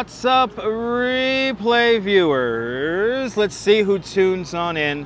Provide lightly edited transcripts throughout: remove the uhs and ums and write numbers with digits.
What's up, replay viewers? Let's see who tunes on in.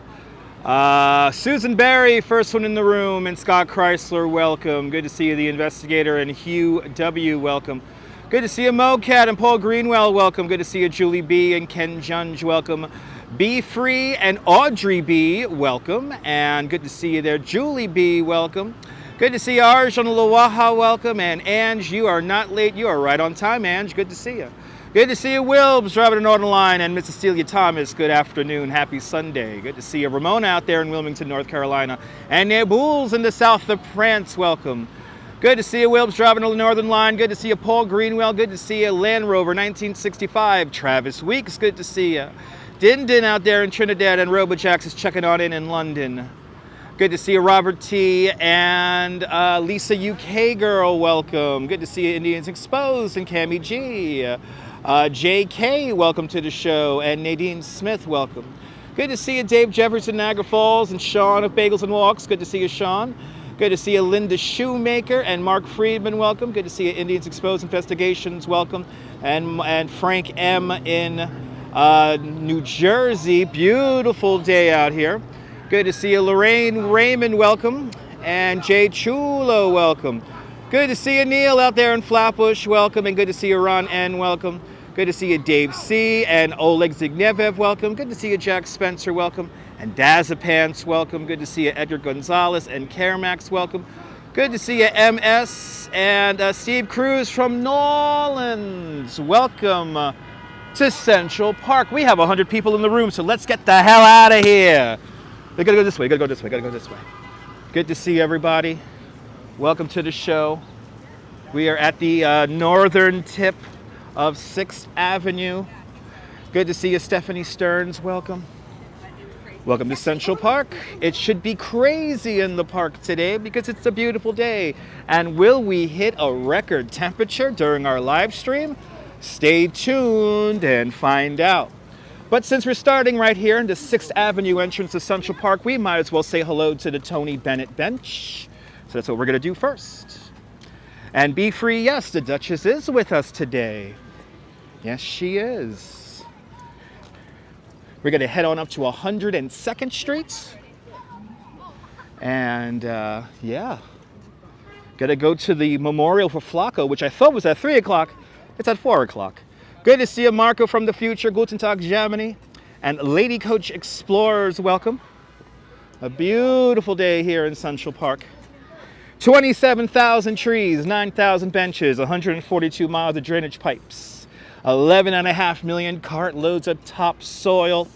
Susan Berry, first one in the room, and Scott Chrysler, welcome. Good to see you, the investigator, and Hugh W., welcome. Good to see you, MoCat and Paul Greenwell, welcome. Good to see you, Julie B. and Ken Junge, welcome. Be Free and Audrey B., welcome. And good to see you there, Julie B., welcome. Good to see you, Arjun Lawaha, welcome. And Ange, you are not late, you are right on time, Ange. Good to see you. Good to see you, Wilbs, driving the Northern Line, and Miss Cecilia Thomas, good afternoon, happy Sunday. Good to see you, Ramona out there in Wilmington, North Carolina, and Nabuls in the south of France, welcome. Good to see you, Wilbs, driving the Northern Line. Good to see you, Paul Greenwell. Good to see you, Land Rover 1965, Travis Weeks, good to see you. Din Din out there in Trinidad, and RoboJax is checking on in London. Good to see you, Robert T. and Lisa UK Girl, welcome. Good to see you, Indians Exposed, and Cami G. JK, welcome to the show, and Nadine Smith, welcome. Good to see you, Dave Jefferson, Niagara Falls, and Sean of Bagels and Walks. Good to see you, Sean. Good to see you, Linda Shoemaker, and Mark Friedman, welcome. Good to see you, Indians Exposed Investigations, welcome. And Frank M. in New Jersey, beautiful day out here. Good to see you, Lorraine Raymond, welcome. And Jay Chulo, welcome. Good to see you, Neil, out there in Flatbush, welcome. And good to see you, Ron N., welcome. Good to see you, Dave C. and Oleg Zignevev, welcome. Good to see you, Jack Spencer, welcome. And Dazapants, welcome. Good to see you, Edgar Gonzalez and Carmax, welcome. Good to see you, MS and Steve Cruz from Nolans, welcome to Central Park. We have 100 people in the room, so let's get the hell out of here. We gotta go this way, gotta go this way, gotta go this way. Good to see everybody. Welcome to the show. We are at the northern tip of 6th Avenue. Good to see you, Stephanie Stearns, welcome. Welcome to Central Park. It should be crazy in the park today because it's a beautiful day. And will we hit a record temperature during our live stream? Stay tuned and find out. But since we're starting right here in the 6th Avenue entrance to Central Park, we might as well say hello to the Tony Bennett bench. So that's what we're gonna do first. And Be Free, yes, the Duchess is with us today. Yes, she is. We're gonna head on up to 102nd Street. And yeah, gonna go to the memorial for Flaco, which I thought was at 3 o'clock. It's at 4 o'clock. Good to see you, Marco from the future, Guten Tag, Germany. And Lady Coach Explorers, welcome. A beautiful day here in Central Park. 27,000 trees, 9,000 benches, 142 miles of drainage pipes. 11.5 million cartloads of topsoil.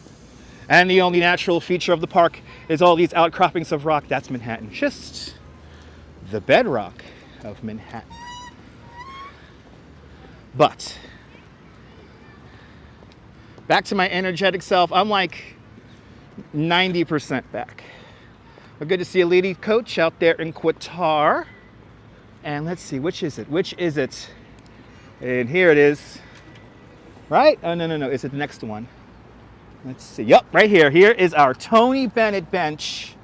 And the only natural feature of the park is all these outcroppings of rock. That's Manhattan. Just the bedrock of Manhattan. But back to my energetic self, I'm like 90% back. But good to see a lady coach out there in Qatar. And let's see, which is it? Which is it? And here it is. Right? Oh, no. Is it the next one? Let's see. Yep, right here. Here is our Tony Bennett bench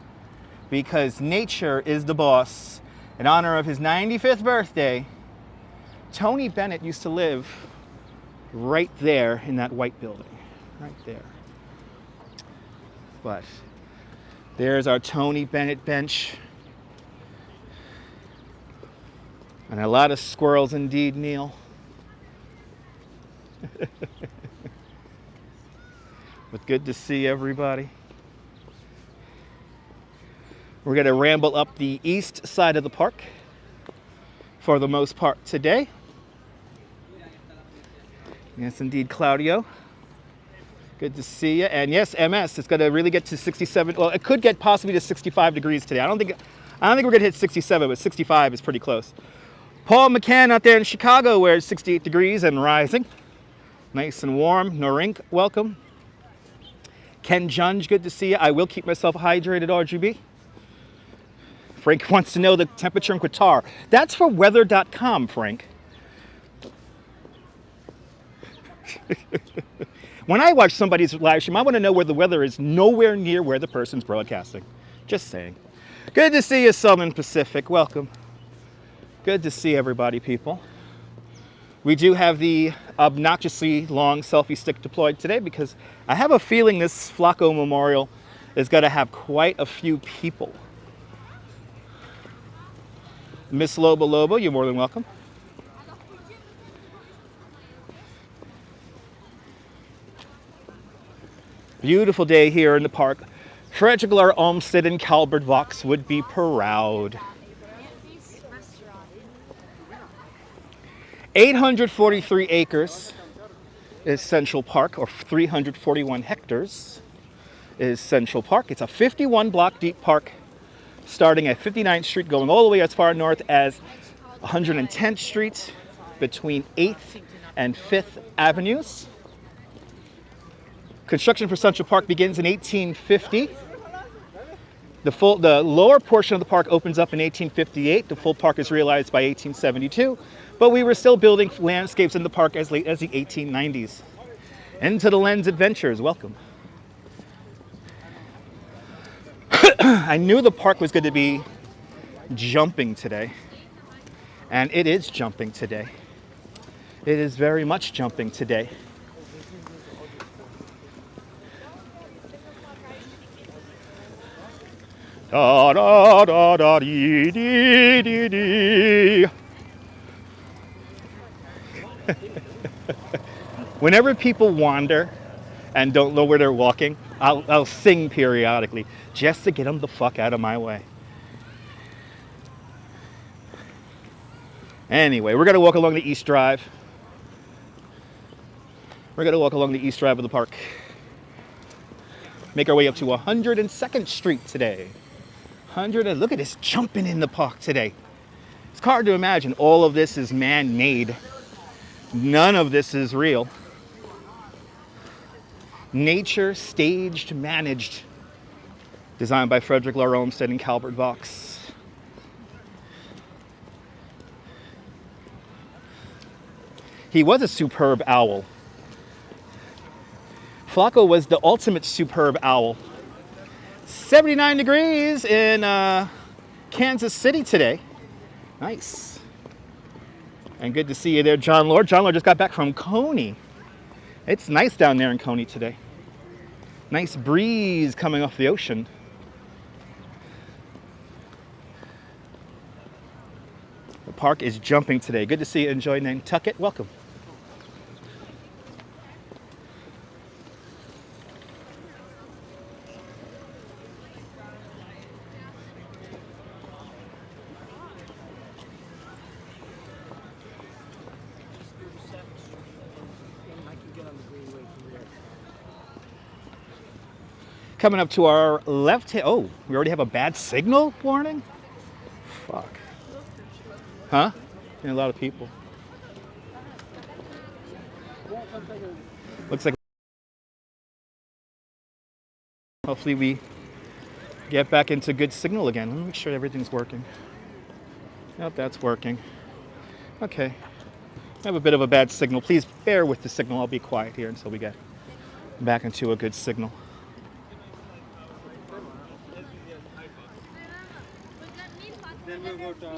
because nature is the boss. In honor of his 95th birthday, Tony Bennett used to live right there in that white building. Right there. But there's our Tony Bennett bench. And a lot of squirrels indeed, Neil. But good to see everybody. We're going to ramble up the east side of the park for the most part today. Yes, indeed, Claudio. Good to see you. And yes, MS, it's going to really get to 67. Well, it could get possibly to 65 degrees today. I don't think we're going to hit 67, but 65 is pretty close. Paul McCann out there in Chicago, where it's 68 degrees and rising. Nice and warm. Norink, welcome. Ken Junge, good to see you. I will keep myself hydrated, RGB. Frank wants to know the temperature in Qatar. That's for weather.com, Frank. When I watch somebody's live stream, I want to know where the weather is nowhere near where the person's broadcasting. Just saying. Good to see you, Southern Pacific. Welcome. Good to see everybody, people. We do have the obnoxiously long selfie stick deployed today because I have a feeling this Flaco Memorial is going to have quite a few people. Miss Lobo Lobo, you're more than welcome. Beautiful day here in the park. Frederick Olmsted and Calvert Vaux would be proud. 843 acres is Central Park, or 341 hectares is Central Park. It's a 51 block deep park starting at 59th Street, going all the way as far north as 110th Street between 8th and 5th Avenues. Construction for Central Park begins in 1850. The lower portion of the park opens up in 1858. The full park is realized by 1872, but we were still building landscapes in the park as late as the 1890s. Into the Lens Adventures, welcome. I knew the park was going to be jumping today, and it is jumping today. It is very much jumping today. Da da da da dee dee dee dee. Whenever people wander and don't know where they're walking, I'll sing periodically just to get them the fuck out of my way. Anyway, we're gonna walk along the East Drive. We're gonna walk along the East Drive of the park. Make our way up to 102nd Street today. Look at this jumping in the park today. It's hard to imagine all of this is man-made. None of this is real. Nature, staged, managed. Designed by Frederick Olmsted and Calvert Vaux. He was a superb owl. Flaco was the ultimate superb owl. 79 degrees in Kansas City today. Nice. And good to see you there, John Lord. John Lord just got back from Coney. It's nice down there in Coney today. Nice breeze coming off the ocean. The park is jumping today. Good to see you. Enjoy Nantucket. Welcome. Coming up to our left hand. Oh, we already have a bad signal warning? Fuck. Huh? And a lot of people. Looks like hopefully we get back into good signal again. Let me make sure everything's working. Yep, that's working. Okay. I have a bit of a bad signal. Please bear with the signal. I'll be quiet here until we get back into a good signal. Then we'll go to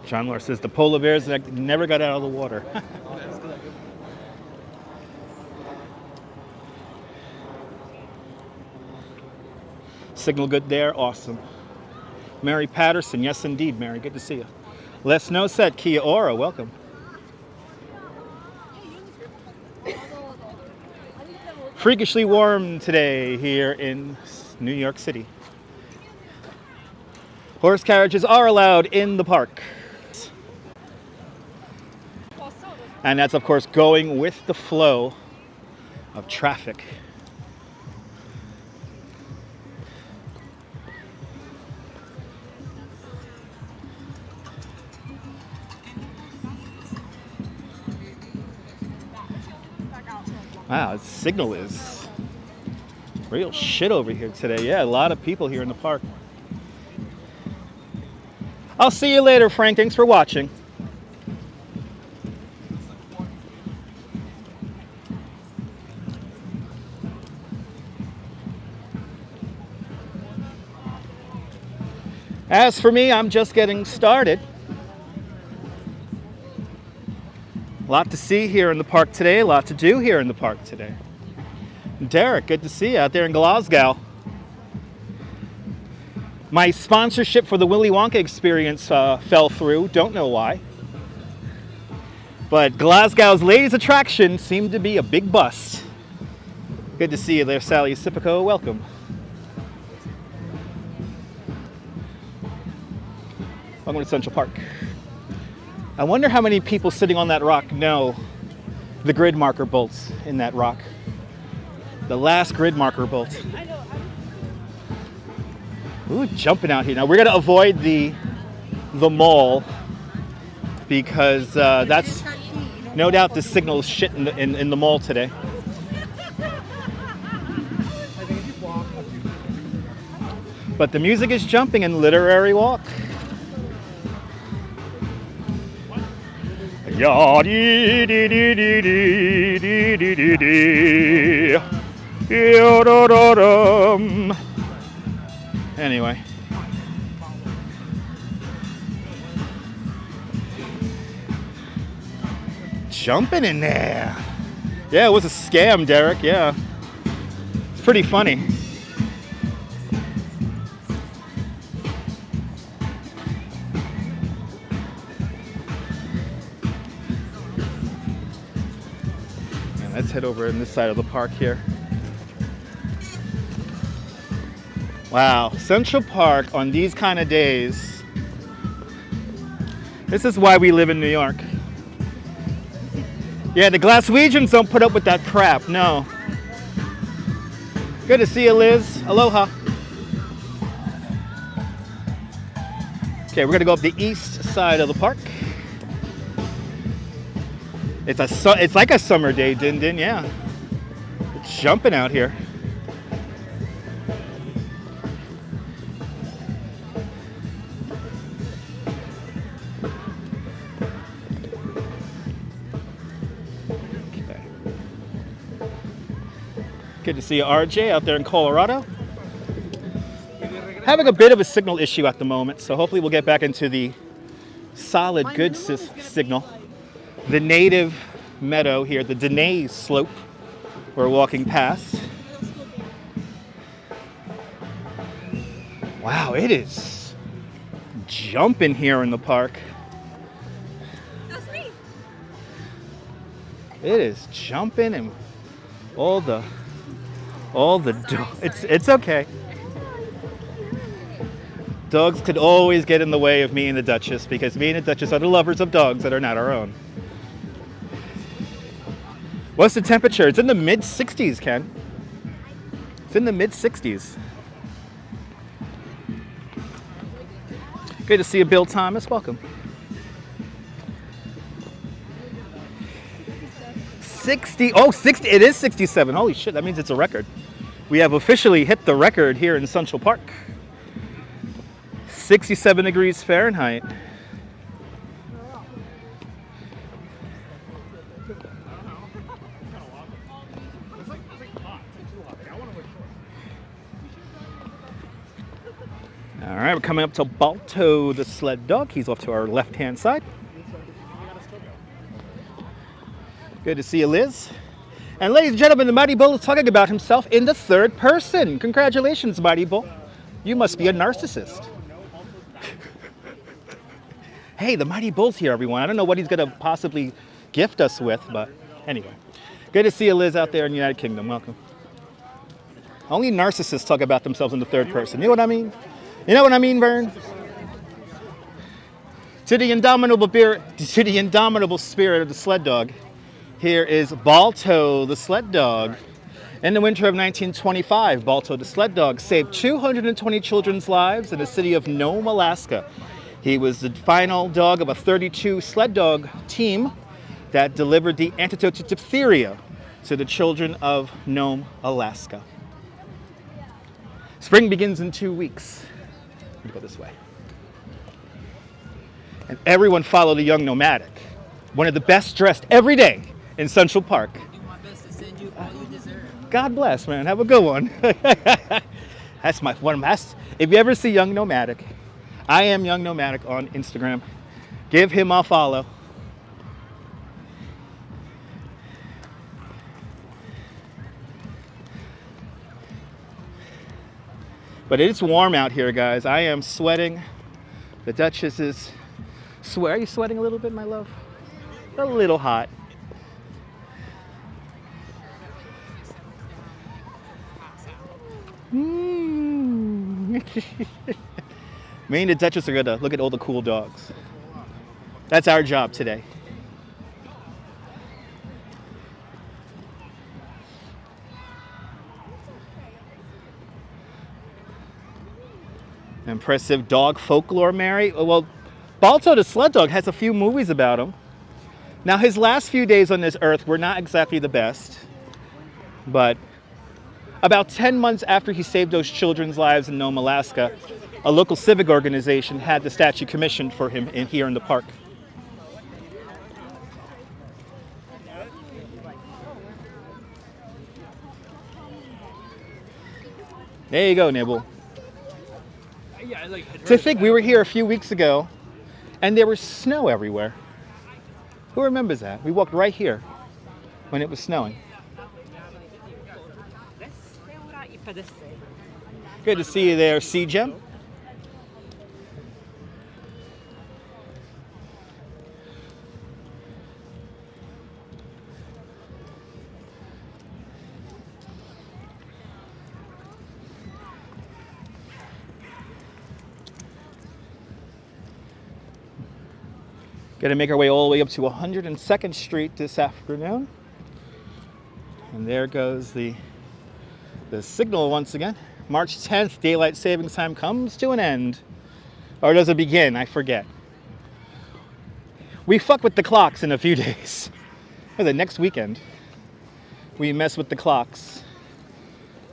John Moore says the polar bears that never got out of the water. Signal good there, awesome. Mary Patterson, yes indeed, Mary, good to see you. Les No Set, Kia Ora, welcome. Freakishly warm today here in New York City. Horse carriages are allowed in the park. And that's, of course, going with the flow of traffic. Wow, its signal is Real shit over here today. Yeah, a lot of people here in the park. I'll see you later, Frank. Thanks for watching. As for me, I'm just getting started. A lot to see here in the park today, a lot to do here in the park today. Derek, good to see you out there in Glasgow. My sponsorship for the Willy Wonka experience fell through, don't know why. But Glasgow's latest attraction seemed to be a big bust. Good to see you there, Sally Sipico, welcome. Welcome to Central Park. I wonder how many people sitting on that rock know the grid marker bolts in that rock. The last grid marker bolt. Ooh, jumping out here. Now we're gonna avoid the mall because that's no doubt the signal is shit in the mall today. But the music is jumping in Literary Walk. Ya dee dee dee dee dee dee dee dee dee. Anyway. Jumping in there. Yeah, it was a scam, Derek, yeah. It's pretty funny. Let's head over on this side of the park here. Wow, Central Park on these kind of days. This is why we live in New York. Yeah, the Glaswegians don't put up with that crap, no. Good to see you, Liz. Aloha. Okay, we're gonna go up the east side of the park. It's like a summer day, Din Din, yeah. It's jumping out here. Okay. Good to see you, RJ, out there in Colorado. Having a bit of a signal issue at the moment, so hopefully we'll get back into the solid, good signal. The native meadow here, the Danae slope we're walking past. Wow, it is jumping here in the park. That's me. It is jumping and all the it's okay. Dogs could always get in the way of me and the Duchess because me and the Duchess are the lovers of dogs that are not our own. What's the temperature? It's in the mid-60s, Ken. It's in the mid-60s. Good to see you, Bill Thomas. Welcome. 60. Oh, 60. It is 67. Holy shit, that means it's a record. We have officially hit the record here in Central Park. 67 degrees Fahrenheit. All right, we're coming up to Balto the sled dog. He's off to our left-hand side. Good to see you, Liz. And ladies and gentlemen, the Mighty Bull is talking about himself in the third person. Congratulations, Mighty Bull. You must be a narcissist. Hey, the Mighty Bull's here, everyone. I don't know what he's going to possibly gift us with, but anyway. Good to see you, Liz, out there in the United Kingdom. Welcome. Only narcissists talk about themselves in the third person. You know what I mean? You know what I mean, Vern? To the indomitable spirit of the sled dog, here is Balto the sled dog. In the winter of 1925, Balto the sled dog saved 220 children's lives in the city of Nome, Alaska. He was the final dog of a 32 sled dog team that delivered the antidote to diphtheria to the children of Nome, Alaska. Spring begins in 2 weeks. Let me go this way. And everyone follow the young nomadic, one of the best dressed every day in Central Park. Do my best to send you all you deserve. God bless, man. Have a good one. That's my one. If you ever see Young Nomadic, I am Young Nomadic on Instagram. Give him a follow. But it's warm out here, guys. I am sweating. The Duchess is Are you sweating a little bit, my love? A little hot. Me and the Duchess are gonna look at all the cool dogs. That's our job today. Impressive dog folklore, Mary. Well, Balto the sled dog has a few movies about him. Now, his last few days on this earth were not exactly the best, but about 10 months after he saved those children's lives in Nome, Alaska, a local civic organization had the statue commissioned for him here in the park. There you go, Nibble. To think we were here a few weeks ago and there was snow everywhere. Who remembers that? We walked right here when it was snowing. Good to see you there, C-Gem. Going to make our way all the way up to 102nd Street this afternoon. And there goes the signal once again. March 10th, daylight savings time comes to an end. Or does it begin? I forget. We fuck with the clocks in a few days. Or the next weekend, we mess with the clocks.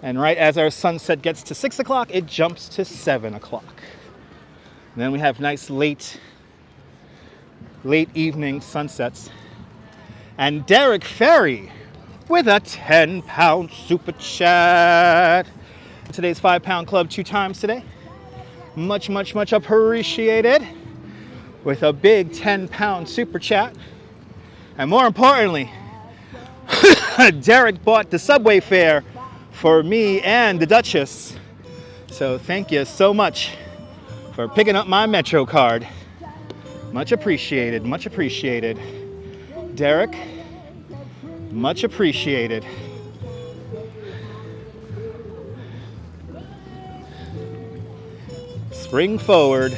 And right as our sunset gets to 6 o'clock, it jumps to 7 o'clock. And then we have nice late evening sunsets. And Derek Ferry with a 10-pound super chat. Today's 5-pound club 2 times today. Much, much, much appreciated. With a big 10-pound super chat. And more importantly, Derek bought the subway fare for me and the Duchess. So thank you so much for picking up my Metro card. Much appreciated, much appreciated. Derek, much appreciated. Spring forward.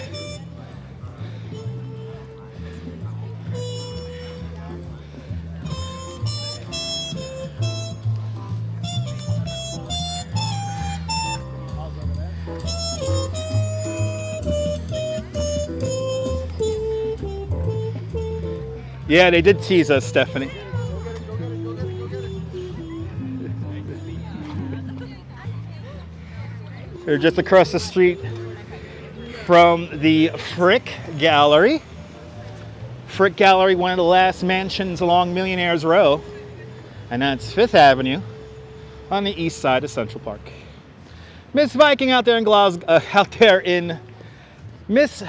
Yeah, they did tease us, Stephanie. They're just across the street from the Frick Gallery. Frick Gallery, one of the last mansions along Millionaires Row. And that's 5th Avenue on the east side of Central Park. Miss Viking out there in Glasgow, Miss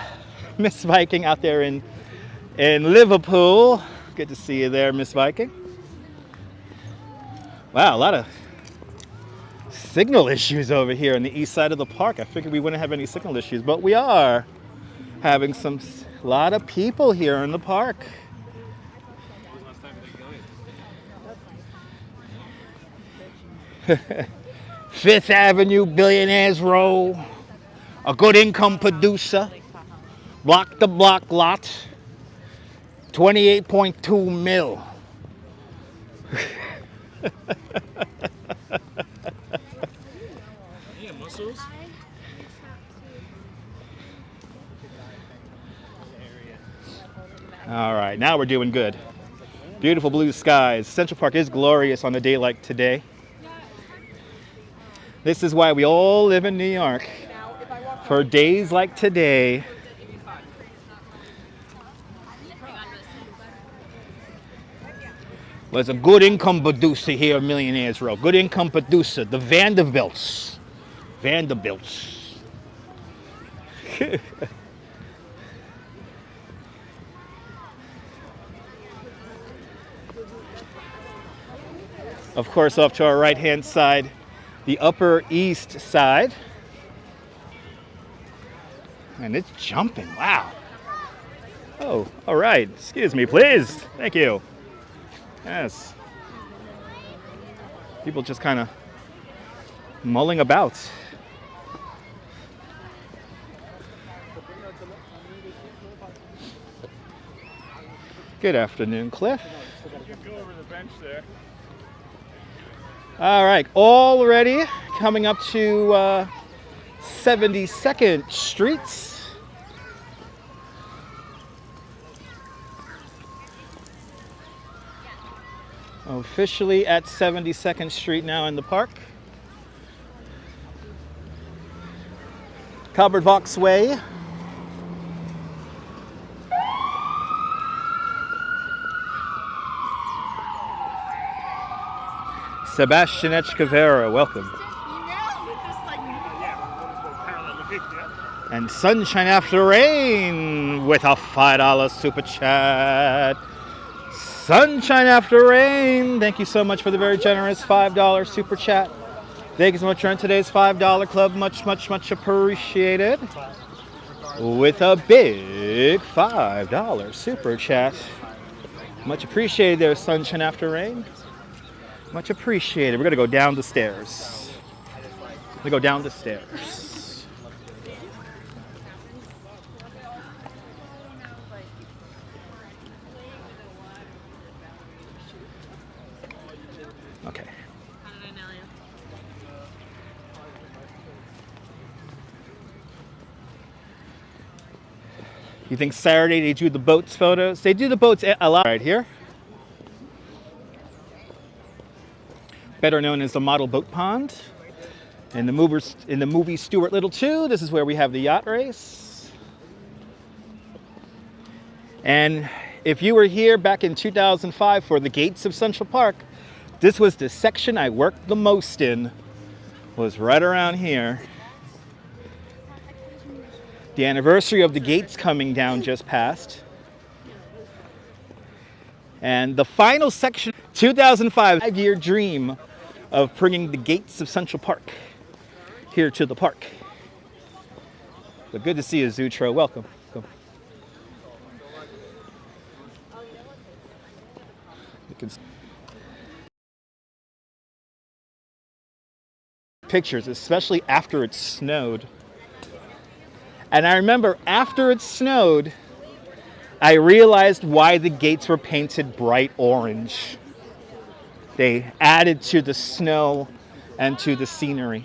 Viking out there in Liverpool. Good to see you there, Miss Viking. Wow, a lot of signal issues over here on the east side of the park. I figured we wouldn't have any signal issues, but we are having a lot of people here in the park. Fifth Avenue, Billionaires Row, a good income producer, block to block lot, 28.2 mil. All right, now we're doing good. Beautiful blue skies. Central Park is glorious on a day like today. This is why we all live in New York. For days like today. Was a good income producer here in Millionaires Row. Good income producer. The Vanderbilts. Vanderbilts. Of course, off to our right-hand side, the Upper East Side. And it's jumping, wow. Oh, all right, excuse me, please. Thank you. Yes. People just kind of mulling about. Good afternoon, Cliff. You can go over the bench there. All right, already coming up to 72nd Street. Officially at 72nd Street now in the park. Covered Vox Way. Sebastian Echkavera, welcome. And Sunshine After Rain with a $5 super chat. Sunshine After Rain, thank you so much for the very generous $5 super chat. Thank you so much for today's $5 club. Much, much, much appreciated. With a big $5 super chat. Much appreciated there, Sunshine After Rain. Much appreciated. We're going to go down the stairs. We go down the stairs. Okay. You think Saturday they do the boats photos? They do the boats a lot right here. Better known as the model boat pond. In the movie Stuart Little 2, this is where we have the yacht race. And if you were here back in 2005 for the gates of Central Park, this was the section I worked the most in, was right around here. The anniversary of the gates coming down just passed. And the final section, 2005, 5-year dream of bringing the gates of Central Park here to the park. But good to see you, Zutro. Welcome. You can pictures, especially after it snowed. And I remember after it snowed, I realized why the gates were painted bright orange. They added to the snow and to the scenery.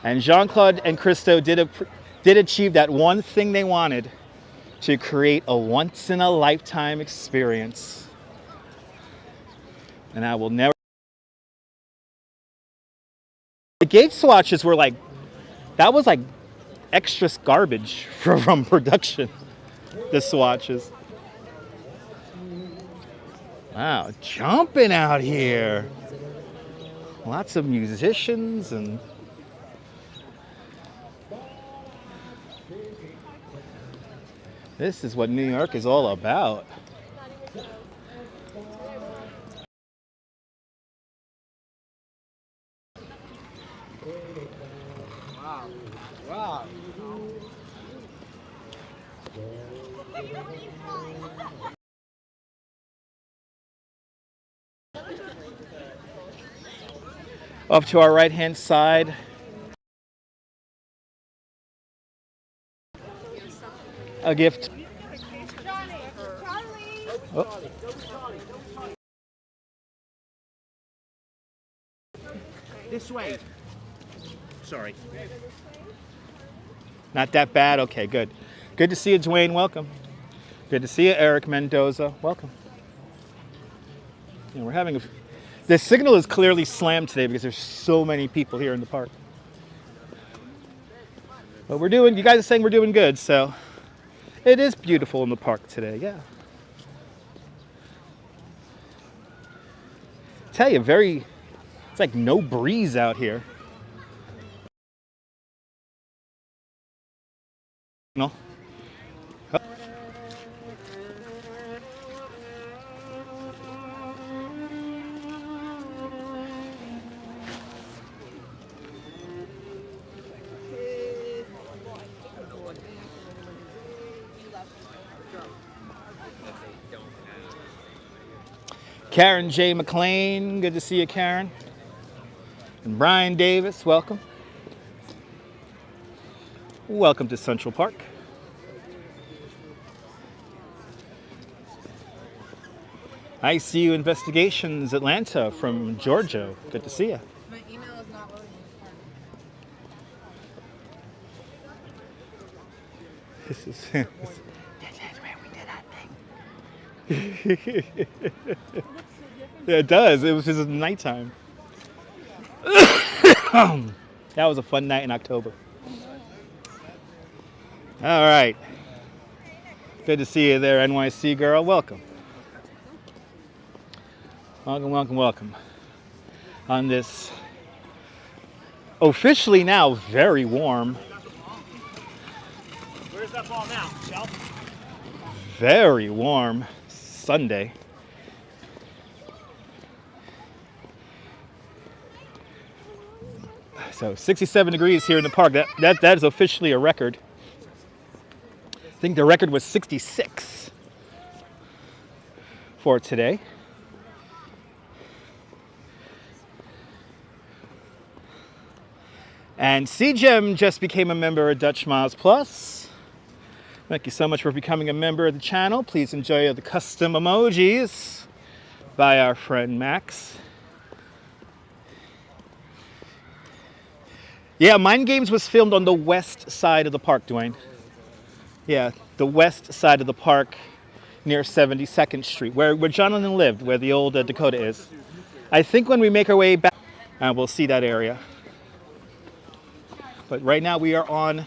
And Jean-Claude and Christo did achieve that one thing they wanted, to create a once-in-a-lifetime experience. And I will never... The gate swatches were like, that was like extra garbage from production, the swatches. Wow, jumping out here. Lots of musicians and... This is what New York is all about. Wow. Off to our right-hand side, a gift. Oh. This way. Sorry. Not that bad? Okay, good. Good to see you, Dwayne. Welcome. Good to see you, Eric Mendoza. Welcome. You know, we're having The signal is clearly slammed today because there's so many people here in the park. But you guys are saying we're doing good, so it is beautiful in the park today, yeah. Tell you, it's like no breeze out here. No. Karen J. McLean, good to see you, Karen. And Brian Davis, welcome. Welcome to Central Park. ICU Investigations Atlanta from Georgia, good to see you. My email is not loading. This is. This is where we did our thing. Yeah, it does. It was just nighttime. That was a fun night in October. All right. Good to see you there, NYC girl. Welcome. Welcome, welcome, welcome. On this officially now very warm. Where's that ball now? Shelf? Very warm Sunday. So 67 degrees here in the park. That is officially a record. I think the record was 66 for today. And CGEM just became a member of Dutch Miles Plus. Thank you so much for becoming a member of the channel. Please enjoy the custom emojis by our friend Max. Yeah, Mind Games was filmed on the west side of the park, Dwayne. Yeah, the west side of the park near 72nd Street, where Jonathan lived, where the old Dakota is. I think when we make our way back, we'll see that area. But right now we are on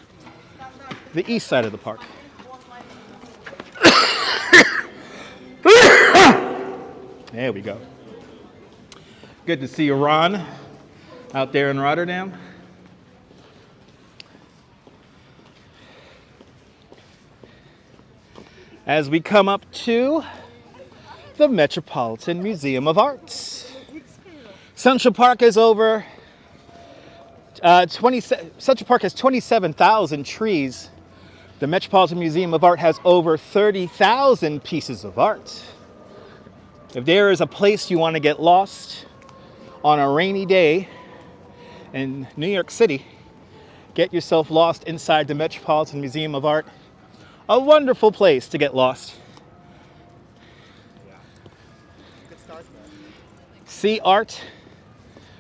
the east side of the park. There we go. Good to see you, Ron, out there in Rotterdam. As we come up to the Metropolitan Museum of Arts. Central Park is over Central Park has 27,000 trees. The Metropolitan Museum of Art has over 30,000 pieces of art. If there is a place you want to get lost on a rainy day in New York City, get yourself lost inside the Metropolitan Museum of Art. A wonderful place to get lost. See art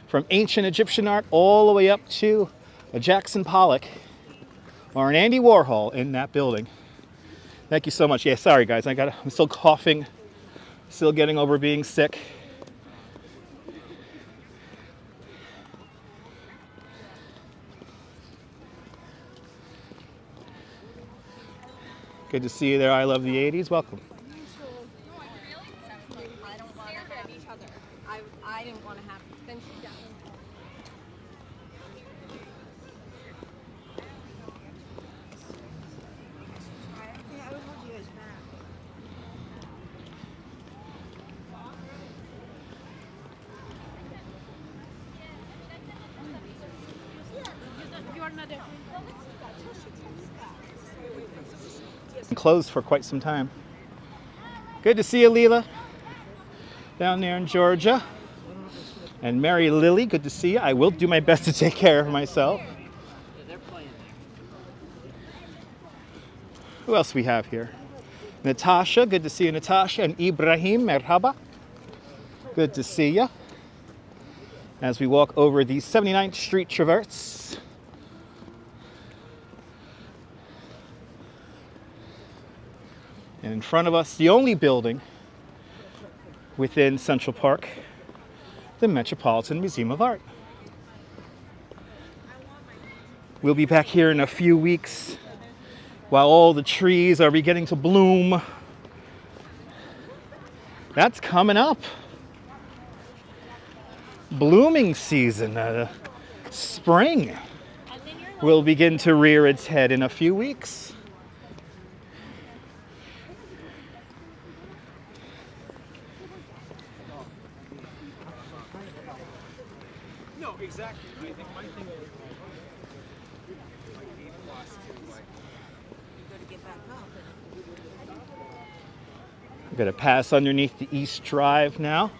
from ancient Egyptian art all the way up to a Jackson Pollock or an Andy Warhol in that building. Thank you so much. Yeah, sorry guys, I'm still coughing, still getting over being sick. Good to see you there. I love the 80s. Welcome. I don't want to have each other. I didn't want to have. Then she does. I would hold you guys back. Closed for quite some time. Good to see you, Leela, down there in Georgia. And Mary Lily, good to see you. I will do my best to take care of myself. Who else we have here? Natasha, good to see you, Natasha. And Ibrahim, merhaba. Good to see you. As we walk over the 79th Street Traverse. And in front of us, the only building within Central Park the Metropolitan Museum of Art. We'll be back here in a few weeks while all the trees are beginning to bloom. That's coming up. Blooming season, spring will begin to rear its head in a few weeks. No, exactly. I think my thing is like 8 plus is like I'm gonna pass underneath the East Drive now.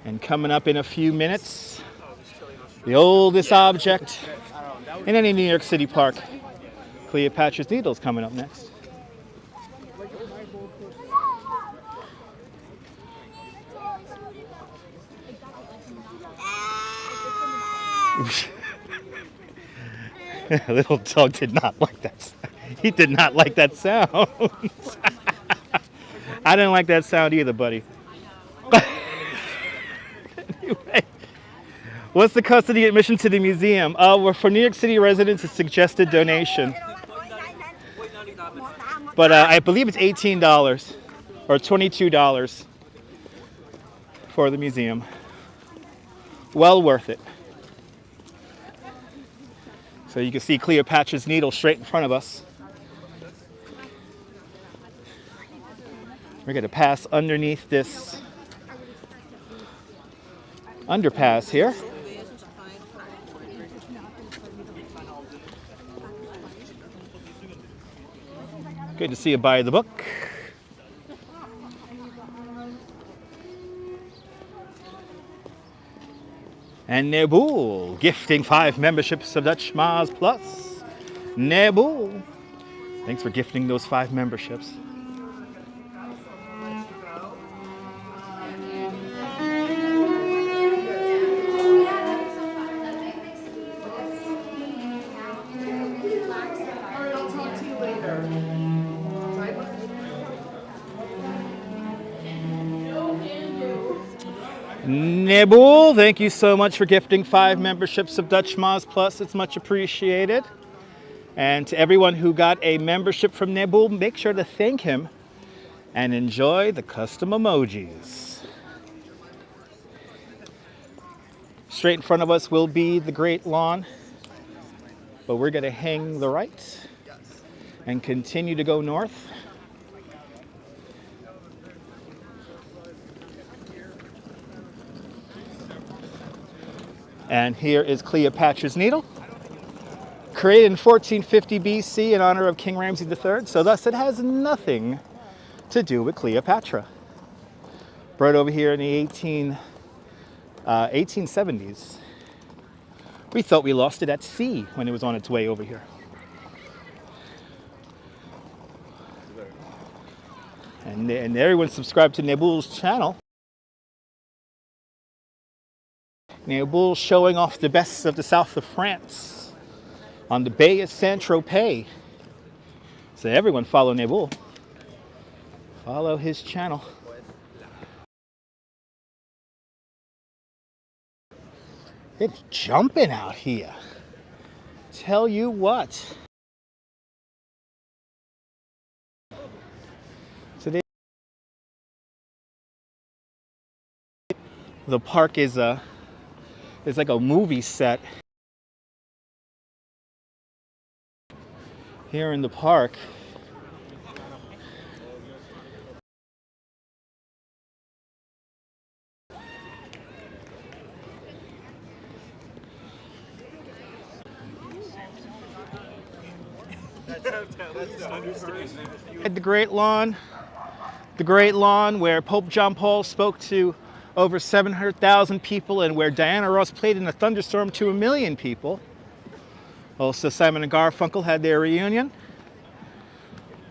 And coming up in a few minutes, the oldest object in any New York City park, Cleopatra's Needle's coming up next. Little dog did not like that. He did not like that sound. I didn't like that sound either, buddy. Anyway, what's the custody admission to the museum? For New York City residents, it's suggested donation. But I believe it's $18 or $22 for the museum. Well worth it. So you can see Cleopatra's Needle straight in front of us. We're going to pass underneath this underpass here. Good to see you buy the book. And Neboel gifting 5 memberships of Dutch Maz Plus. Neboel, thanks for gifting those 5 memberships. Neboel, thank you so much for gifting 5 memberships of Dutch Maz Plus. It's much appreciated. And to everyone who got a membership from Neboel, make sure to thank him and enjoy the custom emojis. Straight in front of us will be the Great Lawn, but we're going to hang the right and continue to go north. And here is Cleopatra's Needle, created in 1450 BC in honor of King Ramses III, so thus it has nothing to do with Cleopatra. Brought over here in the 1870s. We thought we lost it at sea when it was on its way over here. And everyone subscribed to Neboel's channel. Neboel showing off the best of the south of France on the Bay of Saint-Tropez. So everyone follow Neboel. Follow his channel. It's jumping out here. Tell you what. So the park is it's like a movie set here in the park. At the Great Lawn where Pope John Paul spoke to over 700,000 people and where Diana Ross played in a thunderstorm to 1 million people. Also, Simon and Garfunkel had their reunion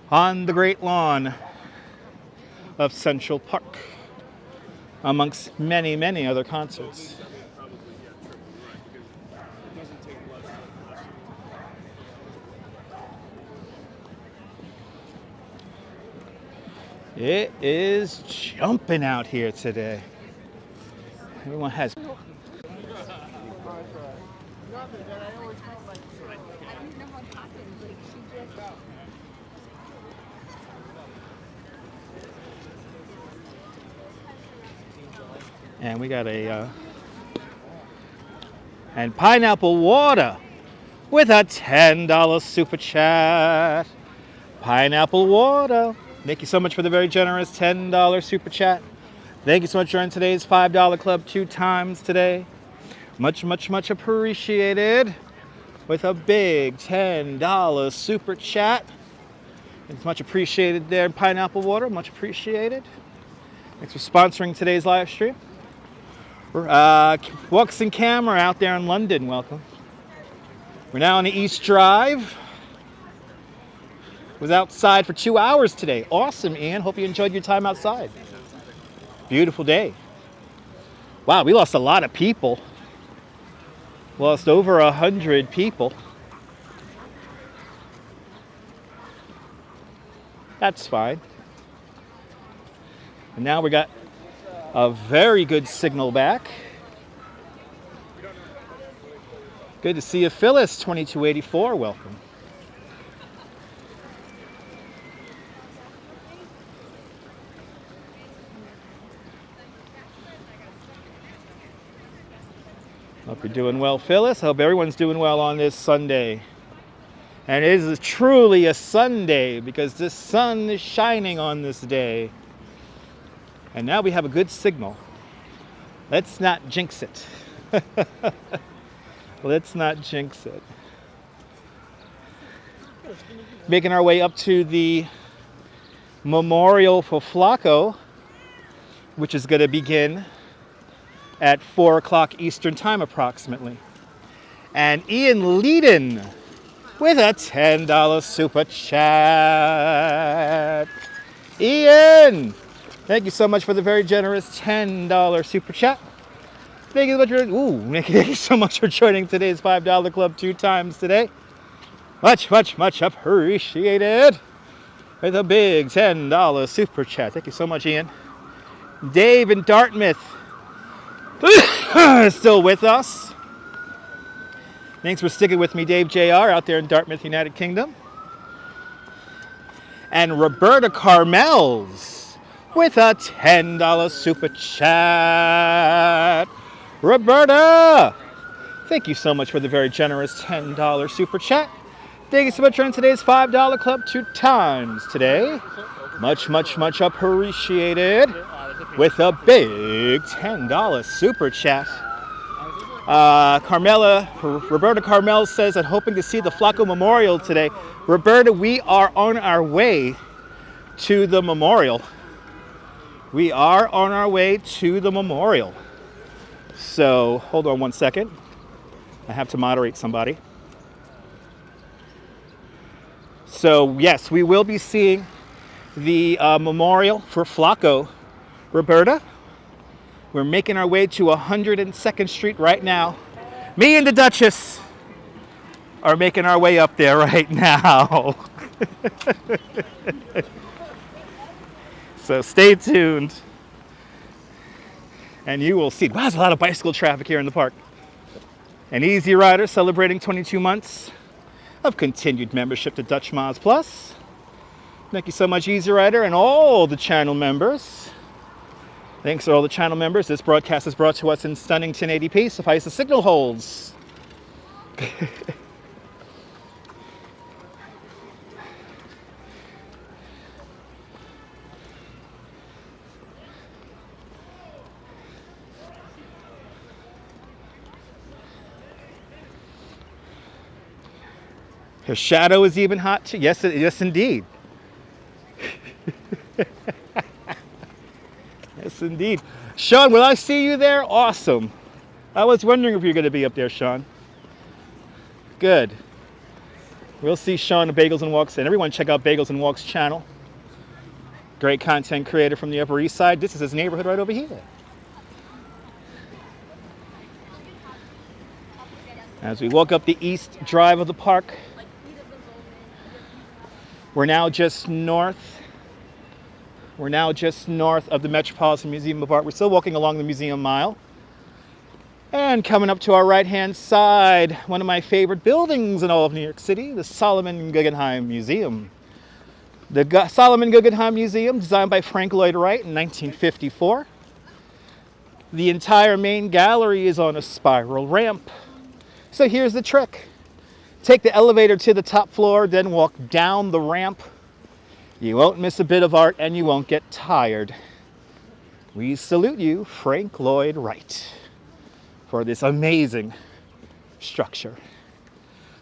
on the Great Lawn of Central Park, amongst many, many other concerts. It is jumping out here today. Everyone has. I didn't know what happened. Like she just. And we got a and pineapple water with a $10 super chat. Pineapple water. Thank you so much for the very generous $10 super chat. Thank you so much for joining today's $5 club 2 times today. Much, much, much appreciated. With a big $10 super chat. It's much appreciated there, pineapple water. Much appreciated. Thanks for sponsoring today's live stream. Walks and Camera out there in London, welcome. We're now on the East Drive. Was outside for 2 hours today. Awesome, Ian. Hope you enjoyed your time outside. Beautiful day. Wow, we lost a lot of people. Lost over 100 people. That's fine. And now we got a very good signal back. Good to see you, Phyllis, 2284, welcome. Hope you're doing well, Phyllis. Hope everyone's doing well on this Sunday. And it is truly a Sunday because the sun is shining on this day. And now we have a good signal. Let's not jinx it. Let's not jinx it. Making our way up to the memorial for Flaco, which is going to begin at 4 o'clock Eastern time approximately. And Ian Leeden with a $10 super chat. Ian! Thank you so much for the very generous $10 super chat. Thank you so much for joining today's $5 club 2 times today. Much, much, much appreciated. With a big $10 super chat. Thank you so much, Ian. Dave in Dartmouth is still with us. Thanks for sticking with me, Dave Jr. out there in Dartmouth, United Kingdom. And Roberta Carmels with a $10 super chat. Roberta, thank you so much for the very generous $10 super chat. Thank you so much for joining today's $5 club 2 times today. Much, much, much appreciated. With a big $10 super chat. Roberta Carmel says that hoping to see the Flaco Memorial today. Roberta, we are on our way to the memorial. We are on our way to the memorial. So, hold on one second. I have to moderate somebody. So, yes, we will be seeing the memorial for Flaco. Roberta, we're making our way to 102nd Street right now. Me and the Duchess are making our way up there right now. So stay tuned. And you will see, wow, there's a lot of bicycle traffic here in the park. An Easy Rider celebrating 22 months of continued membership to Dutch Moz Plus. Thank you so much, Easy Rider, and all the channel members. Thanks to all the channel members. This broadcast is brought to us in stunning 1080p, suffice the signal holds. Her shadow is even hot too. Yes, yes, indeed. Yes, indeed. Sean, will I see you there? Awesome. I was wondering if you're going to be up there, Sean. Good. We'll see Sean at Bagels and Walks. And everyone check out Bagels and Walks channel. Great content creator from the Upper East Side. This is his neighborhood right over here. As we walk up the East Drive of the park, we're now just north of the Metropolitan Museum of Art. We're still walking along the Museum Mile. And coming up to our right-hand side, one of my favorite buildings in all of New York City, the Solomon Guggenheim Museum. The Solomon Guggenheim Museum, designed by Frank Lloyd Wright in 1954. The entire main gallery is on a spiral ramp. So here's the trick. Take the elevator to the top floor, then walk down the ramp. You won't miss a bit of art and you won't get tired. We salute you, Frank Lloyd Wright, for this amazing structure.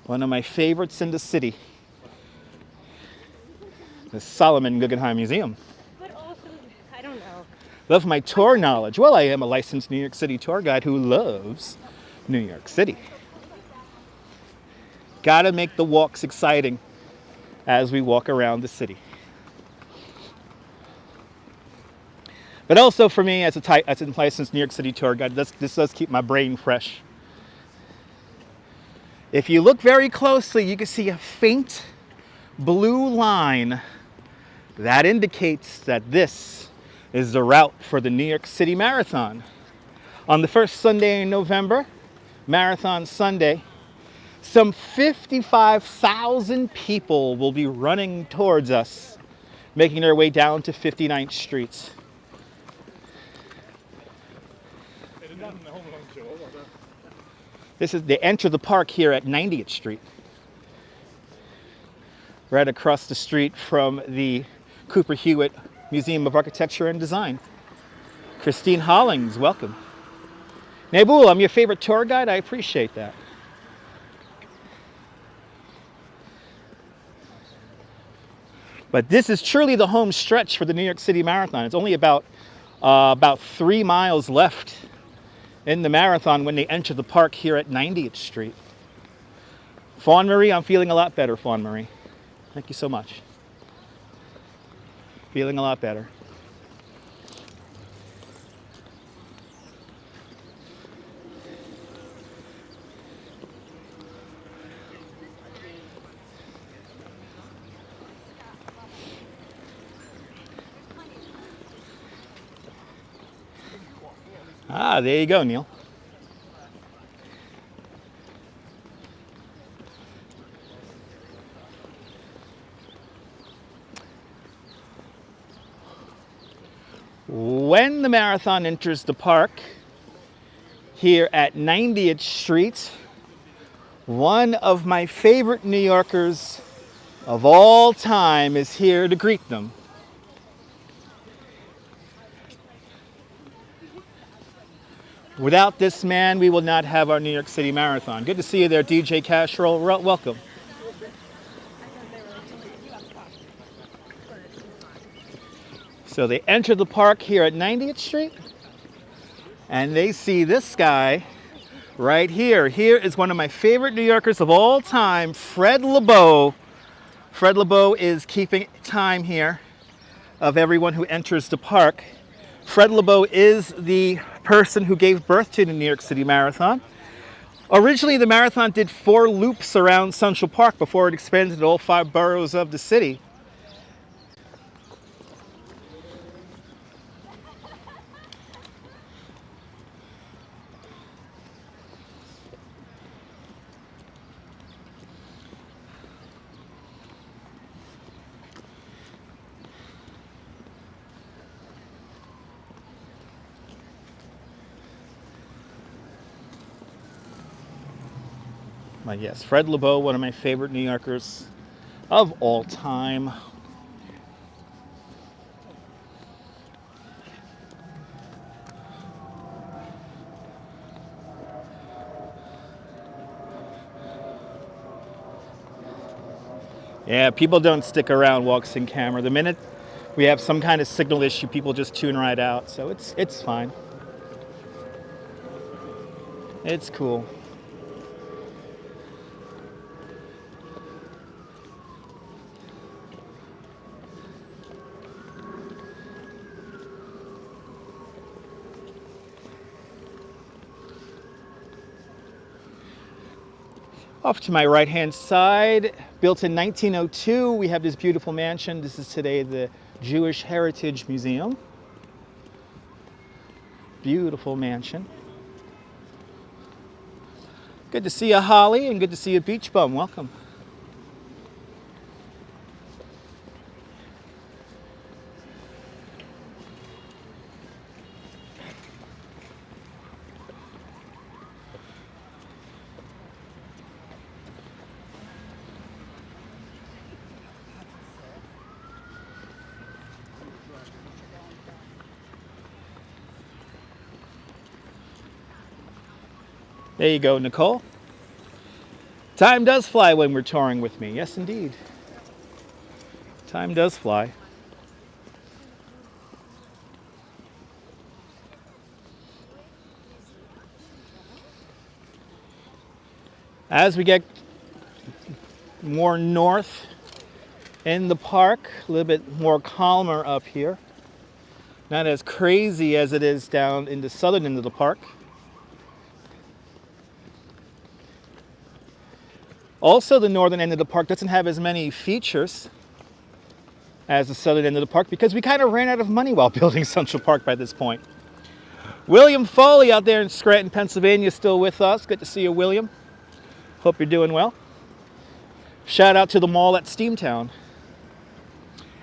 One of my favorites in the city, the Solomon Guggenheim Museum. But also, I don't know. Love my tour knowledge. Well, I am a licensed New York City tour guide who loves New York City. Gotta make the walks exciting as we walk around the city. But also for me, as a licensed New York City tour guide, this does keep my brain fresh. If you look very closely, you can see a faint blue line. That indicates that this is the route for the New York City Marathon. On the first Sunday in November, Marathon Sunday, some 55,000 people will be running towards us, making their way down to 59th Street. They enter the park here at 90th Street, right across the street from the Cooper Hewitt Museum of Architecture and Design. Christine Hollings, welcome. Nabul, I'm your favorite tour guide. I appreciate that. But this is truly the home stretch for the New York City Marathon. It's only about 3 miles left in the marathon when they enter the park here at 90th Street. Fawn Marie, I'm feeling a lot better, Fawn Marie. Thank you so much. Feeling a lot better. Ah, there you go, Neil. When the marathon enters the park here at 90th Street, one of my favorite New Yorkers of all time is here to greet them. Without this man, we will not have our New York City Marathon. Good to see you there, DJ Casserole. Welcome. So they enter the park here at 90th Street, and they see this guy right here. Here is one of my favorite New Yorkers of all time, Fred LeBeau. Fred LeBeau is keeping time here of everyone who enters the park. Fred LeBeau is the person who gave birth to the New York City Marathon. Originally, the marathon did 4 loops around Central Park before it expanded to all 5 boroughs of the city. Yes, Fred LeBeau, one of my favorite New Yorkers of all time. Yeah, people don't stick around walks in camera. The minute we have some kind of signal issue, people just tune right out. So it's fine. It's cool. Off to my right-hand side, built in 1902, we have this beautiful mansion. This is today the Jewish Heritage Museum. Beautiful mansion. Good to see you, Holly, and good to see you, Beach Bum. Welcome. There you go, Nicole. Time does fly when we're touring with me. Yes, indeed. Time does fly. As we get more north in the park, a little bit more calmer up here. Not as crazy as it is down in the southern end of the park. Also, the northern end of the park doesn't have as many features as the southern end of the park because we kind of ran out of money while building Central Park by this point. William Foley out there in Scranton, Pennsylvania is still with us. Good to see you, William. Hope you're doing well. Shout out to the mall at Steamtown.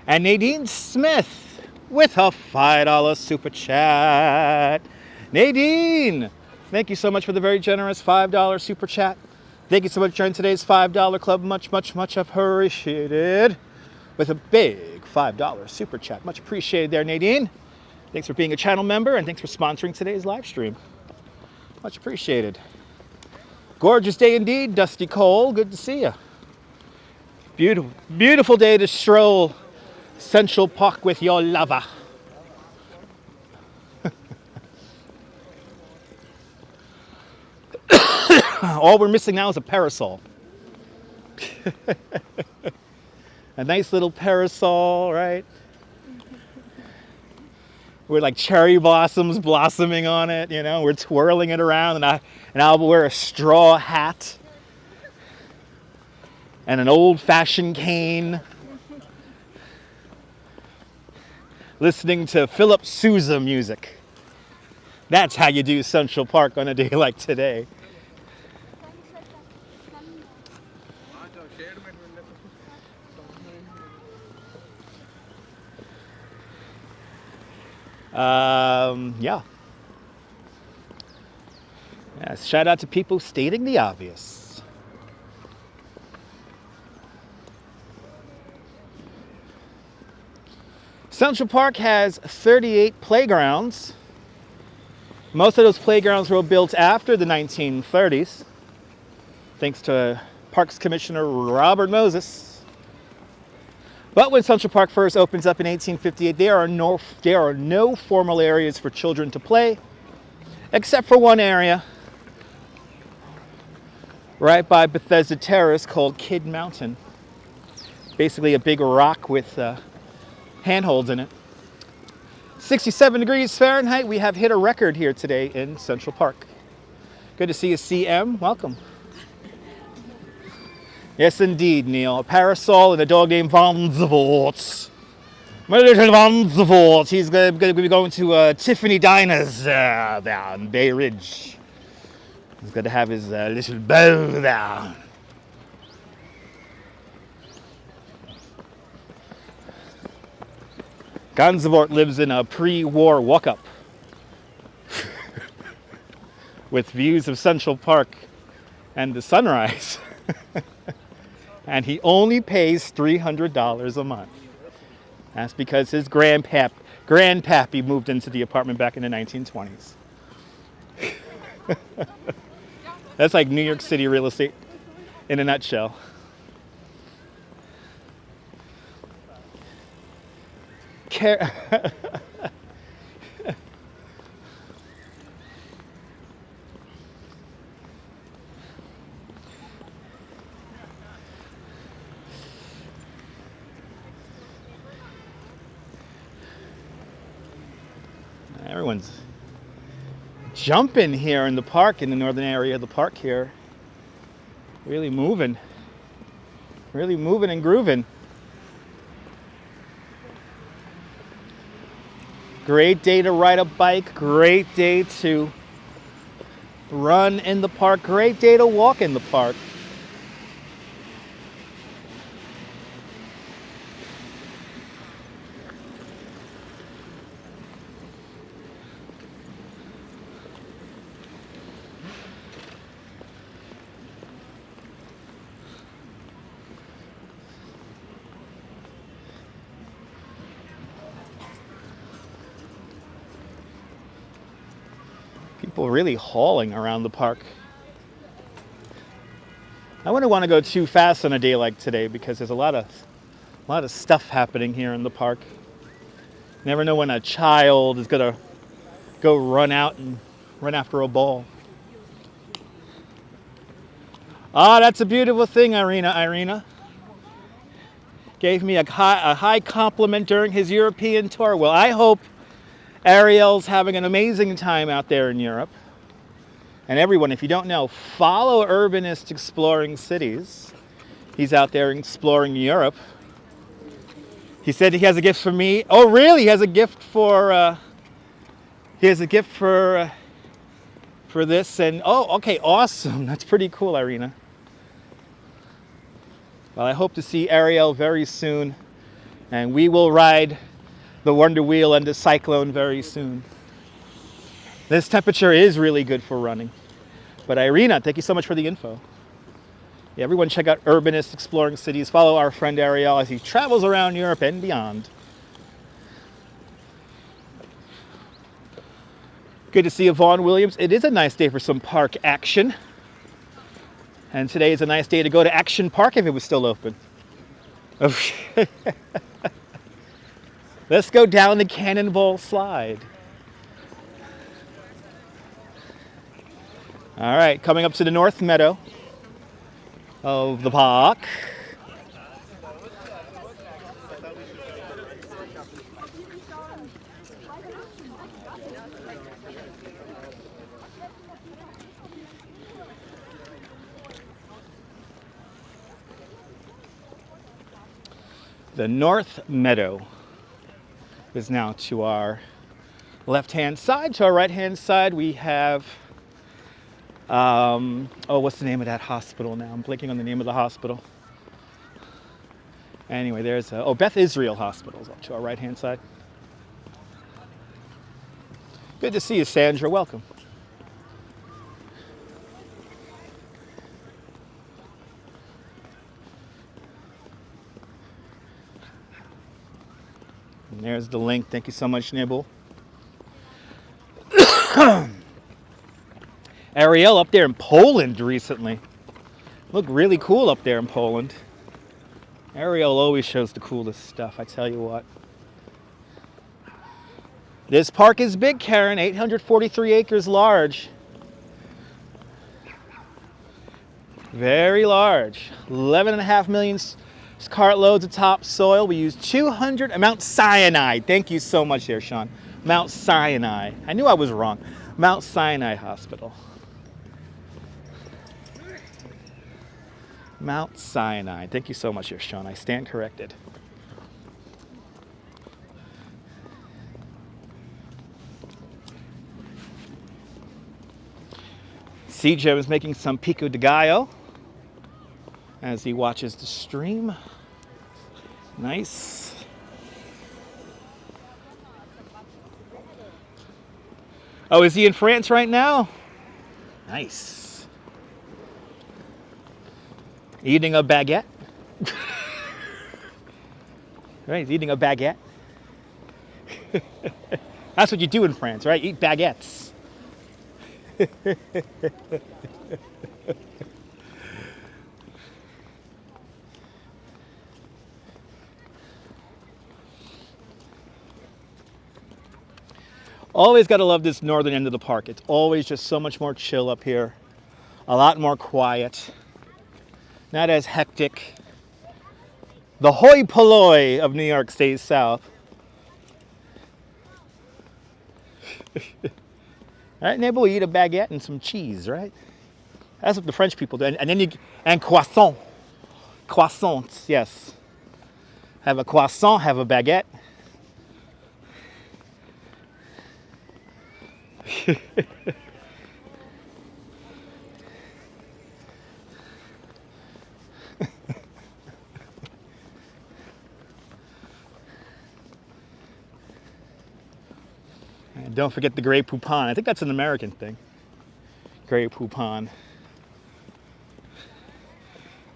And Nadine Smith with a $5 super chat. Nadine, thank you so much for the very generous $5 super chat. Thank you so much for joining today's $5 club. Much, much, much appreciated. With a big $5 super chat. Much appreciated there, Nadine. Thanks for being a channel member and thanks for sponsoring today's live stream. Much appreciated. Gorgeous day indeed, Dusty Cole. Good to see you. Beautiful, beautiful day to stroll Central Park with your lover. All we're missing now is a parasol. A nice little parasol, right? With like cherry blossoms blossoming on it, you know, we're twirling it around, and I'll wear a straw hat and an old-fashioned cane, listening to Philip Sousa music. That's how you do Central Park on a day like today. Yeah. Yes, shout out to people stating the obvious. Central Park has 38 playgrounds. Most of those playgrounds were built after the 1930s, thanks to Parks Commissioner Robert Moses. But when Central Park first opens up in 1858, there are no formal areas for children to play, except for one area right by Bethesda Terrace called Kid Mountain. Basically a big rock with handholds in it. 67 degrees Fahrenheit. We have hit a record here today in Central Park. Good to see you, CM. Welcome. Yes, indeed, Neil. A parasol and a dog named Van Zavoort. My little Van Zavoort. He's going to be going to Tiffany Diners there on Bay Ridge. He's going to have his little bow there. Gansevoort lives in a pre-war walk-up with views of Central Park and the sunrise. And he only pays $300 a month. That's because his grandpappy moved into the apartment back in the 1920s. That's like New York City real estate in a nutshell. Everyone's jumping here in the park, in the northern area of the park here. Really moving and grooving. Great day to ride a bike, great day to run in the park. Great day to walk in the park. People really hauling around the park. I wouldn't want to go too fast on a day like today because there's a lot of stuff happening here in the park. Never know when a child is gonna go run out and run after a ball. Ah, that's a beautiful thing, Irina. Gave me a high compliment during his European tour. Well, I hope Ariel's having an amazing time out there in Europe. And everyone, if you don't know, follow Urbanist Exploring Cities. He's out there exploring Europe. He said he has a gift for me. Oh, really? He has a gift for this. And oh, okay, awesome. That's pretty cool, Irina. Well, I hope to see Ariel very soon, and we will ride the Wonder Wheel and the Cyclone very soon. This temperature is really good for running. But Irina, thank you so much for the info. Yeah, everyone check out Urbanist Exploring Cities. Follow our friend Ariel as he travels around Europe and beyond. Good to see Yvonne Williams. It is a nice day for some park action. And today is a nice day to go to Action Park if it was still open. Let's go down the Cannonball Slide. All right, coming up to the North Meadow of the park. The North Meadow is now to our left-hand side. To our right-hand side, we have, what's the name of that hospital now? I'm blanking on the name of the hospital. Anyway, there's, Beth Israel Hospital is up to our right-hand side. Good to see you, Sandra. Welcome. And there's the link. Thank you so much, Nibble. Ariel up there in Poland recently. Looked really cool up there in Poland. Ariel always shows the coolest stuff, I tell you what. This park is big, Karen. 843 acres large. Very large. 11.5 million cartloads of topsoil. We use 200, Mount Sinai. Thank you so much there, Sean. Mount Sinai. I knew I was wrong. Mount Sinai Hospital. Mount Sinai. Thank you so much here, Sean. I stand corrected. CJ is making some pico de gallo as he watches the stream. Nice. Oh, is he in France right now? Nice. Eating a baguette? Right, he's eating a baguette. That's what you do in France, right? Eat baguettes. Always got to love this northern end of the park. It's always just so much more chill up here. A lot more quiet. Not as hectic. The hoi polloi of New York stays south. All right, neighbor, we eat a baguette and some cheese, right? That's what the French people do. And then and croissant. Croissants, yes. Have a croissant, have a baguette. And don't forget the Grey Poupon. I think that's an American thing. Grey Poupon.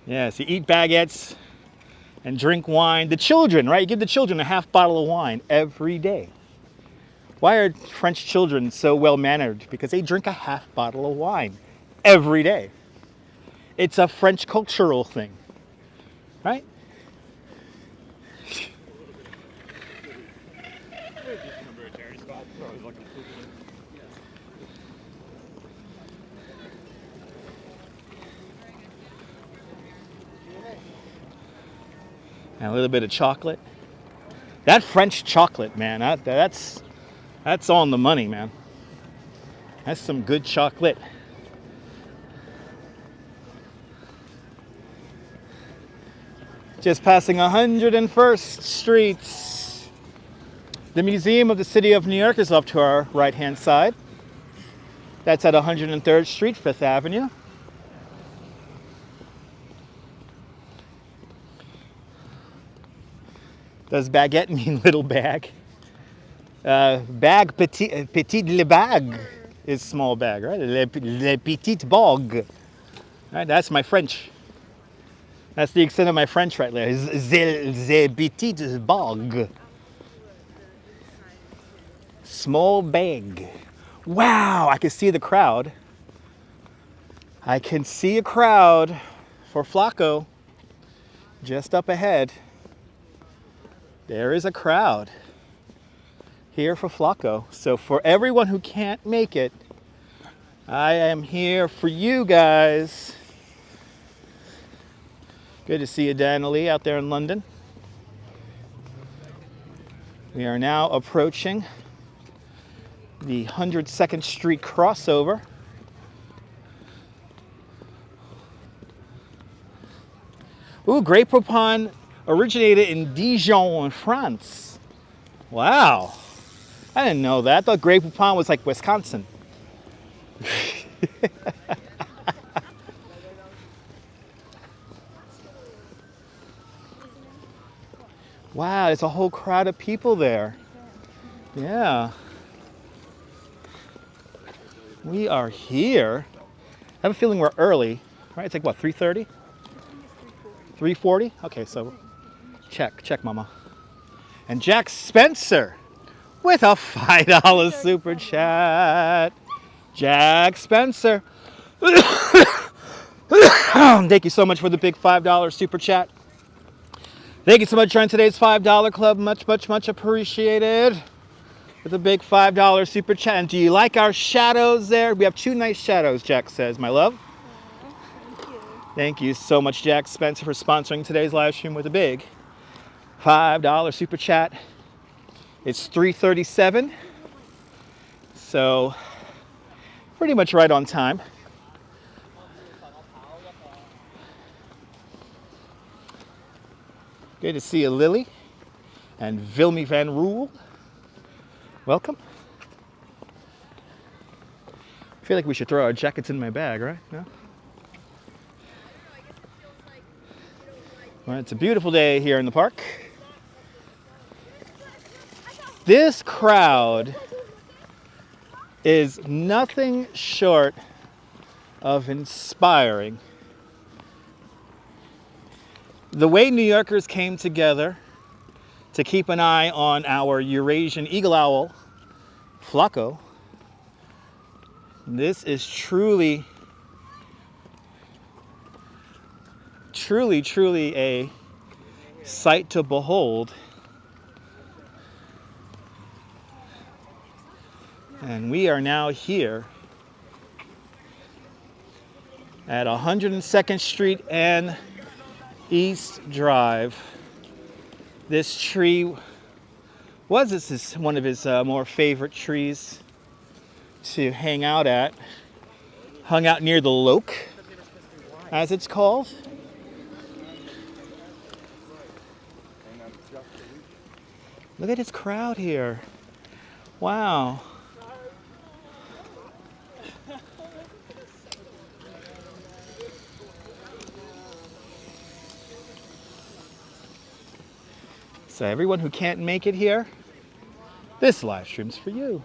Yes, you eat baguettes and drink wine. The children, right? You give the children a half bottle of wine every day. Why are French children so well mannered? Because they drink a half bottle of wine every day. It's a French cultural thing, right? And a little bit of chocolate. That French chocolate, man, that's on the money, man. That's some good chocolate. Just passing 101st Street. The Museum of the City of New York is off to our right-hand side. That's at 103rd Street, 5th Avenue. Does baguette mean little bag? Bag, petit le bag is small bag, right? Le petit bag. Right, that's my French. That's the extent of my French right there. The petit bag. Small bag. Wow, I can see the crowd. I can see a crowd for Flaco just up ahead. There is a crowd here for Flaco. So for everyone who can't make it, I am here for you guys. Good to see you, Dan Ali, out there in London. We are now approaching the 102nd Street crossover. Ooh, Grey Poupon originated in Dijon, in France. Wow. I didn't know that. I thought Grey Poupon was like Wisconsin. Wow, there's a whole crowd of people there. Yeah. We are here. I have a feeling we're early, right? It's like what, 3:30? 3:40? Okay, so check, mama. And Jack Spencer with a $5 super chat. Jack Spencer. Thank you so much for the big $5 super chat. Thank you so much for joining today's $5 club. Much appreciated. With a big $5 super chat. And do you like our shadows there? We have two nice shadows, Jack says, my love. Thank you. Thank you so much, Jack Spencer, for sponsoring today's live stream with a big $5 super chat. It's 3:37, so pretty much right on time. Good to see you, Lily and Vilmy Van Roel. Welcome. I feel like we should throw our jackets in my bag, right? No? Well, it's a beautiful day here in the park. This crowd is nothing short of inspiring. The way New Yorkers came together to keep an eye on our Eurasian eagle owl, Flaco, this is truly a sight to behold. And we are now here at 102nd Street and East Drive. This tree this is one of his more favorite trees to hang out at. Hung out near the Loke, as it's called. Look at this crowd here. Wow. So everyone who can't make it here, this live stream's for you.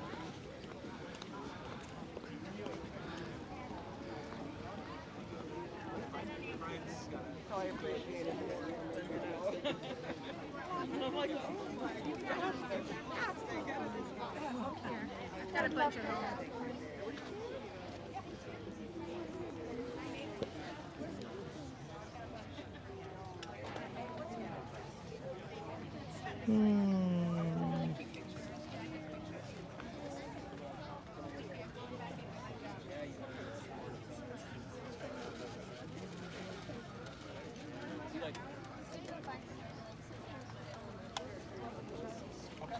Got a bunch of them.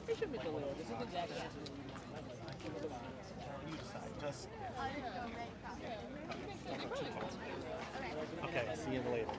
It should be the little. This is the exact answer. You decide. Just. Okay. See you later.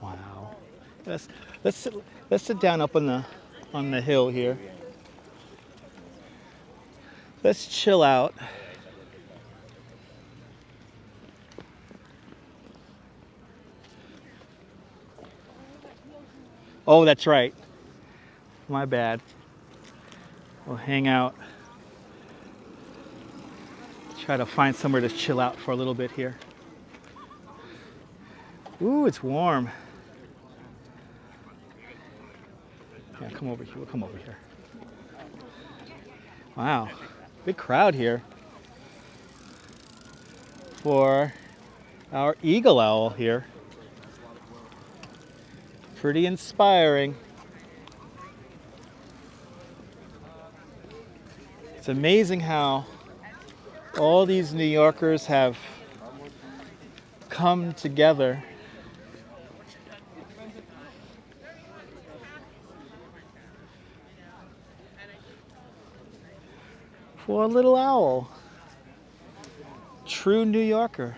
Wow. Let's sit down up on the hill here. Let's chill out. Oh, that's right. My bad. We'll hang out. Try to find somewhere to chill out for a little bit here. Ooh, it's warm. Yeah, come over here. We'll come over here. Wow, big crowd here for our eagle owl here. Pretty inspiring. It's amazing how all these New Yorkers have come together for a little owl. True New Yorker.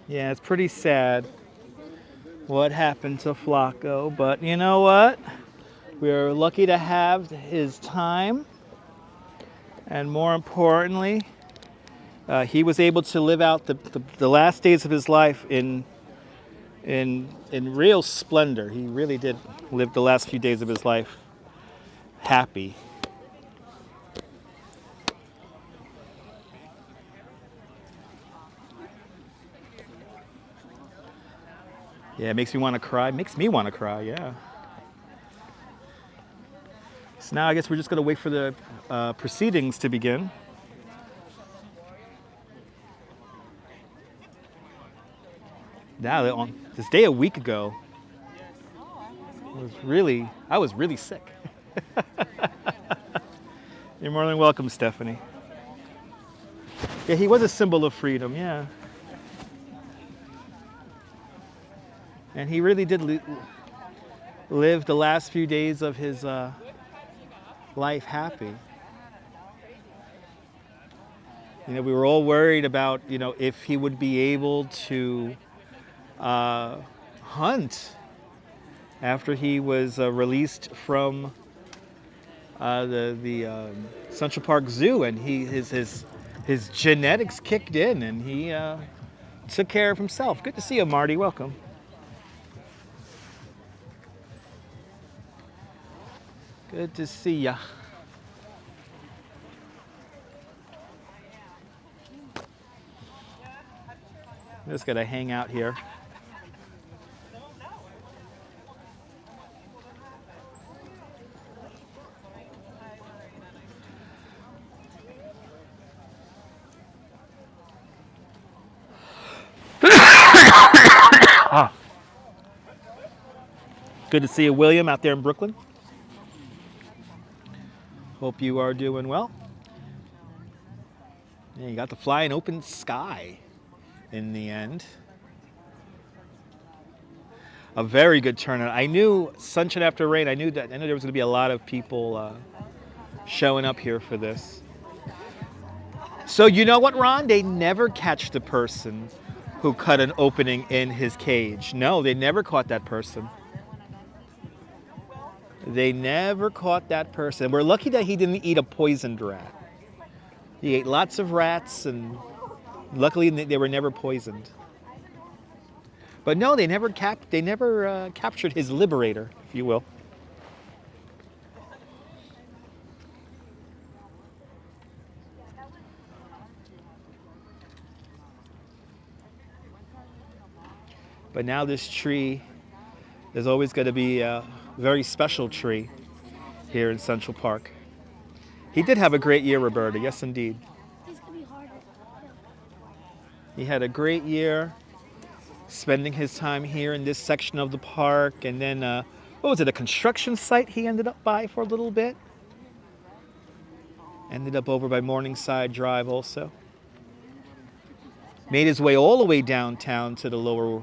Yeah, it's pretty sad what happened to Flaco, but you know what? We are lucky to have his time, and more importantly, he was able to live out the last days of his life in real splendor. He really did live the last few days of his life happy. Yeah, it makes me want to cry. Makes me want to cry, yeah. So now I guess we're just going to wait for the proceedings to begin. Now, on this day a week ago, I was really sick. You're more than welcome, Stephanie. Yeah, he was a symbol of freedom, yeah. And he really did live the last few days of his life happy. You know, we were all worried about, you know, if he would be able to hunt after he was released from the Central Park Zoo, and his genetics kicked in, and he took care of himself. Good to see you, Marty. Welcome. Good to see ya. I'm just gonna hang out here. Good to see you, William, out there in Brooklyn. Hope you are doing well. Yeah, you got to fly in open sky in the end. A very good turnout. I knew sunshine after rain. I knew there was going to be a lot of people showing up here for this. So you know what, Ron? They never catch the person who cut an opening in his cage. No, they never caught that person. They never caught that person. We're lucky that he didn't eat a poisoned rat. He ate lots of rats, and luckily they were never poisoned. But no, they never captured his liberator, if you will. But now this tree is always going to be a very special tree here in Central Park. He did have a great year, Roberta. Yes, indeed. He had a great year spending his time here in this section of the park. And then, what was it, a construction site he ended up by for a little bit? Ended up over by Morningside Drive also. Made his way all the way downtown to the lower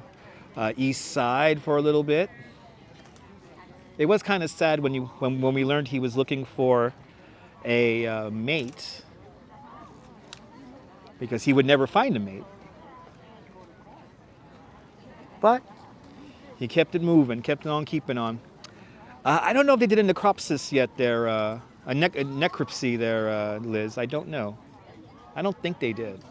east side for a little bit. It was kind of sad when we learned he was looking for a mate, because he would never find a mate. But he kept it moving, kept it on keeping on. I don't know if they did a necropsis yet there, a necropsy there, Liz. I don't know. I don't think they did.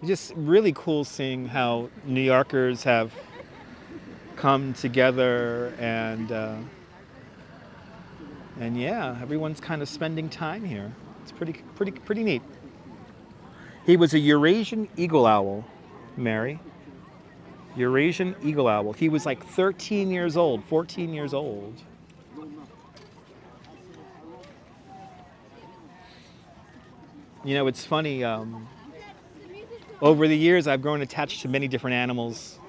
It's just really cool seeing how New Yorkers have come together, and yeah, everyone's kind of spending time here. It's pretty neat. He was a Eurasian eagle owl, Mary. Eurasian eagle owl. He was like 13 years old, 14 years old. You know, it's funny. Over the years, I've grown attached to many different animals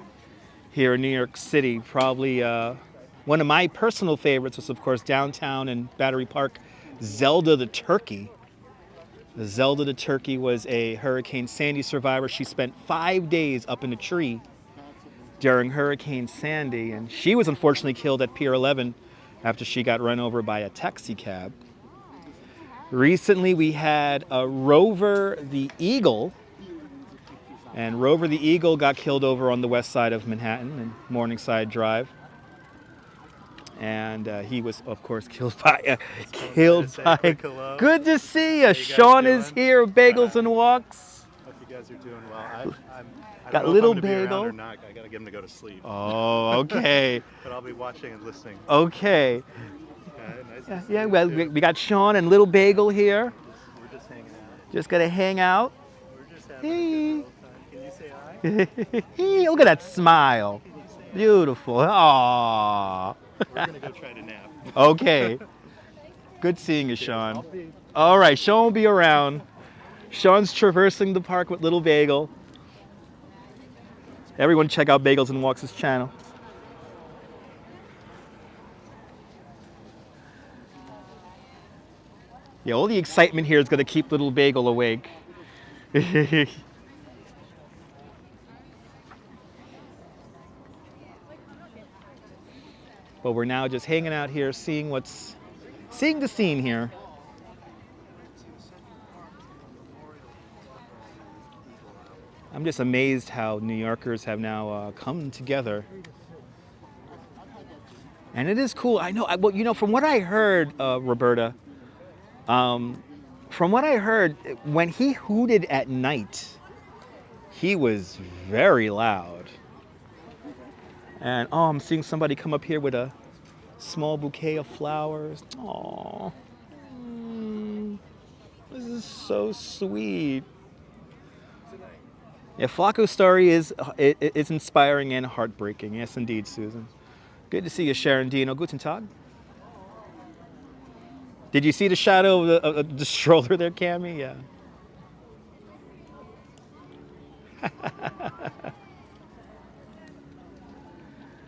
here in New York City. Probably one of my personal favorites was, of course, downtown in Battery Park, Zelda the turkey. Zelda the turkey was a Hurricane Sandy survivor. She spent 5 days up in a tree during Hurricane Sandy, and she was unfortunately killed at Pier 11 after she got run over by a taxi cab. Recently, we had a Rover the eagle. And Rover the eagle got killed over on the west side of Manhattan in Morningside Drive. And he was, of course, killed by... Good to see you. Sean is here, Bagels and Walks. Hope you guys are doing well. I got don't know little if I'm gonna be bagel. around or not. I gotta get him to go to sleep. Oh, okay. But I'll be watching and listening. Okay. Nice to see Yeah, you well, too. we got Sean and little Bagel here. We're just hanging out. Just gonna hang out. We're just having a good old time. Can you say hi? Look at that smile. Beautiful. Aww. We're gonna go try to nap. Okay. Good seeing you, Sean. All right, Sean will be around. Sean's traversing the park with little Bagel. Everyone check out Bagels and Walks' channel. Yeah, all the excitement here is going to keep little Bagel awake. But we're now just hanging out here, seeing the scene here. I'm just amazed how New Yorkers have now come together. And it is cool. I know, well, you know, from what I heard, Roberta, from what I heard, when he hooted at night, he was very loud. And oh, I'm seeing somebody come up here with a small bouquet of flowers. Aww. This is so sweet. Yeah, Flaco's story is inspiring and heartbreaking. Yes, indeed, Susan. Good to see you, Sharon Dino. Guten Tag. Did you see the shadow of the stroller there, Cammy? Yeah.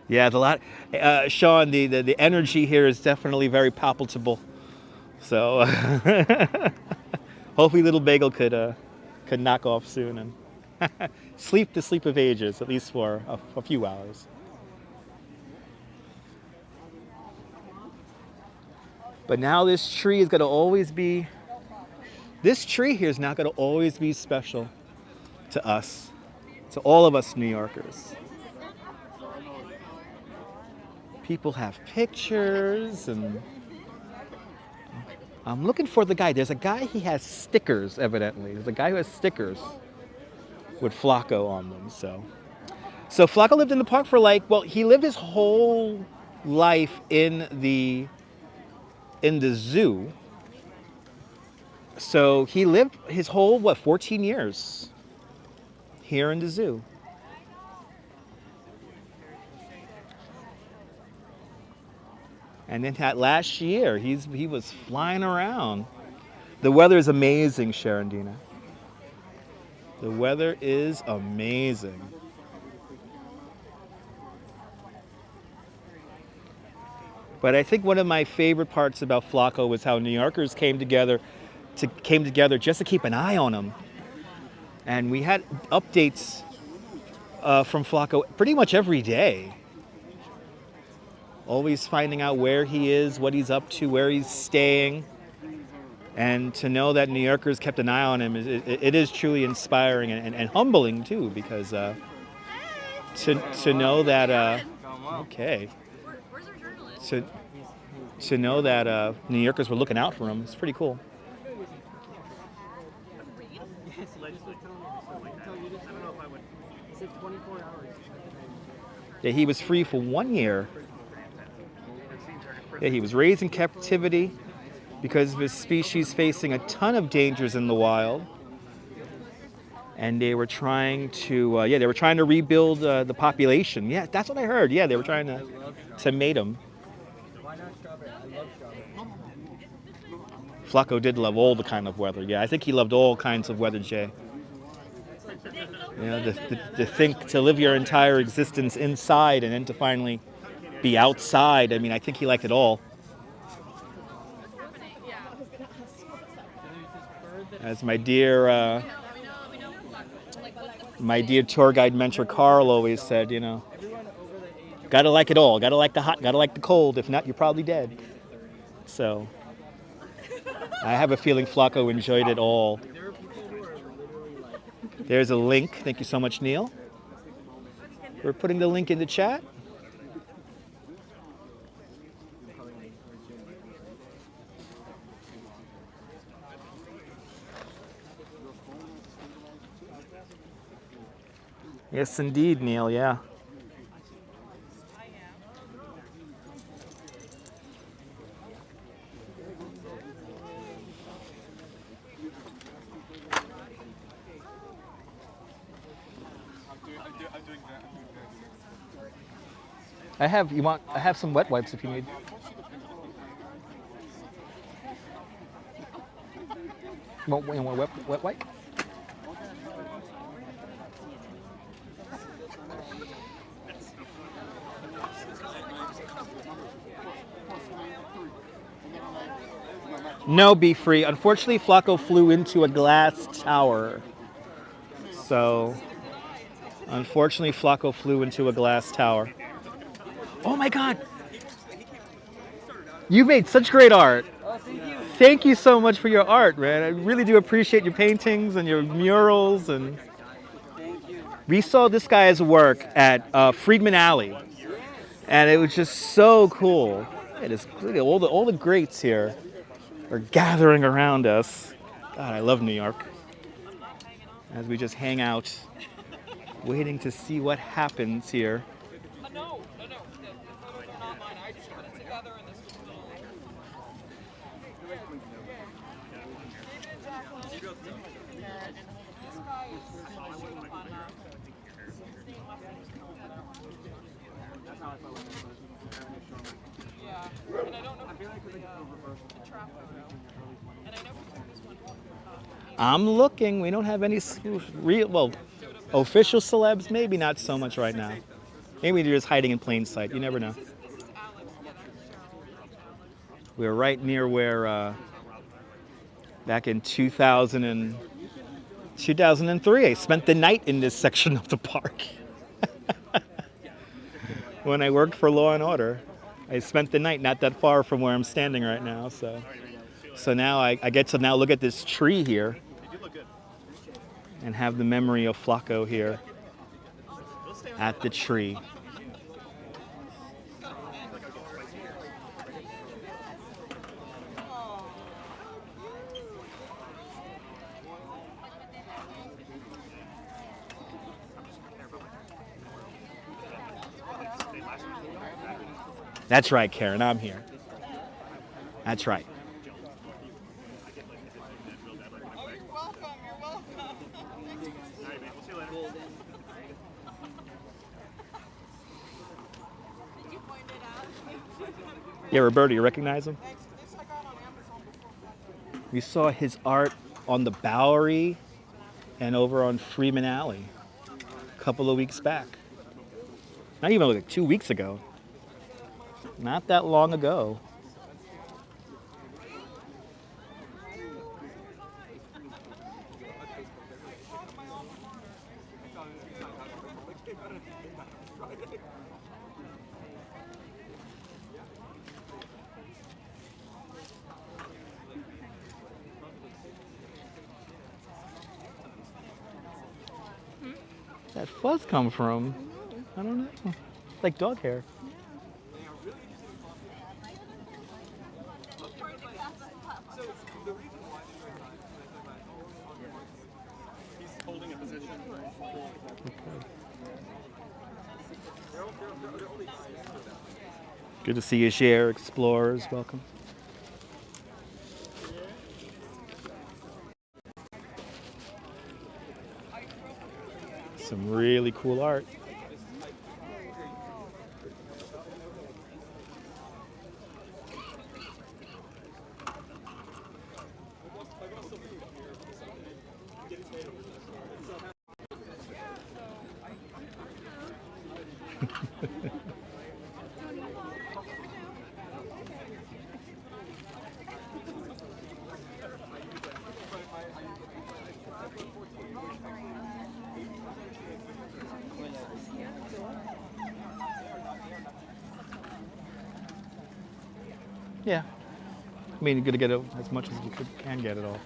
Yeah, Sean, the energy here is definitely very palpable. So hopefully little Bagel could knock off soon and sleep the sleep of ages, at least for a few hours. But now this tree is going to always be, this tree here is not going to always be special to us, to all of us New Yorkers. People have pictures, and I'm looking for the guy. There's a guy, he has stickers, evidently. There's a guy who has stickers with Flaco on them, so Flaco lived in the park for he lived his whole life in the zoo. So he lived his whole, 14 years here in the zoo. And then that last year, he was flying around. The weather is amazing, Sharon Dina. The weather is amazing. But I think one of my favorite parts about Flaco was how New Yorkers came together just to keep an eye on him. And we had updates from Flaco pretty much every day. Always finding out where he is, what he's up to, where he's staying. And to know that New Yorkers kept an eye on him, it is truly inspiring and humbling too, because to know that, okay. To know that New Yorkers were looking out for him, it's pretty cool. Yeah, he was free for 1 year. Yeah, he was raised in captivity because of his species facing a ton of dangers in the wild. And they were trying to, rebuild the population. Yeah, that's what I heard. Yeah, they were trying to mate him. Flaco did love all the kind of weather. Yeah, I think he loved all kinds of weather, Jay. You know, to live your entire existence inside and then to finally be outside. I mean, I think he liked it all. As my dear tour guide mentor Carl always said, you know, gotta like it all. Gotta like the hot, gotta like the cold. If not, you're probably dead. So I have a feeling Flaco enjoyed it all. There's a link. Thank you so much, Neil. We're putting the link in the chat. Yes, indeed, Neil, yeah. I have some wet wipes if you need. You want wet wipe? No, be free. Unfortunately, Flaco flew into a glass tower. So, unfortunately, Flaco flew into a glass tower. Oh my God! You made such great art. Oh, thank you. Thank you so much for your art, man. I really do appreciate your paintings and your murals. And Thank you. we saw this guy's work at Friedman Alley, and it was just so cool. It is all the greats here are gathering around us. God, I love New York. As we just hang out, waiting to see what happens here. No. The photos are not mine. I just put it together and this was little. Yeah, and I don't know if it's the trap photo. And I know if it's this one. I'm looking. We don't have any real, well, official celebs. Maybe not so much right now. Maybe they're just hiding in plain sight. You never know. This is Alex. Yeah, that's Cheryl. We were right near where, back in 2003, I spent the night in this section of the park. When I worked for Law and Order, I spent the night not that far from where I'm standing right now. So now I get to now look at this tree here and have the memory of Flaco here at the tree. That's right, Karen, I'm here. That's right. Oh, you're welcome. You're welcome. Did you point it out? Yeah, Roberto, you recognize him? Thanks. This I got on Amazon before. We saw his art on the Bowery and over on Freeman Alley a couple of weeks back. Not even like 2 weeks ago. Not that long ago. That fuzz come from? I don't know. Like dog hair. He's holding a position. Good to see you, Share Explorers. Welcome. Some really cool art. Yeah. I mean, you're going to get as much as you can get it all.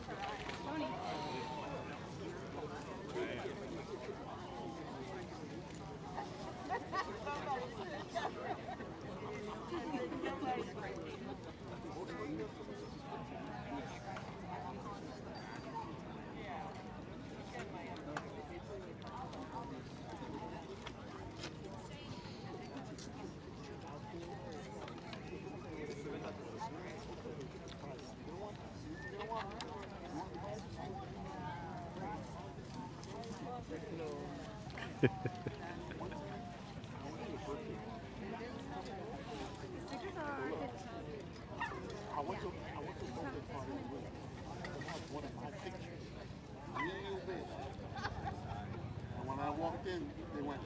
When I walked in, they went.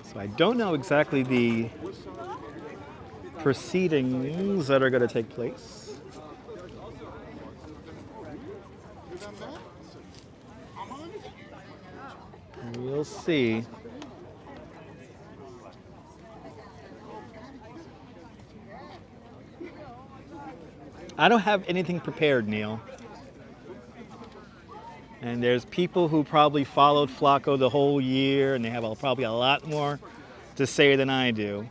So I don't know exactly the proceedings that are going to take place. We'll see. I don't have anything prepared, Neil. And there's people who probably followed Flaco the whole year, and they have probably a lot more to say than I do.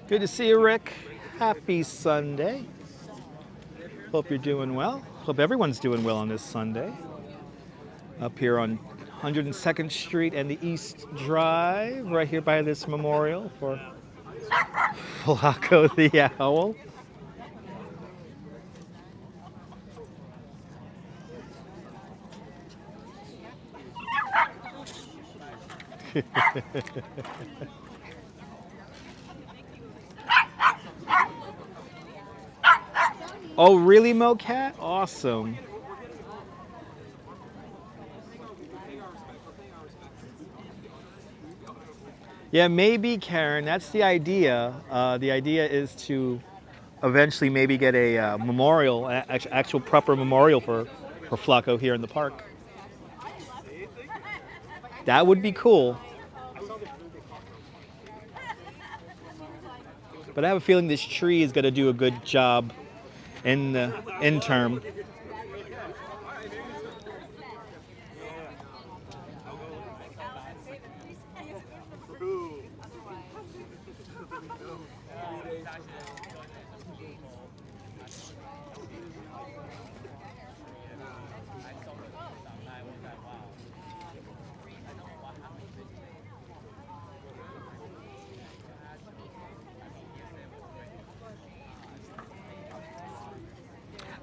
Good to see you, Rick. Happy Sunday. Hope you're doing well. Hope everyone's doing well on this Sunday. Up here on 102nd Street and the East Drive, right here by this memorial for Flaco the Owl. Oh, really, MoCat? Awesome. Yeah, maybe, Karen. That's the idea. The idea is to eventually maybe get a memorial, actual proper memorial for Flaco here in the park. That would be cool. But I have a feeling this tree is going to do a good job in the interim.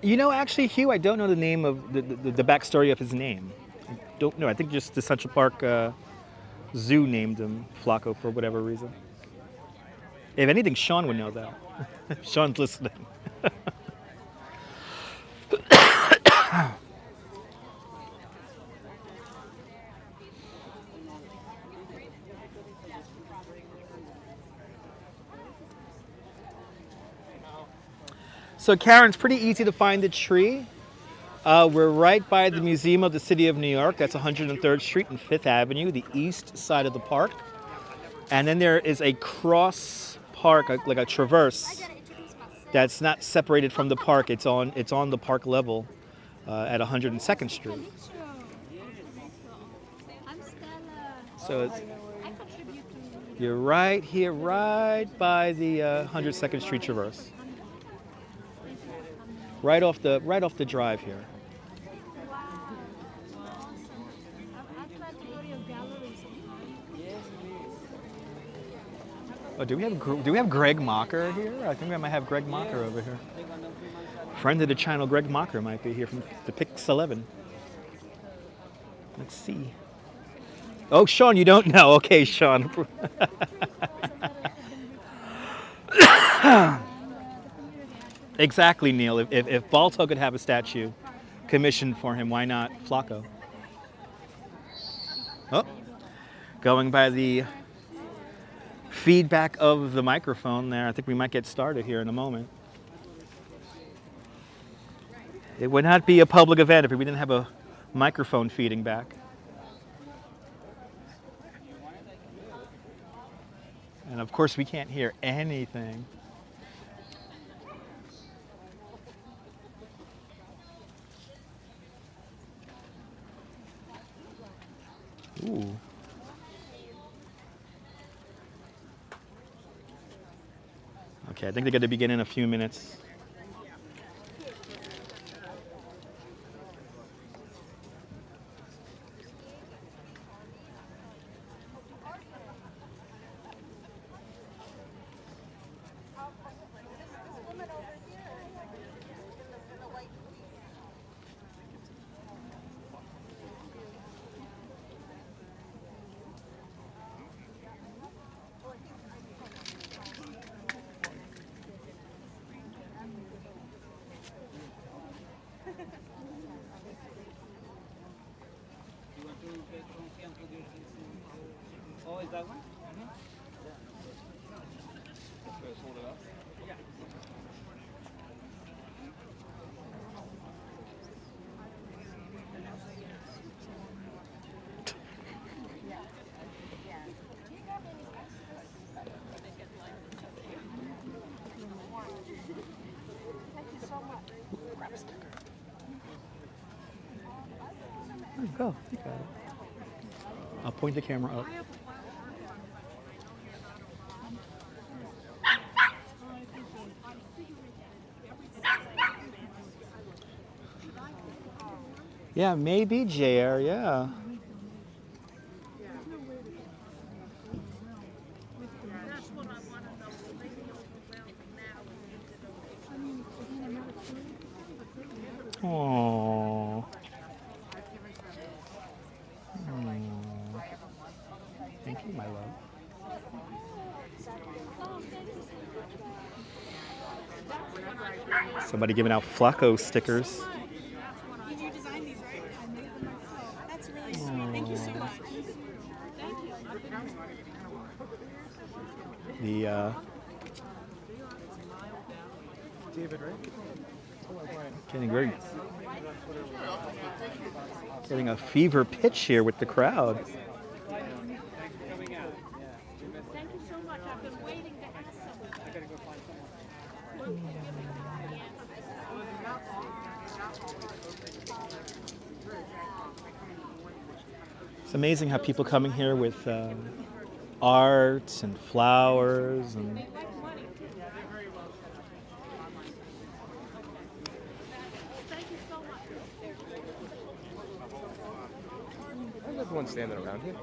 You know, actually, Hugh, I don't know the name of the backstory of his name. I don't know. I think just the Central Park Zoo named him Flaco for whatever reason. If anything, Sean would know that. Sean's listening. So Karen, it's pretty easy to find the tree. We're right by the Museum of the City of New York. That's 103rd Street and 5th Avenue, the east side of the park. And then there is a cross park, like a traverse, that's not separated from the park. It's on the park level at 102nd Street. So you're right here, right by the 102nd Street traverse. Right off the drive here. Oh, do we have Greg Mocker here? I think we might have Greg Mocker over here. Friend of the channel, Greg Mocker might be here from the Pix 11. Let's see. Oh, Sean, you don't know. Okay, Sean. Exactly, Neil. If Balto could have a statue commissioned for him, why not Flaco? Oh, going by the feedback of the microphone there, I think we might get started here in a moment. It would not be a public event if we didn't have a microphone feeding back. And of course, we can't hear anything. Ooh. Okay, I think they're going to begin in a few minutes. There you go. You got it. I'll point the camera up. Yeah, maybe JR, yeah. Aww. Thank you, my love. Somebody giving out Flaco stickers. Did you design these, right? I made them myself. That's really sweet. Thank you so much. Thank you. The David, right? getting a fever pitch here with the crowd. Thank you so much. I've been waiting to ask someone. It's amazing how people coming here with art and flowers and How's everyone standing around here?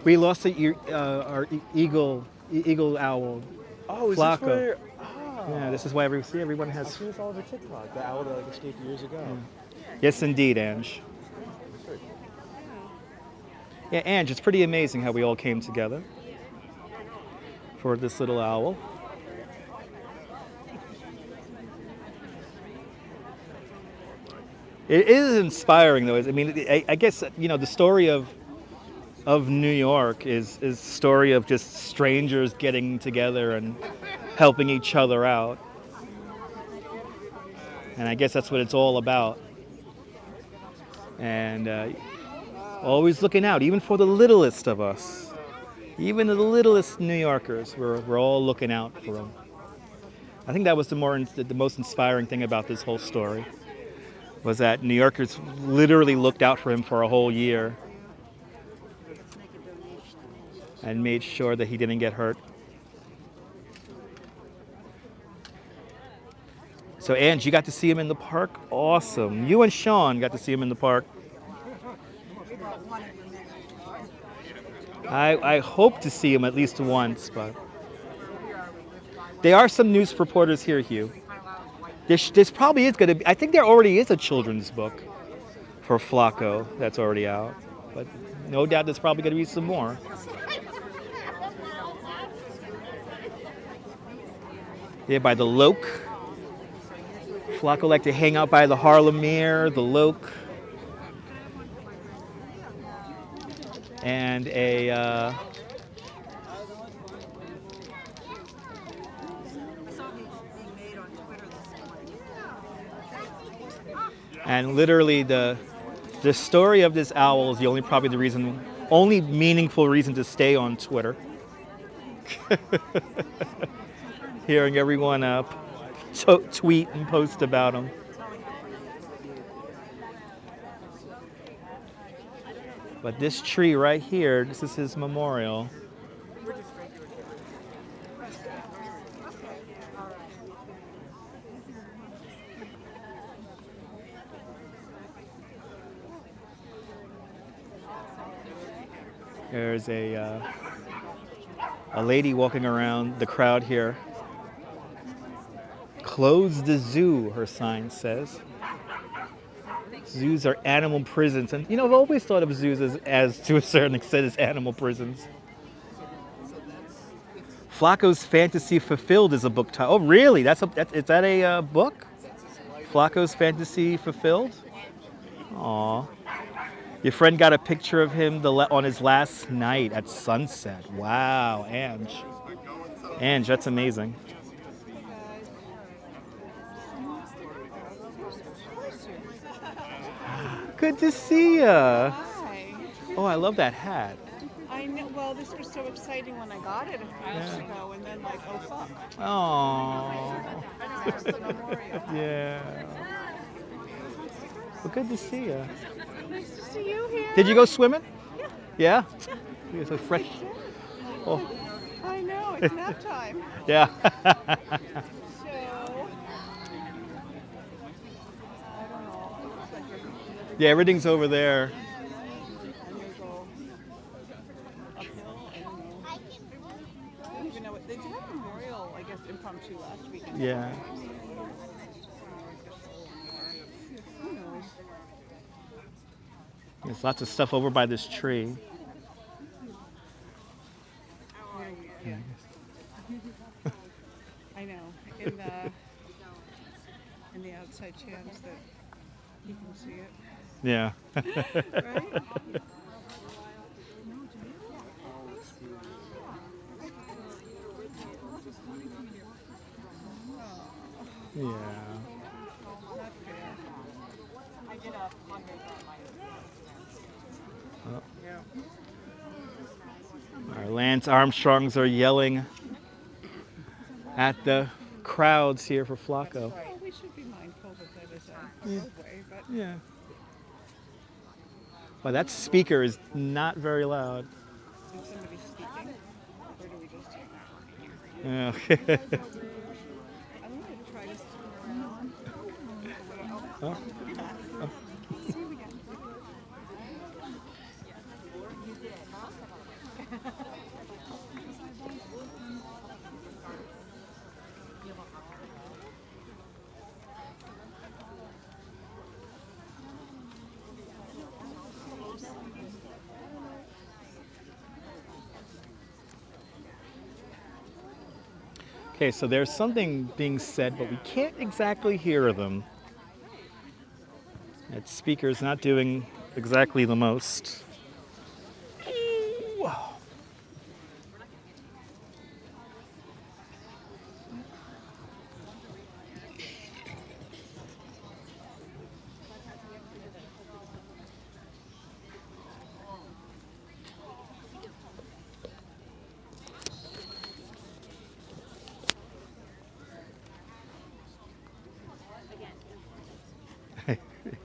we lost our eagle owl. Oh, is Flaco. this where? Oh. Yeah, this is why everyone I've has. seen this all over TikTok. The owl that escaped years ago. Yes, indeed, Ange. Yeah, Ange, it's pretty amazing how we all came together for this little owl. It is inspiring, though. I mean, I guess the story of New York is a story of just strangers getting together and helping each other out, and I guess that's what it's all about. And always looking out, even for the littlest of us, even the littlest New Yorkers. We're all looking out for them. I think that was the most inspiring thing about this whole story. Was that New Yorkers literally looked out for him for a whole year and made sure that he didn't get hurt. So, Ange, you got to see him in the park? Awesome. You and Sean got to see him in the park. I hope to see him at least once, but there are some news reporters here, Hugh. This probably is going to be, I think there already is a children's book for Flaco that's already out, but no doubt there's probably going to be some more. Yeah, by the Loke. Flaco liked to hang out by the Harlem Mirror, the Loke, and and literally the story of this owl is the only meaningful reason to stay on Twitter. Hearing everyone tweet and post about him. But this tree right here, this is his memorial. There's a lady walking around the crowd here. Close the zoo, her sign says. Zoos are animal prisons. And, I've always thought of zoos as to a certain extent, as animal prisons. Flaco's Fantasy Fulfilled is a book title. Oh, really? Is that a book? Flaco's Fantasy Fulfilled? Aw. Your friend got a picture of him on his last night at sunset. Wow, Ange. Ange, that's amazing. Good to see ya. Hi. Oh, I love that hat. I know. Well, this was so exciting when I got it a few years ago, and then like, oh fuck. Oh. There's the memorial. Yeah. Well, good to see you. Nice to see you here. Did you go swimming? Yeah. You guys look fresh. Oh. I know, it's nap time. Yeah. So, I don't know. It looks like Yeah, everything's over there. I'm gonna go uphill. I don't know. I don't even know what they did have a memorial, I guess, impromptu last weekend. Yeah. Who knows? There's lots of stuff over by this tree. Yeah. I know. In the outside chance that he can see it. Yeah. Right? Yeah. Not fair. I get a fundraiser on my Our Lance Armstrongs are yelling at the crowds here for Flaco. Well, we should be mindful that that is a roadway, but Yeah. Well, that speaker is not very loud. is somebody speaking? Or do we just Yeah. I'm going to try to turn around. Oh. See you again. Okay, so there's something being said, but we can't exactly hear them. That speaker's not doing exactly the most. Ooh.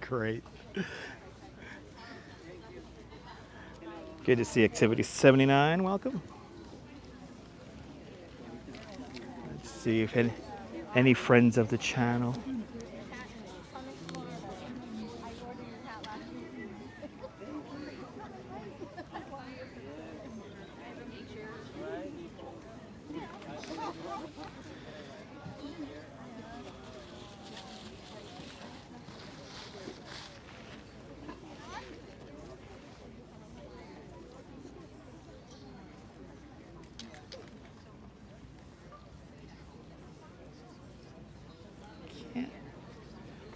Great. Good to see Activity 79. Welcome. Let's see if any friends of the channel.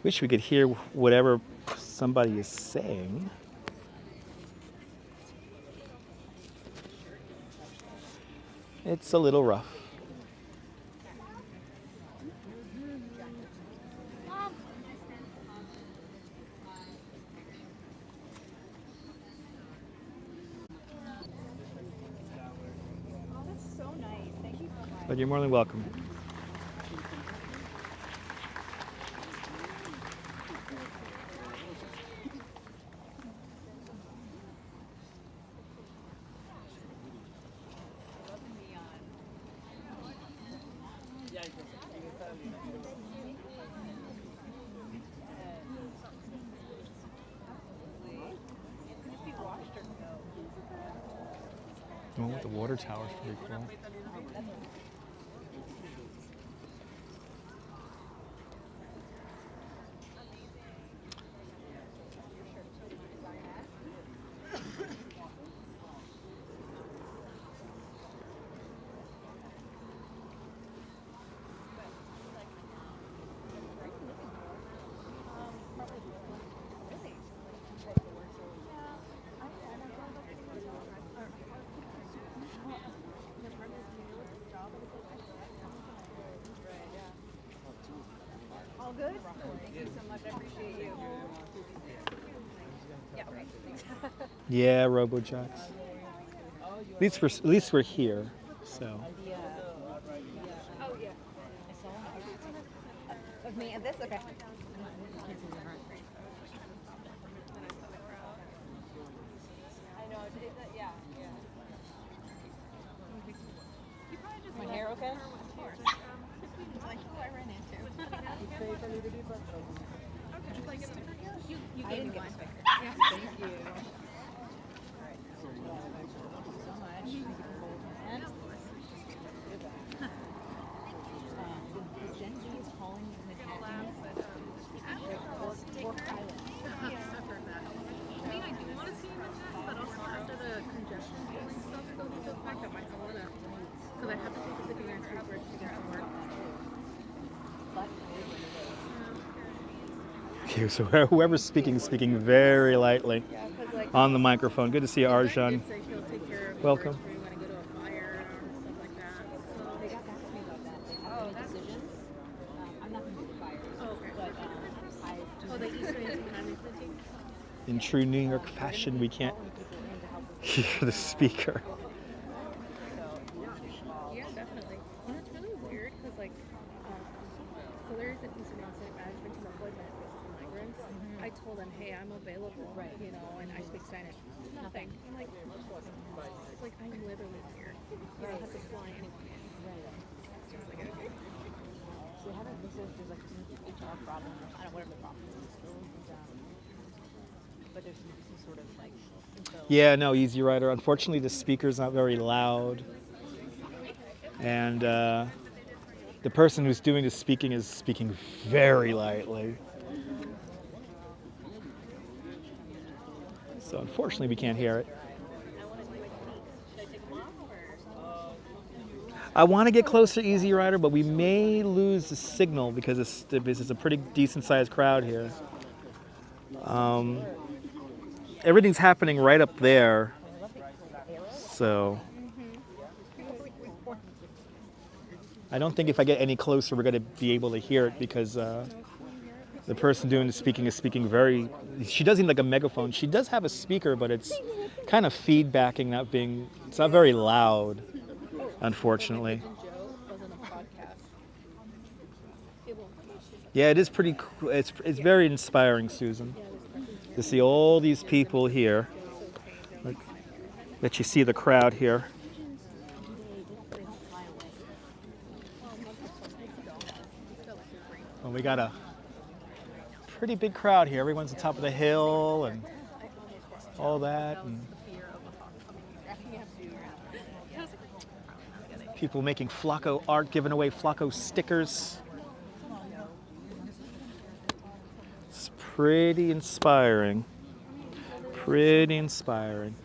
Wish we could hear whatever somebody is saying. It's a little rough. Oh, that's so nice. Thank you so much. But you're more than welcome. The one with the water tower is pretty cool. All good? Thank you so much. I appreciate you. Yeah, right. Yeah, RoboJocks. Oh, At least we're here. So. Oh yeah. Of me and this, okay. I know. Yeah. My hair okay? Like who I ran into. You gave me one. Yeah. Thank you. So much. Gen Z is calling the I mean, I do want to see him in that, but also after the congestion feeling stuff goes into effect, I might want to, because I have to take a second and for it to get to work. Okay, so whoever's speaking is speaking very lightly on the microphone. Good to see you, Arjan. Welcome. In true New York fashion, we can't hear the speaker. Yeah, definitely. And it's really weird because, like, so there is an Eastern Incident Management team of migrants. I told them, hey, I'm available, you know, and I speak Spanish. Nothing. I'm like, it's like I'm literally here. You don't have to fly anywhere. It's just like, okay. So there's like some HR problem, I don't know whatever the problem is, but there's some sort of like. Yeah, no, Easy Rider. Unfortunately, the speaker's not very loud. And the person who's doing the speaking is speaking very lightly. So unfortunately, we can't hear it. I want to get closer to Easy Rider, but we may lose the signal because it's a pretty decent-sized crowd here. Everything's happening right up there, so I don't think if I get any closer, we're going to be able to hear it because the person doing the speaking is speaking very. She doesn't need like a megaphone. She does have a speaker, but it's kind of feedbacking, it's not very loud, unfortunately. Yeah, it is pretty cool. It's very inspiring, Susan, to see all these people here. Let you see the crowd here. Well, we got a pretty big crowd here. Everyone's on top of the hill and all that. And people making Flaco art, giving away Flaco stickers. It's pretty inspiring. Pretty inspiring.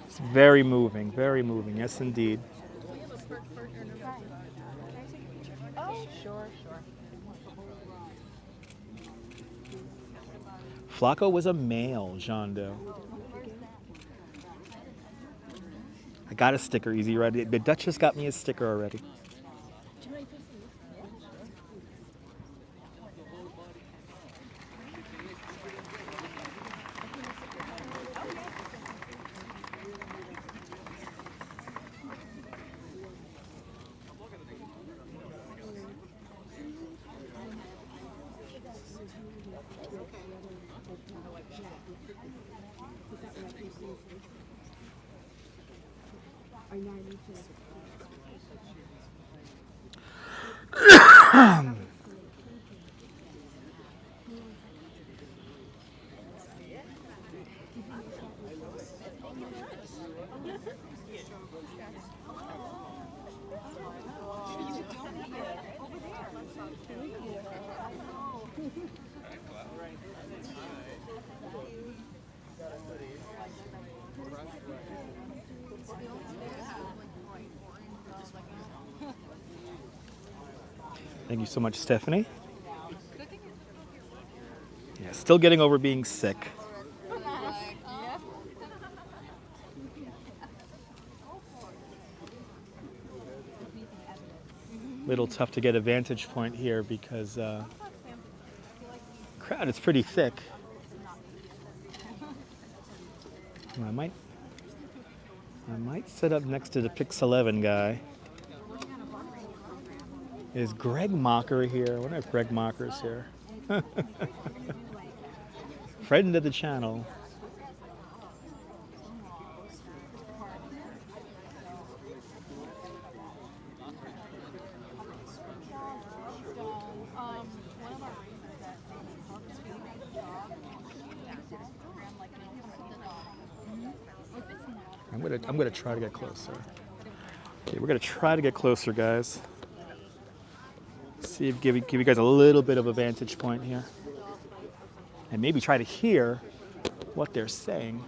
It's very moving, yes indeed. Oh, sure. Flaco was a male, John Doe. I got a sticker, Easy Rider. The Duchess got me a sticker already. Thank you so much, Stephanie. Yeah, still getting over being sick. Little tough to get a vantage point here because Crowd is pretty thick. I might set up next to the Pix 11 guy. Is Greg Mocker here? I wonder if Greg Mocker's here. Friend of the channel. I'm gonna try to get closer. Okay, we're gonna try to get closer, guys. See if give you guys a little bit of a vantage point here, and maybe try to hear what they're saying.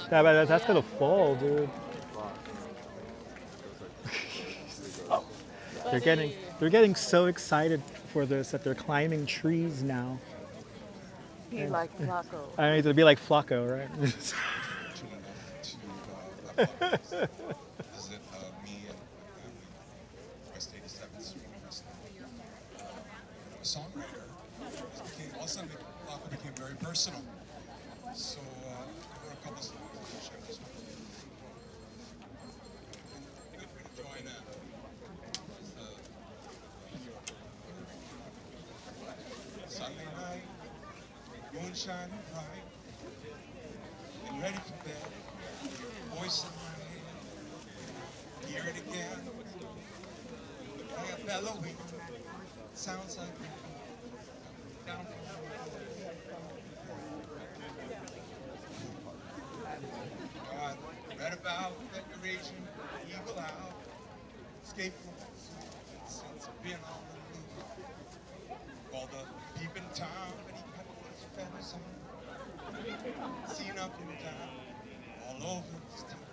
That's gonna fall, dude. They're getting so excited for this that they're climbing trees now. Be like Flaco. I need to be like Flaco, right? Visit me and my family, West 87th Street. I'm a songwriter. All of a sudden, Flaco became very personal. So I wrote a couple songs to share this one. Feel free to join in. Sunday night, moon shining bright, and ready for bed. Voice in my head, hear it again. Like a bellowing, sounds like down from God, read about that Eurasian eagle owl, escaped from the zoo since being on the move. All the peeping Tom, but he kept his feathers on. Seen up and down, all over his town.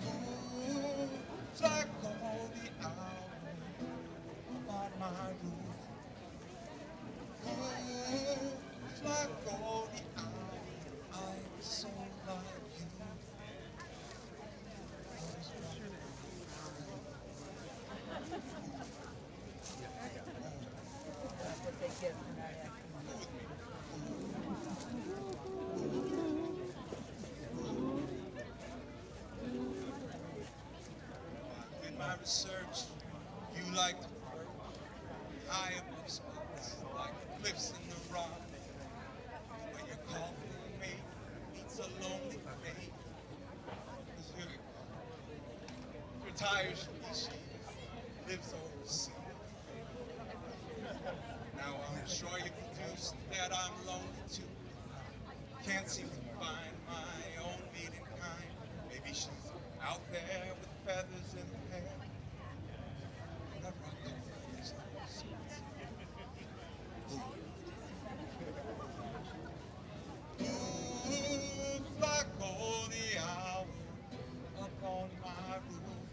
Ooh, Flaco the owl, about my roof. Ooh, Flaco the owl, I'm so like you. In my research, you like to work high above space, like cliffs in the rock, where your coffin mate meets a lonely fate. 'Cause your entire species lives overseas. Now I'm sure you deduced that I'm lonely too. Can't seem to find my own maiden kind. Maybe she's out there with feathers in her hair. And I've rocked all these little spots. Ooh, Flaco the owl up on my roof.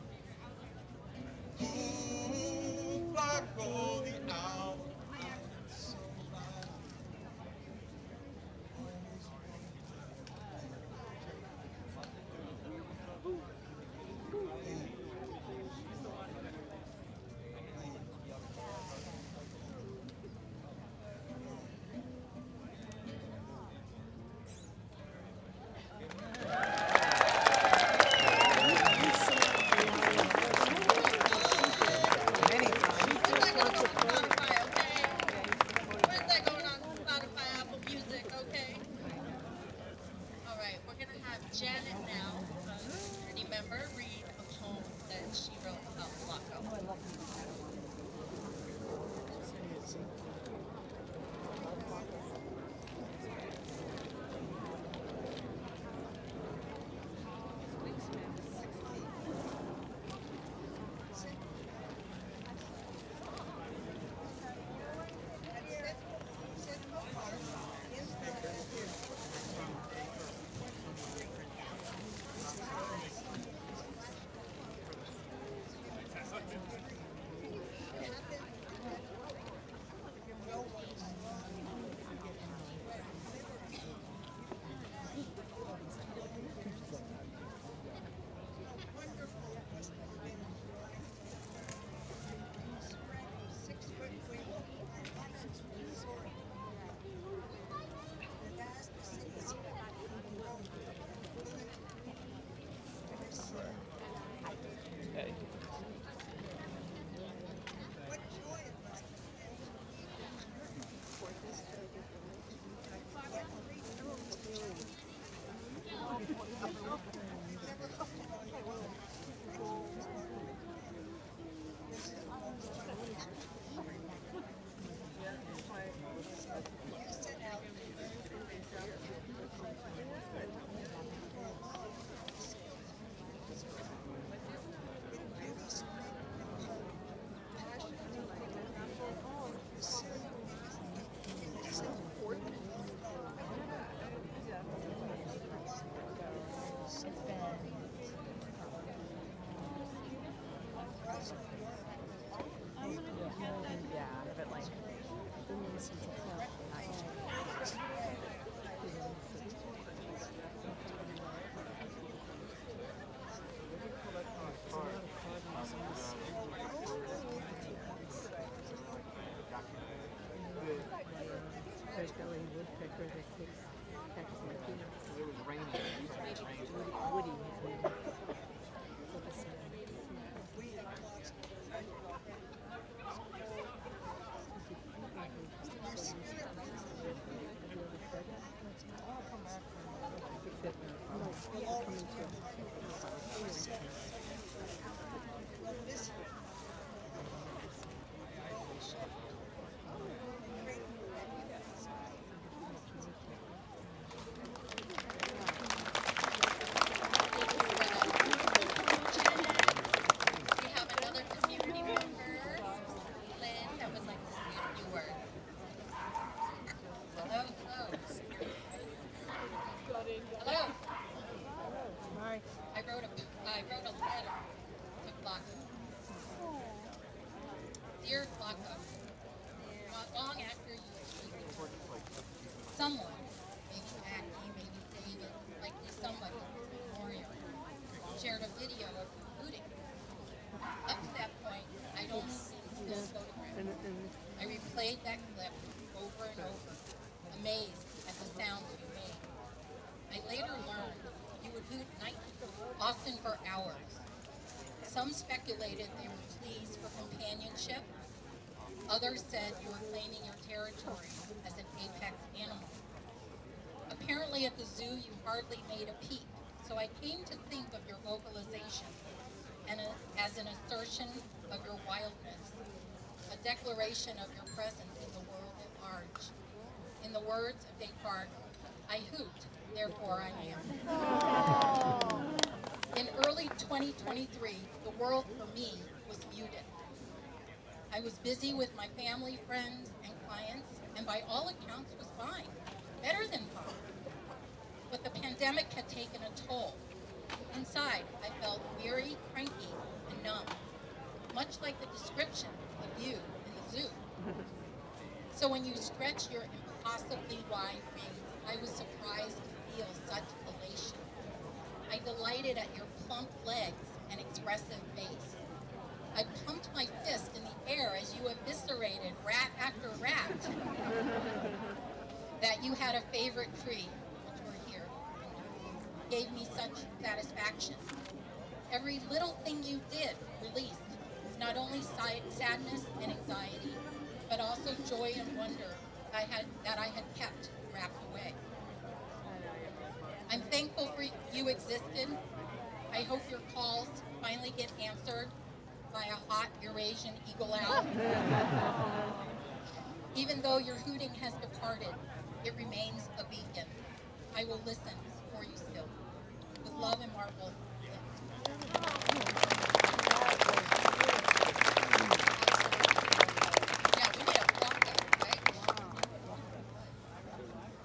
speculated they were pleas for companionship. Others said you were claiming your territory as an apex animal. Apparently at the zoo you hardly made a peep, so I came to think of your vocalization as an assertion of your wildness, a declaration of your presence in the world at large. In the words of Descartes, I hoot, therefore I am. In early 2023, the world for me was muted. I was busy with my family, friends, and clients, and by all accounts was fine, better than fine. But the pandemic had taken a toll. Inside, I felt weary, cranky, and numb, much like the description of you in the zoo. So when you stretched your impossibly wide wings, I was surprised to feel such elation. I delighted at your plump legs and expressive face. I pumped my fist in the air as you eviscerated rat after rat. That you had a favorite tree, which we're here, gave me such satisfaction. Every little thing you did released not only sadness and anxiety, but also joy and wonder that I had kept wrapped away. I'm thankful for you existed. I hope your calls finally get answered by a hot Eurasian eagle owl. Even though your hooting has departed, it remains a beacon. I will listen for you still. With love and marble. Yeah, we need a Flaco, right?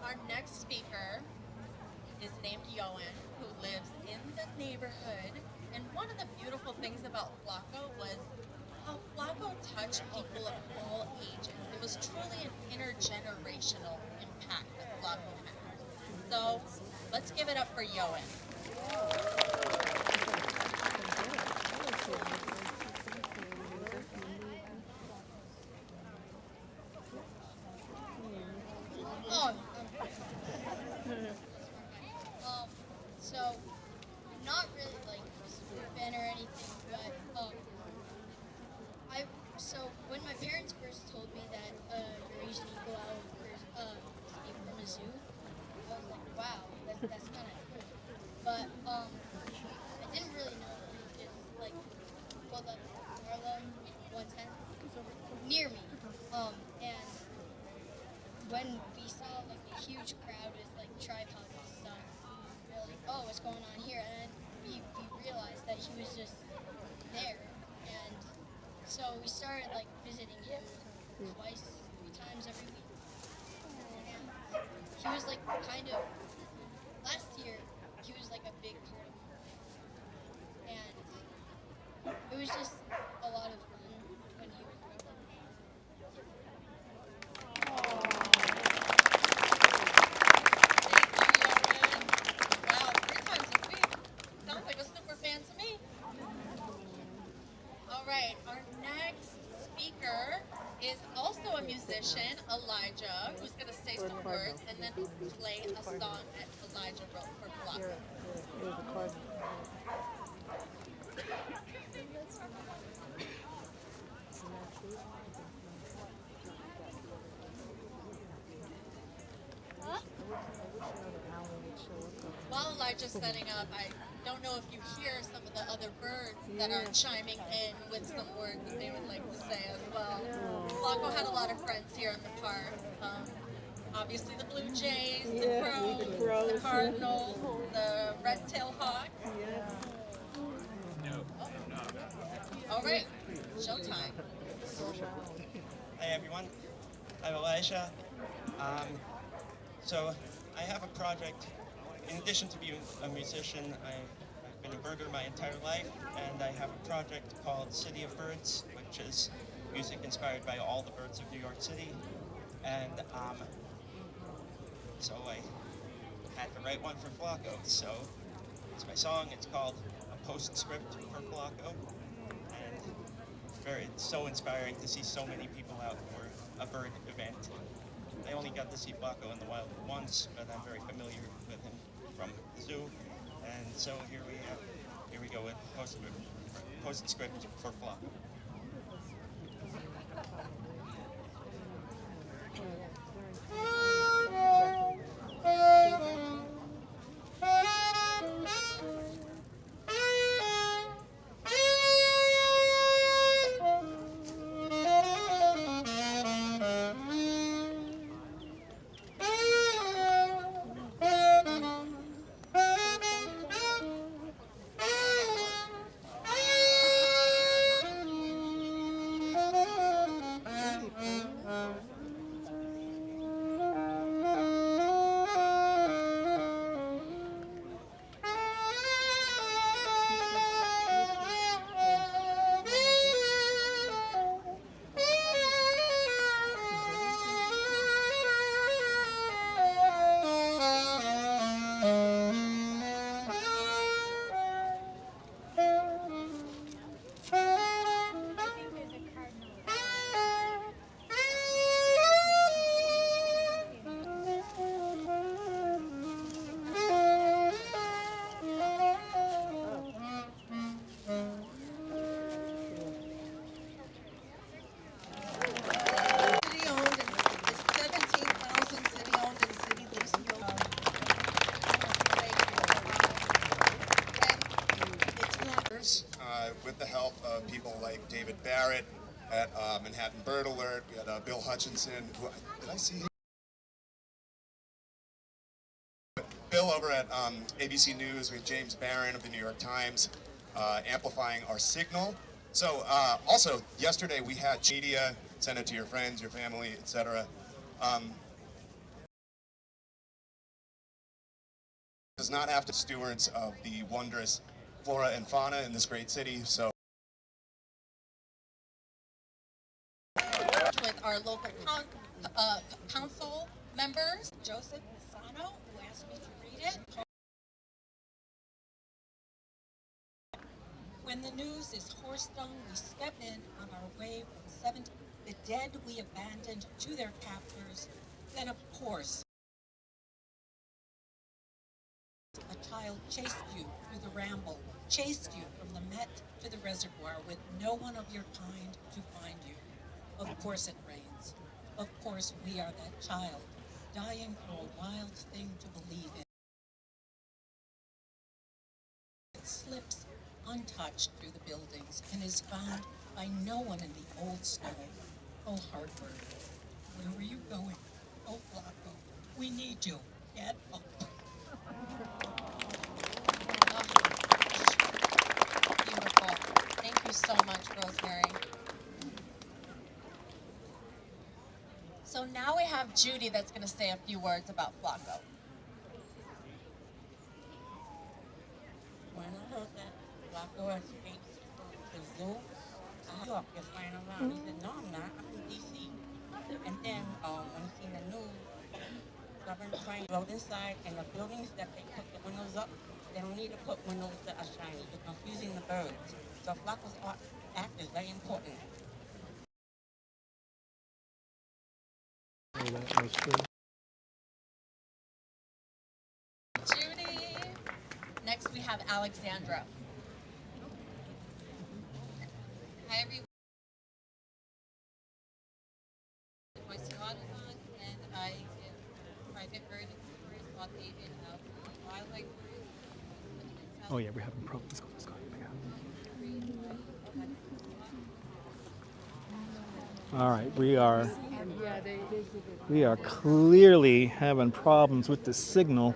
Our next speaker is named Yoan, who lives in the neighborhood. And one of the beautiful things about Flaco was how Flaco touched people of all ages. It was truly an intergenerational impact that Flaco had. So let's give it up for Yoan. So not really like super fan or anything, but so when my parents first told me that Eurasian eagle owl escaped from a zoo, I was like, wow, that's kind of cool. But I didn't really know it just like pulled up Harlem 110 near me, and when we saw like a huge crowd with like tripods and stuff, we were like, oh, what's going on here? And we realized that he was just there, and so we started like visiting him twice, 3 times every week. And he was like kind of, last year, he was like a big part of it. And it was just a lot of fun when he was around. Wow, 3 times a week. Sounds like a super fan to me. All right, our next speaker is also a musician, Elijah, who's going to say some words and then play a song that Elijah wrote for Flaco. While Elijah's setting up, I don't know if you hear some of the other birds that are chiming in with some words that they would like to say as well. Flaco had a lot of friends here in the park. Obviously the blue jays, the crows, the cardinals, the red-tailed hawk. All right, showtime. Hey everyone, I'm Elijah. So I have a project. In addition to being a musician, I've been a birder my entire life, and I have a project called City of Birds, which is music inspired by all the birds of New York City. And so I had to write one for Flaco. So it's my song. It's called A Postscript for Flaco, and it's so inspiring to see so many people out for a bird event. I only got to see Flaco in the wild once, but I'm very familiar with him from the zoo, and so here we go with Postscript for postscript for Flaco. With the help of people like David Barrett at Manhattan Bird Alert, we had Bill Hutchinson. Did I see him? Bill over at ABC News with James Barron of the New York Times, amplifying our signal. So also yesterday we had media, send it to your friends, your family, etc. Does not have to stewards of the wondrous flora and fauna in this great city. So with our local council members, Joseph Pisano, who asked me to read it. When the news is horse-dung, we step in on our way from 70. The dead we abandoned to their captors. Then, of course, a child chased you through the ramble, chased you from the Met to the reservoir with no one of your kind to find you. Of course it rains. Of course we are that child, dying for a wild thing to believe in. It slips untouched through the buildings and is found by no one in the old snow. Oh, Hartford, where were you going? Oh, Flaco, we need you. Get up. Beautiful. Thank you so much, Rosemary. So now we have Judy that's going to say a few words about Flaco. When I heard that Flaco had speaks to the zoo, I grew up just flying around. He said, no, I'm not. I'm from D.C. And then when I seen the news, Governor Train rode inside, and the buildings that they put the windows up, they don't need to put windows that are shiny. They're confusing the birds. So Flaco's act is very important. Judy. Next we have Alexandra. Hi everyone. My salon is on, and I give private bird tours while David wildlife tours. Oh yeah, we're having problems. Let's go. All right, we are clearly having problems with the signal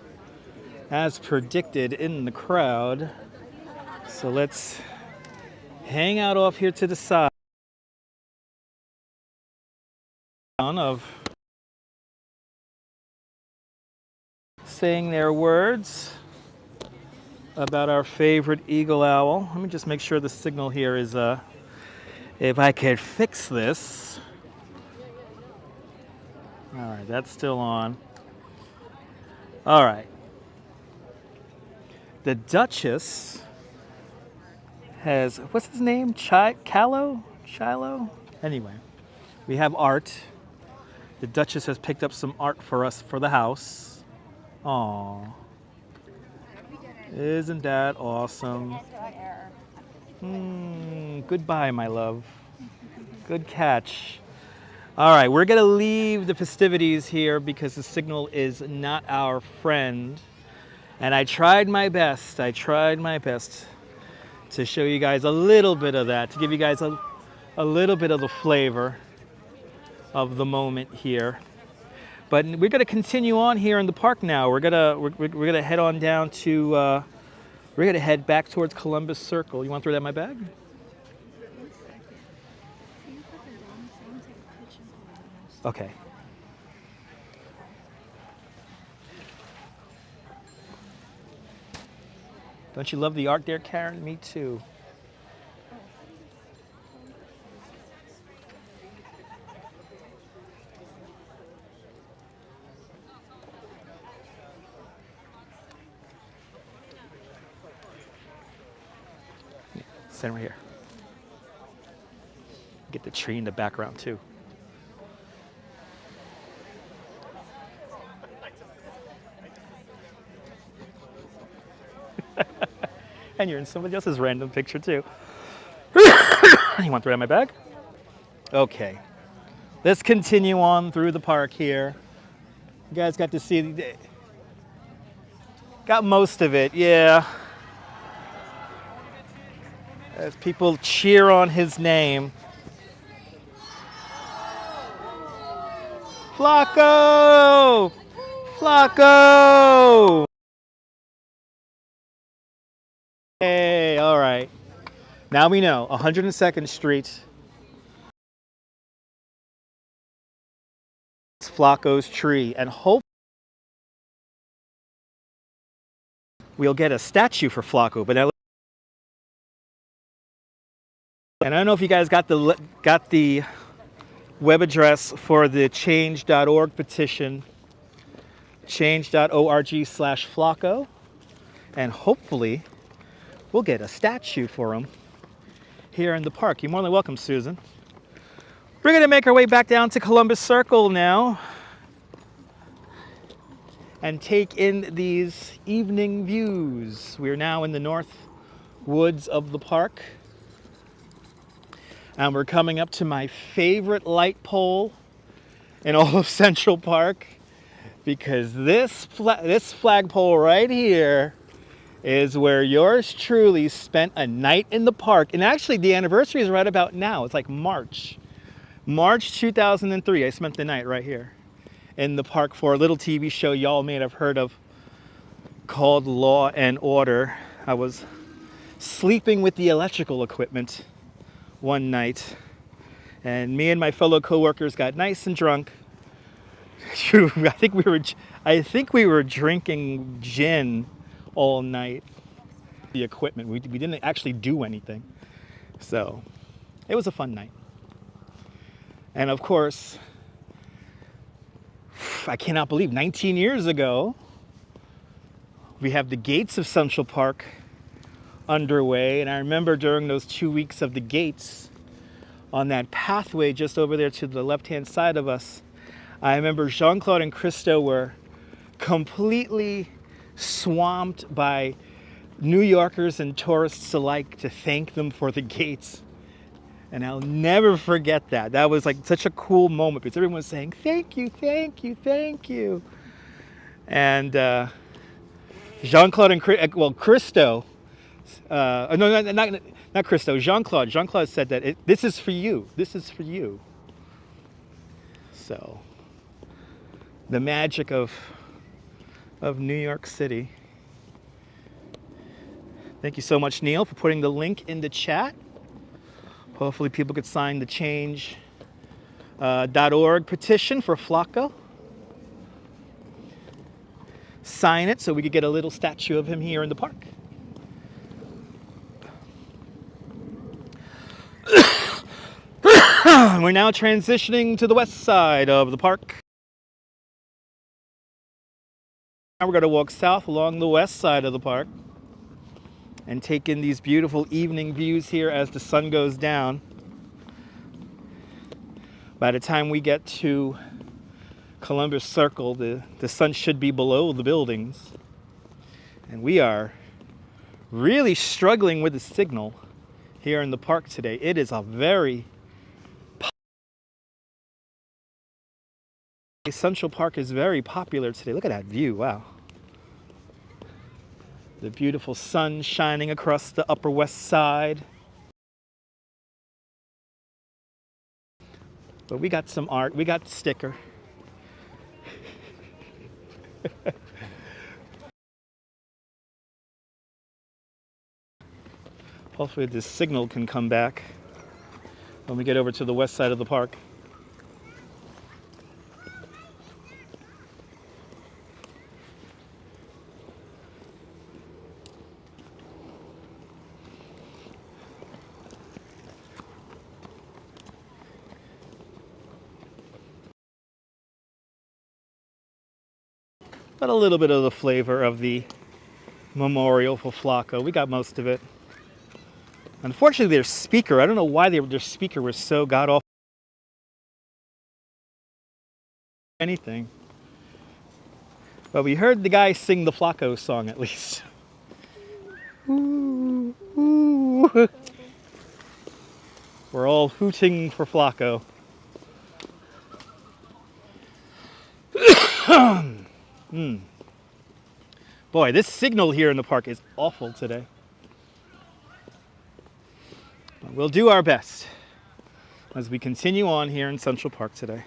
as predicted in the crowd. So let's hang out off here to the side of saying their words about our favorite eagle owl. Let me just make sure the signal here is if I could fix this. All right, that's still on. All right. The Duchess has, what's his name? Shiloh? Anyway, we have art. The Duchess has picked up some art for us for the house. Aww. Isn't that awesome? Goodbye, my love. Good catch. All right, we're gonna leave the festivities here because the signal is not our friend. And I tried my best to show you guys a little bit of that, to give you guys a little bit of the flavor of the moment here. But we're gonna continue on here in the park now. We're gonna head on down to, we're gonna head back towards Columbus Circle. You wanna throw that in my bag? Okay. Don't you love the art there, Karen? Me too. Stand right here. Get the tree in the background too. And you're in somebody else's random picture too. You want to throw it in my bag? Okay. Let's continue on through the park here. You guys got to see, got most of it, yeah. As people cheer on his name. Flaco! Flaco! Hey, all right. Now we know, 102nd Street. It's Flaco's tree, and hope we'll get a statue for Flaco. But now, and I don't know if you guys got the web address for the change.org petition, change.org/Flaco, and hopefully we'll get a statue for him here in the park. You're more than welcome, Susan. We're going to make our way back down to Columbus Circle now and take in these evening views. We're now in the north woods of the park. And we're coming up to my favorite light pole in all of Central Park, because this flagpole right here is where yours truly spent a night in the park. And actually the anniversary is right about now. It's like March 2003. I spent the night right here in the park for a little TV show y'all may have heard of called Law and Order. I was sleeping with the electrical equipment one night, and me and my fellow coworkers got nice and drunk. I think we were drinking gin all night. The equipment, we didn't actually do anything, so it was a fun night. And of course, I cannot believe 19 years ago we have the gates of Central Park underway. And I remember during those 2 weeks of the gates, on that pathway just over there to the left-hand side of us, I remember Jean-Claude and Christo were completely swamped by New Yorkers and tourists alike to thank them for the gates. And I'll never forget that. That was like such a cool moment because everyone was saying, thank you, thank you, thank you. And Jean-Claude and Christo, not Christo, Jean-Claude. Jean-Claude said that this is for you. This is for you. So, the magic of New York City. Thank you so much, Neil, for putting the link in the chat. Hopefully people could sign the change.org petition for Flaco. Sign it so we could get a little statue of him here in the park. We're now transitioning to the west side of the park. Now we're going to walk south along the west side of the park and take in these beautiful evening views here as the sun goes down. By the time we get to Columbus Circle, the sun should be below the buildings. And we are really struggling with the signal here in the park today. It is a very Central Park is very popular today. Look at that view, wow. The beautiful sun shining across the Upper West Side. But we got some art, we got the sticker. Hopefully this signal can come back when we get over to the west side of the park. But a little bit of the flavor of the memorial for Flaco. We got most of it. Unfortunately, their speaker, I don't know why their speaker was so god-awful. Anything. But we heard the guy sing the Flaco song at least. Ooh, ooh. We're all hooting for Flaco. Boy, this signal here in the park is awful today. But we'll do our best as we continue on here in Central Park today.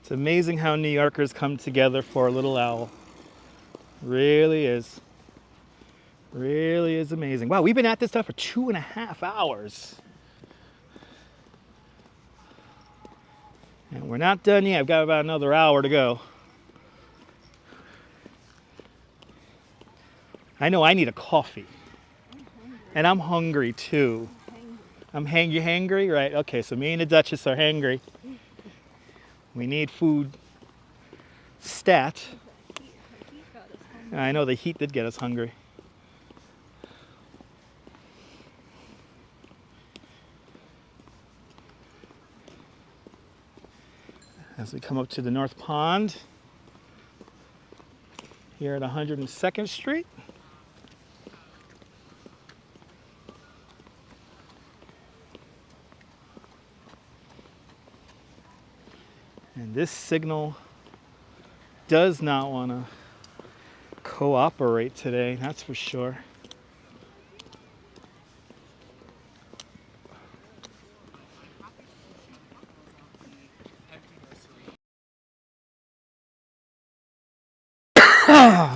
It's amazing how New Yorkers come together for a little owl. Really is. Really is amazing. Wow, we've been at this stuff for 2.5 hours. And we're not done yet. I've got about another hour to go. I know I need a coffee. And I'm hungry too. You hangry? Right, okay, so me and the Duchess are hangry. We need food. Stat. I know the heat did get us hungry. As we come up to the North Pond, here at 102nd Street. And this signal does not want to cooperate today, that's for sure.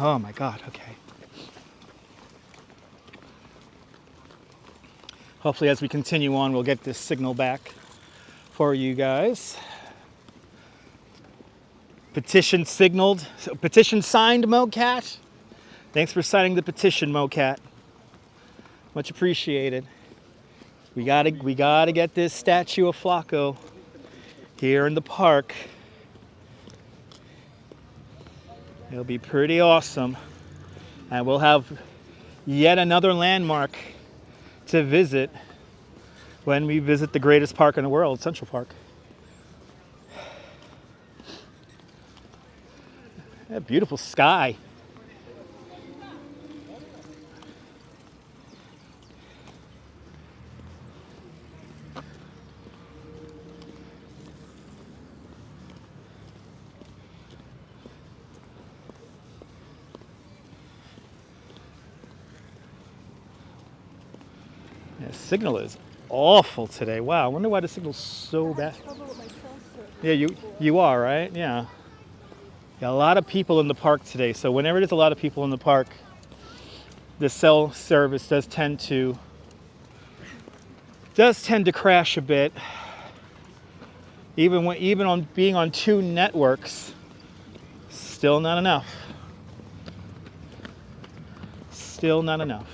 Oh my God, okay. Hopefully as we continue on, we'll get this signal back for you guys. Petition signaled, so petition signed, MoCat. Thanks for signing the petition, MoCat. Much appreciated. We gotta get this statue of Flaco here in the park. It'll be pretty awesome. And we'll have yet another landmark to visit when we visit the greatest park in the world, Central Park. That beautiful sky. The signal is awful today. Wow, I wonder why the signal's so bad. Yeah, you are, right? Yeah. Got a lot of people in the park today, so whenever there's a lot of people in the park, the cell service does tend to crash a bit. Even on being on 2 networks, still not enough. Still not enough.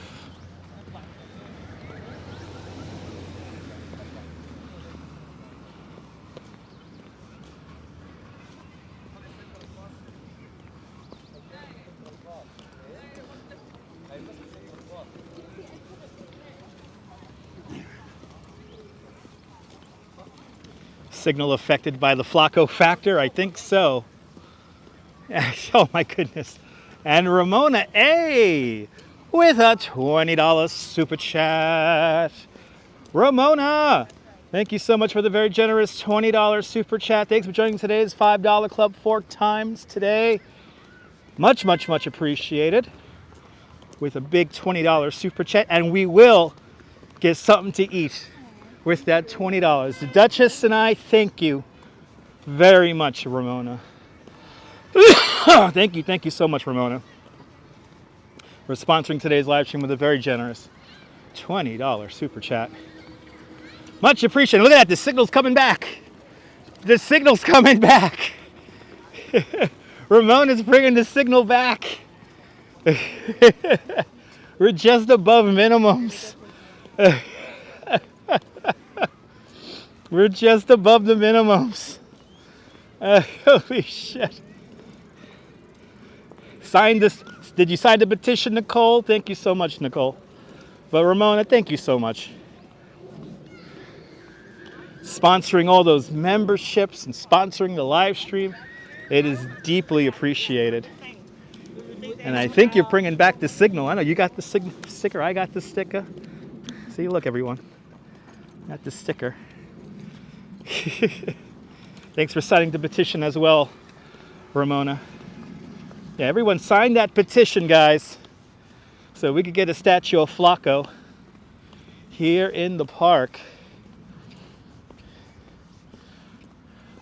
signal affected by the Flaco factor? I think so. Oh my goodness. And Ramona A with a $20 super chat. Ramona, thank you so much for the very generous $20 super chat. Thanks for joining today's $5 Club 4 times today. Much, much, much appreciated. With a big $20 super chat. And we will get something to eat with that $20. The Duchess and I thank you very much, Ramona. Thank you so much, Ramona, for sponsoring today's live stream with a very generous $20 super chat. Much appreciated. Look at that, the signal's coming back. The signal's coming back. Ramona's bringing the signal back. We're just above minimums. We're just above the minimums. Holy shit. Signed this. Did you sign the petition, Nicole? Thank you so much, Nicole. But Ramona, thank you so much. Sponsoring all those memberships and sponsoring the live stream. It is deeply appreciated. And I think you're bringing back the signal. I know you got the sticker. I got the sticker. See, look, everyone. Got the sticker. Thanks for signing the petition as well, Ramona. Yeah, everyone sign that petition, guys, so we could get a statue of Flaco here in the park.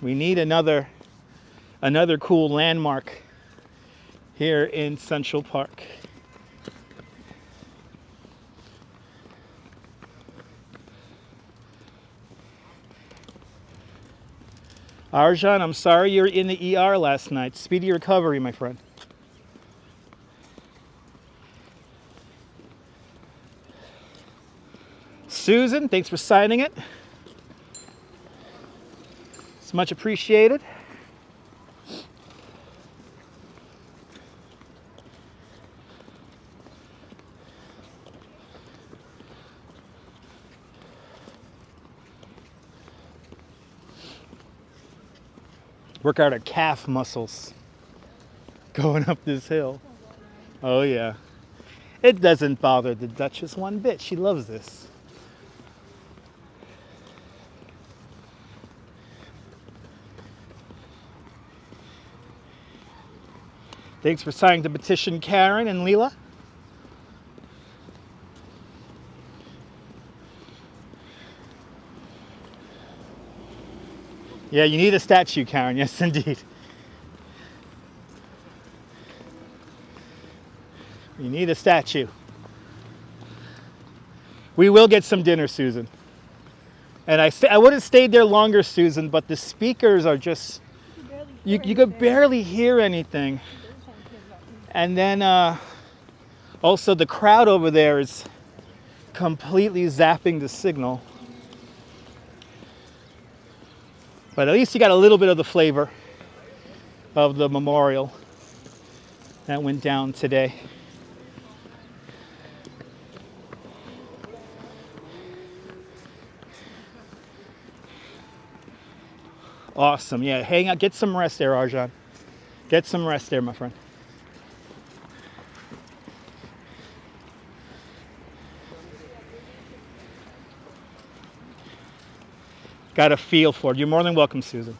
We need another cool landmark here in Central Park. Arjan, I'm sorry you're in the ER last night. Speedy recovery, my friend. Susan, thanks for signing it. It's much appreciated. Work out our calf muscles going up this hill. Oh yeah. It doesn't bother the Duchess one bit. She loves this. Thanks for signing the petition, Karen and Leela. Yeah, you need a statue, Karen. Yes, indeed. You need a statue. We will get some dinner, Susan. And I would have stayed there longer, Susan, but the speakers are just... You could barely hear anything. And then also the crowd over there is completely zapping the signal. But at least you got a little bit of the flavor of the memorial that went down today. Awesome. Yeah, hang out, get some rest there, Arjan. Get some rest there, my friend. Got a feel for it. You're more than welcome, Susan.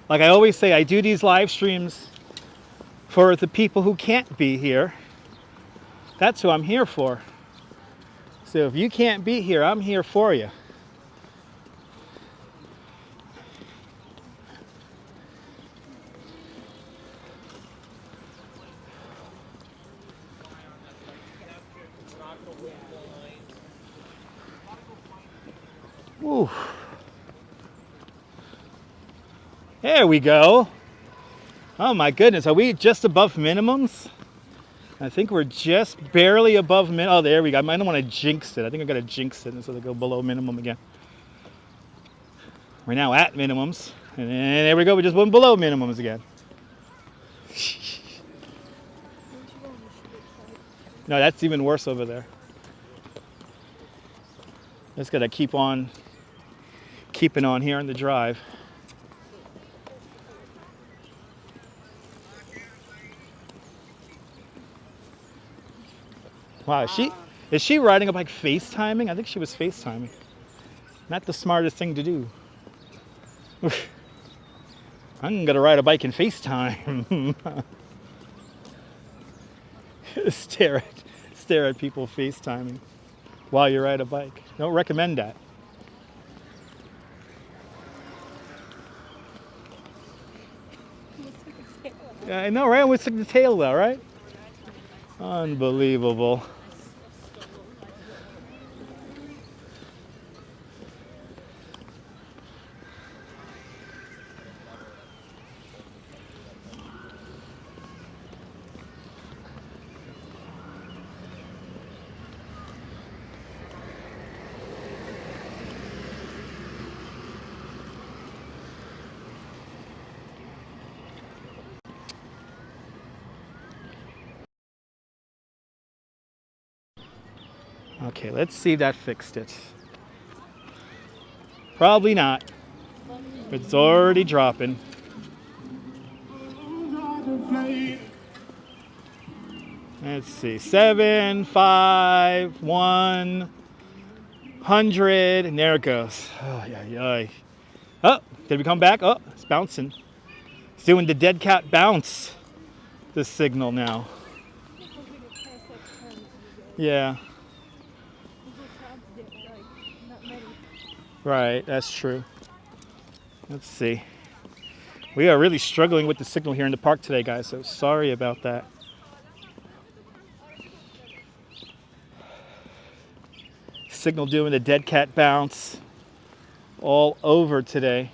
Like I always say, I do these live streams for the people who can't be here. That's who I'm here for. So if you can't be here, I'm here for you. Ooh. There we go. Oh my goodness, are we just above minimums? I think we're just barely above oh, there we go. I don't want to jinx it. I think I got to jinx it so they go below minimum again. We're now at minimums. And there we go, we just went below minimums again. No, that's even worse over there. Just gotta keep on keeping on here on the drive. Wow, is she riding a bike FaceTiming? I think she was FaceTiming. Not the smartest thing to do. I'm gonna ride a bike and FaceTime. Stare at people FaceTiming while you ride a bike. Don't recommend that. Yeah, I know, right? I almost took the tail though, right? Unbelievable. Okay, let's see if that fixed it. Probably not. It's already dropping. Let's see. 7, 5, 100, and there it goes. Oh, yeah. Oh, did we come back? Oh, it's bouncing. It's doing the dead cat bounce. This signal now. Yeah. Right, that's true. Let's see. We are really struggling with the signal here in the park today, guys, so sorry about that. Signal doing the dead cat bounce all over today.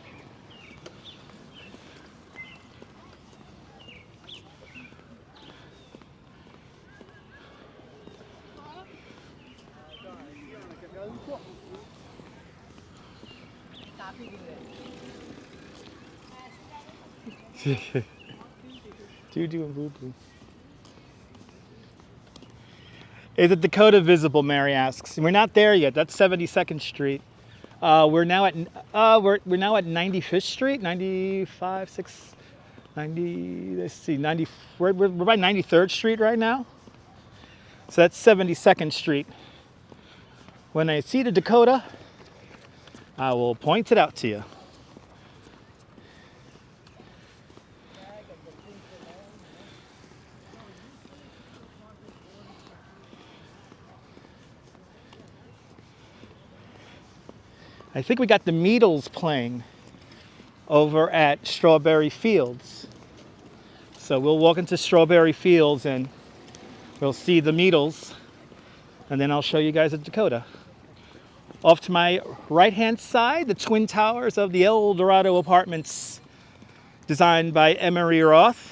Doo-doo and boo-boo. Is the Dakota visible? Mary asks. We're not there yet. That's 72nd Street. We're now at 95th Street, 95, 6, 90. Let's see, 90. We're by 93rd Street right now. So that's 72nd Street. When I see the Dakota, I will point it out to you. I think we got the Beatles playing over at Strawberry Fields. So we'll walk into Strawberry Fields and we'll see the Beatles, and then I'll show you guys the Dakota. Off to my right-hand side, the Twin Towers of the El Dorado Apartments, designed by Emery Roth.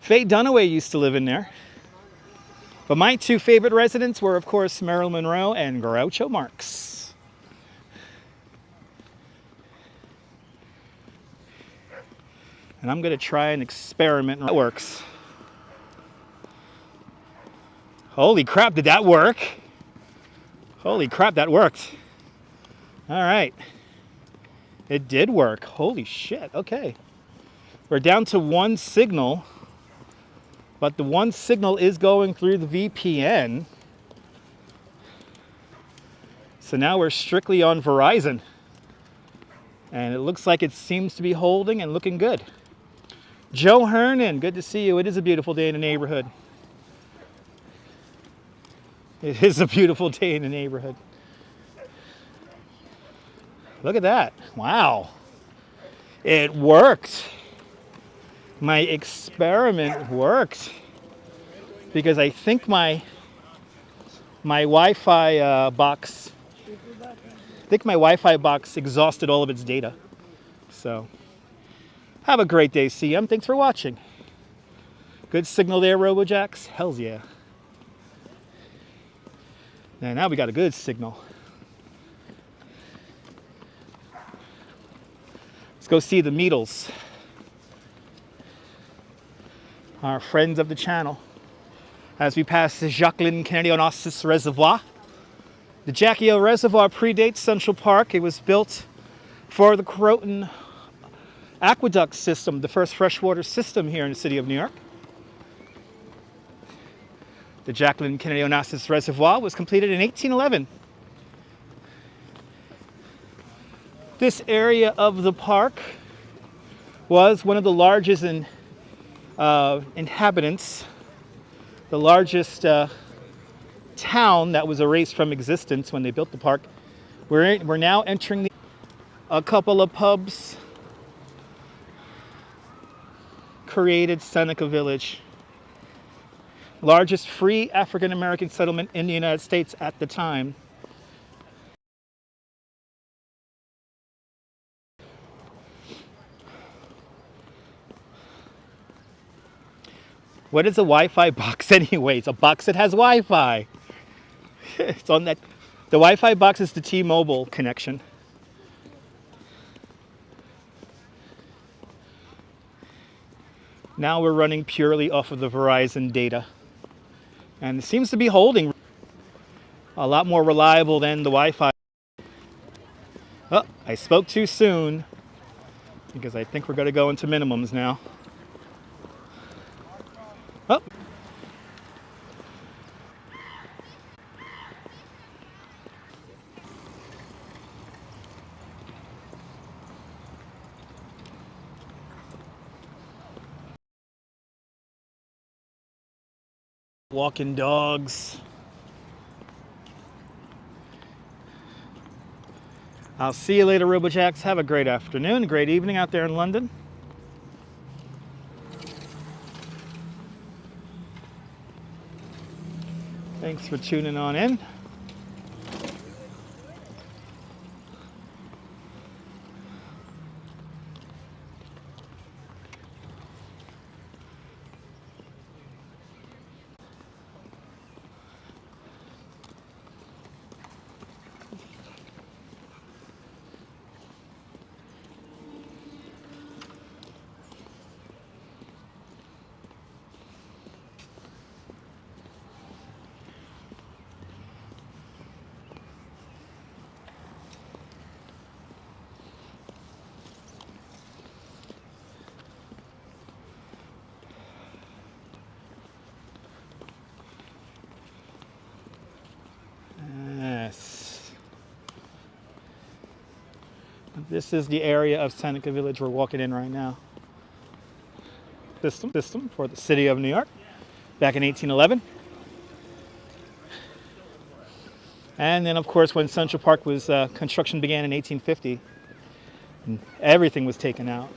Faye Dunaway used to live in there. But my two favorite residents were, of course, Marilyn Monroe and Groucho Marx. And I'm going to try an experiment that works. Holy crap, did that work? Holy crap, that worked. All right. It did work. Holy shit. Okay. We're down to one signal. But the one signal is going through the VPN. So now we're strictly on Verizon. And it looks like it seems to be holding and looking good. Joe Hernan, good to see you. It is a beautiful day in the neighborhood. It is a beautiful day in the neighborhood. Look at that. Wow. It worked. My experiment worked, because I think my Wi-Fi box, exhausted all of its data. So have a great day, CM. Thanks for watching. Good signal there, RoboJax. Hells yeah. And now we got a good signal. Let's go see the Beatles. Our friends of the channel. as we pass the Jacqueline Kennedy Onassis Reservoir. The Jackie O Reservoir predates Central Park. It was built for the Croton Aqueduct system, the first freshwater system here in the city of New York. The Jacqueline Kennedy Onassis Reservoir was completed in 1811. This area of the park was one of the largest inhabitants, the largest town that was erased from existence when they built the park. We're now entering a couple of pubs created Seneca Village, largest free African American settlement in the United States at the time. What is a Wi-Fi box anyway? It's a box that has Wi-Fi. It's on that. The Wi-Fi box is the T-Mobile connection. Now we're running purely off of the Verizon data. And it seems to be holding a lot more reliable than the Wi-Fi. Oh, I spoke too soon because I think we're going to go into minimums now. Oh. Walking dogs. I'll see you later, RoboJacks. Have a great afternoon, a great evening out there in London. Thanks for tuning on in. This is the area of Seneca Village we're walking in right now. System for the city of New York back in 1811. And then, of course, when Central Park was construction began in 1850, and everything was taken out.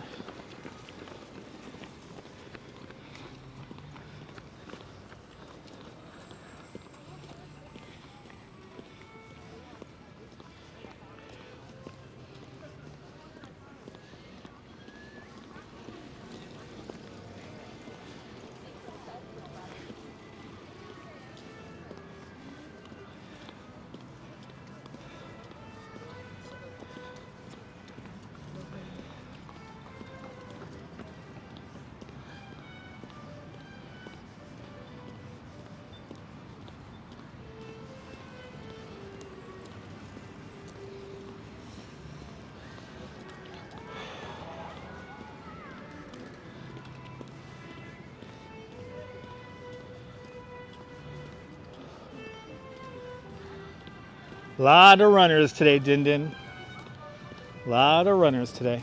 Lot of runners today, Din Din. Lot of runners today.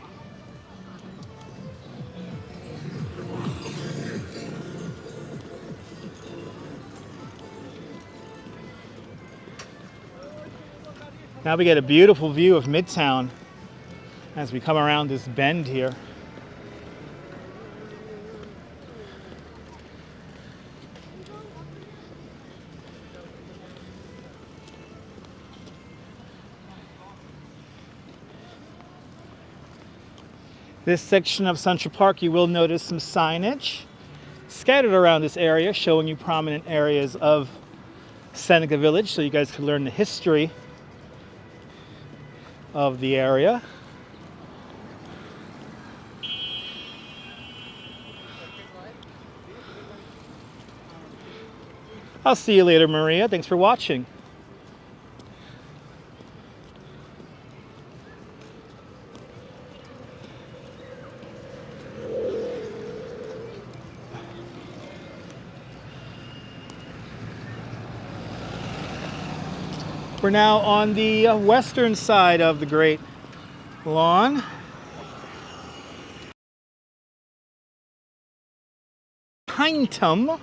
Now we get a beautiful view of Midtown as we come around this bend here. This section of Central Park, you will notice some signage scattered around this area showing you prominent areas of Seneca Village so you guys can learn the history of the area. I'll see you later, Maria. Thanks for watching. We're now on the western side of the Great Lawn. Pintum.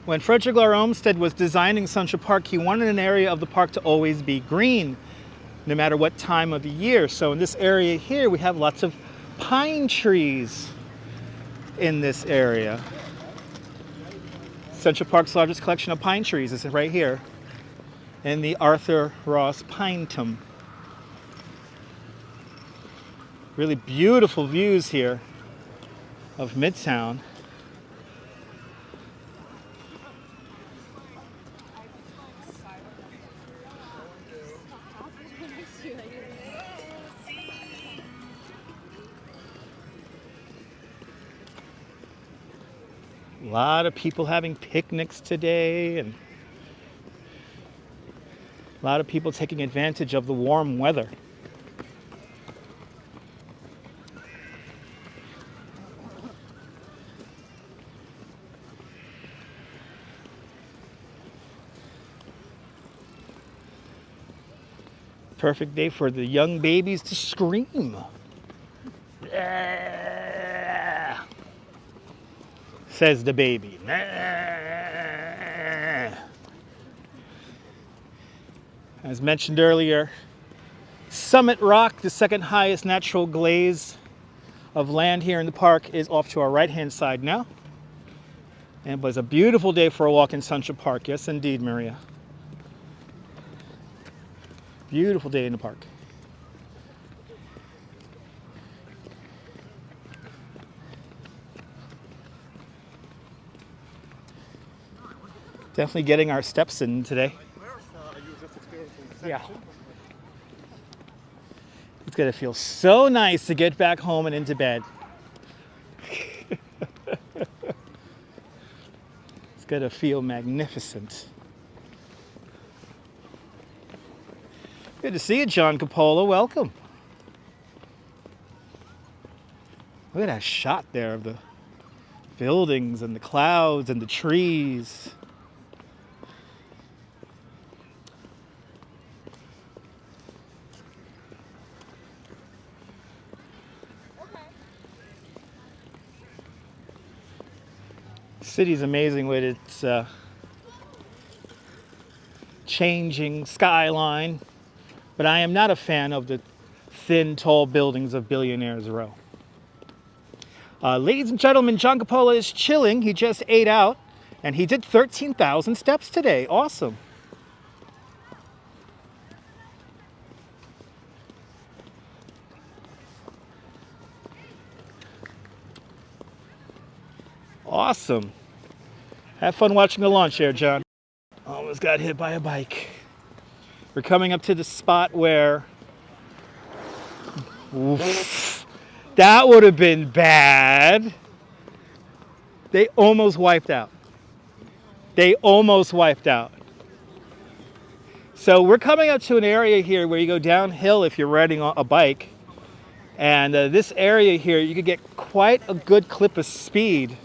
When Frederick Law Olmsted was designing Central Park, he wanted an area of the park to always be green, no matter what time of the year. So in this area here, we have lots of pine trees in this area. Central Park's largest collection of pine trees is right here in the Arthur Ross Pinetum. Really beautiful views here of Midtown. A lot of people having picnics today, and a lot of people taking advantage of the warm weather. Perfect day for the young babies to scream. Says the baby. As mentioned earlier, Summit Rock, the second highest natural glaze of land here in the park, is off to our right-hand side now. And it was a beautiful day for a walk in Central Park. Yes, indeed, Maria. Beautiful day in the park. Definitely getting our steps in today. Yeah. It's gonna feel so nice to get back home and into bed. It's gonna feel magnificent. Good to see you, John Coppola. Welcome. Look at that shot there of the buildings and the clouds and the trees. City's amazing with its changing skyline, but I am not a fan of the thin, tall buildings of Billionaires Row. Ladies and gentlemen, John Coppola is chilling. He just ate out, and he did 13,000 steps today. Awesome. Awesome. Have fun watching the launch there, John. Almost got hit by a bike. We're coming up to the spot where... Oof, that would have been bad. They almost wiped out. They almost wiped out. So we're coming up to an area here where you go downhill if you're riding a bike. And this area here, you could get quite a good clip of speed.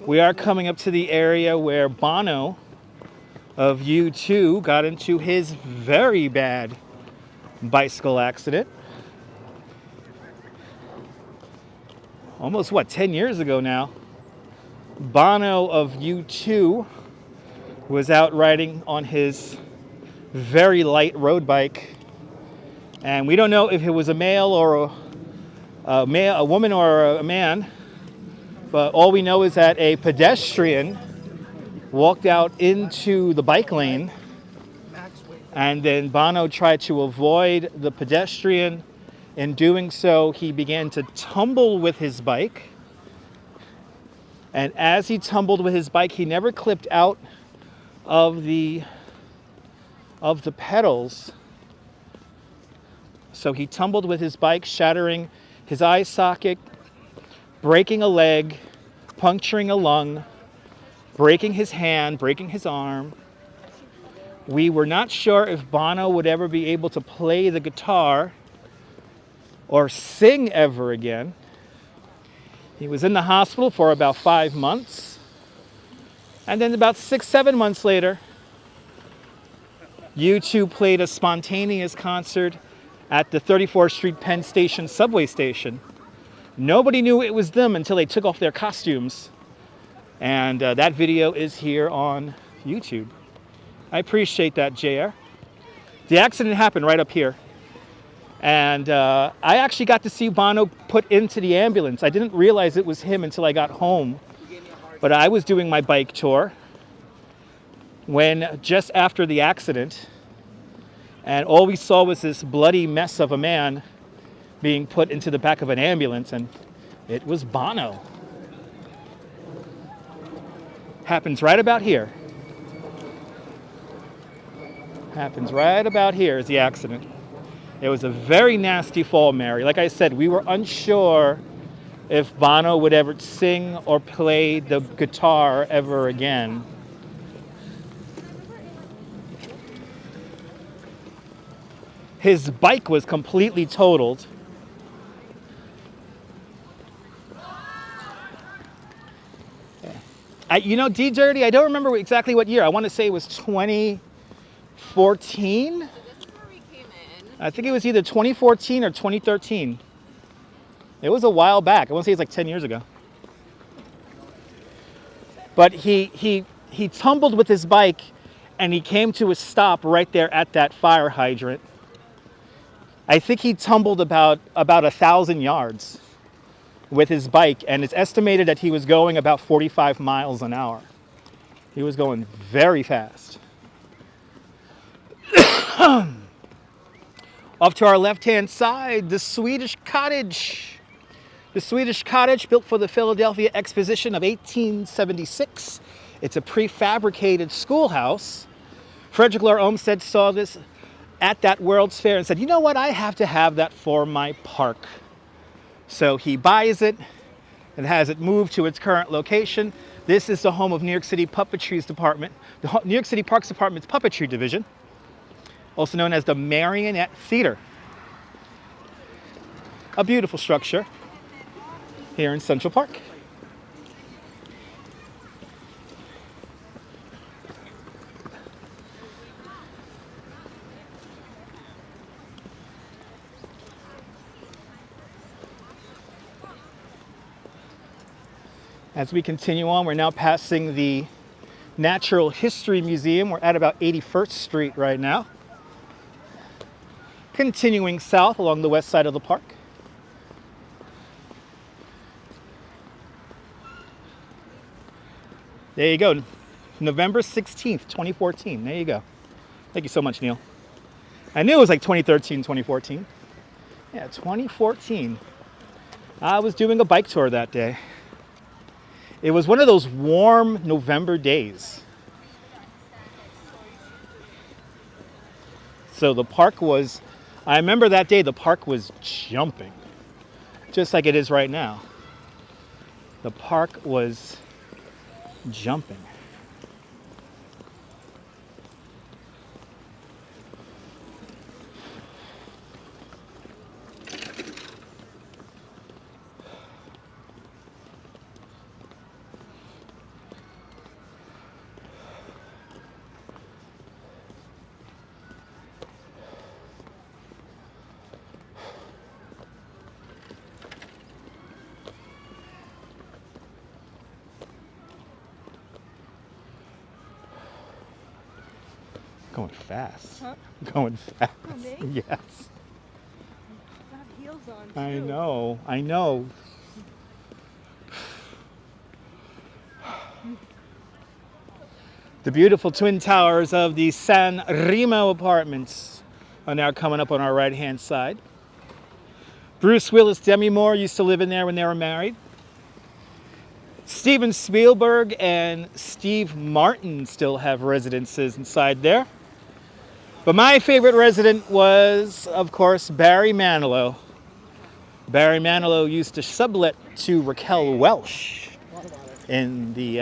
We are coming up to the area where Bono of U2 got into his very bad bicycle accident. Almost, 10 years ago now. Bono of U2 was out riding on his very light road bike. And we don't know if it was a male or a woman or a man. But all we know is that a pedestrian walked out into the bike lane, and then Bono tried to avoid the pedestrian. In doing so, he began to tumble with his bike. And as he tumbled with his bike, he never clipped out of the pedals. So he tumbled with his bike, shattering his eye socket, breaking a leg, puncturing a lung, breaking his hand, breaking his arm. We were not sure if Bono would ever be able to play the guitar or sing ever again. He was in the hospital for about 5 months. And then about 6-7 months later, U2 played a spontaneous concert at the 34th Street Penn Station subway station. Nobody knew it was them until they took off their costumes. And that video is here on YouTube. I appreciate that, JR. The accident happened right up here. And I actually got to see Bono put into the ambulance. I didn't realize it was him until I got home. But I was doing my bike tour when just after the accident, and all we saw was this bloody mess of a man being put into the back of an ambulance, and it was Bono. Happens right about here. Happens right about here is the accident. It was a very nasty fall, Mary. Like I said, we were unsure if Bono would ever sing or play the guitar ever again. His bike was completely totaled. You know, D-Dirty, I don't remember exactly what year. I want to say it was 2014. I think it was either 2014 or 2013. It was a while back. I want to say it's like 10 years ago. But he tumbled with his bike and he came to a stop right there at that fire hydrant. I think he tumbled about 1,000 yards with his bike, and it's estimated that he was going about 45 miles an hour. He was going very fast. Off to our left-hand side, the Swedish Cottage. The Swedish Cottage, built for the Philadelphia Exposition of 1876. It's a prefabricated schoolhouse. Frederick Law Olmsted saw this at that World's Fair and said, you know what, I have to have that for my park. So he buys it and has it moved to its current location. This is the home of New York City Puppetry's department, the New York City Parks Department's puppetry division, also known as the Marionette Theater. A beautiful structure here in Central Park. As we continue on, we're now passing the Natural History Museum. We're at about 81st Street right now. Continuing south along the west side of the park. There you go. November 16th, 2014. There you go. Thank you so much, Neil. I knew it was like 2013, 2014. Yeah, 2014. I was doing a bike tour that day. It was one of those warm November days. So the park was, I remember that day the park was jumping, just like it is right now. The park was jumping. Going fast. Huh? Going fast. Oh, me? Yes. Got heels on too. I know. I know. The beautiful twin towers of the San Remo apartments are now coming up on our right-hand side. Bruce Willis, Demi Moore used to live in there when they were married. Steven Spielberg and Steve Martin still have residences inside there. But my favorite resident was, of course, Barry Manilow. Barry Manilow used to sublet to Raquel Welch in the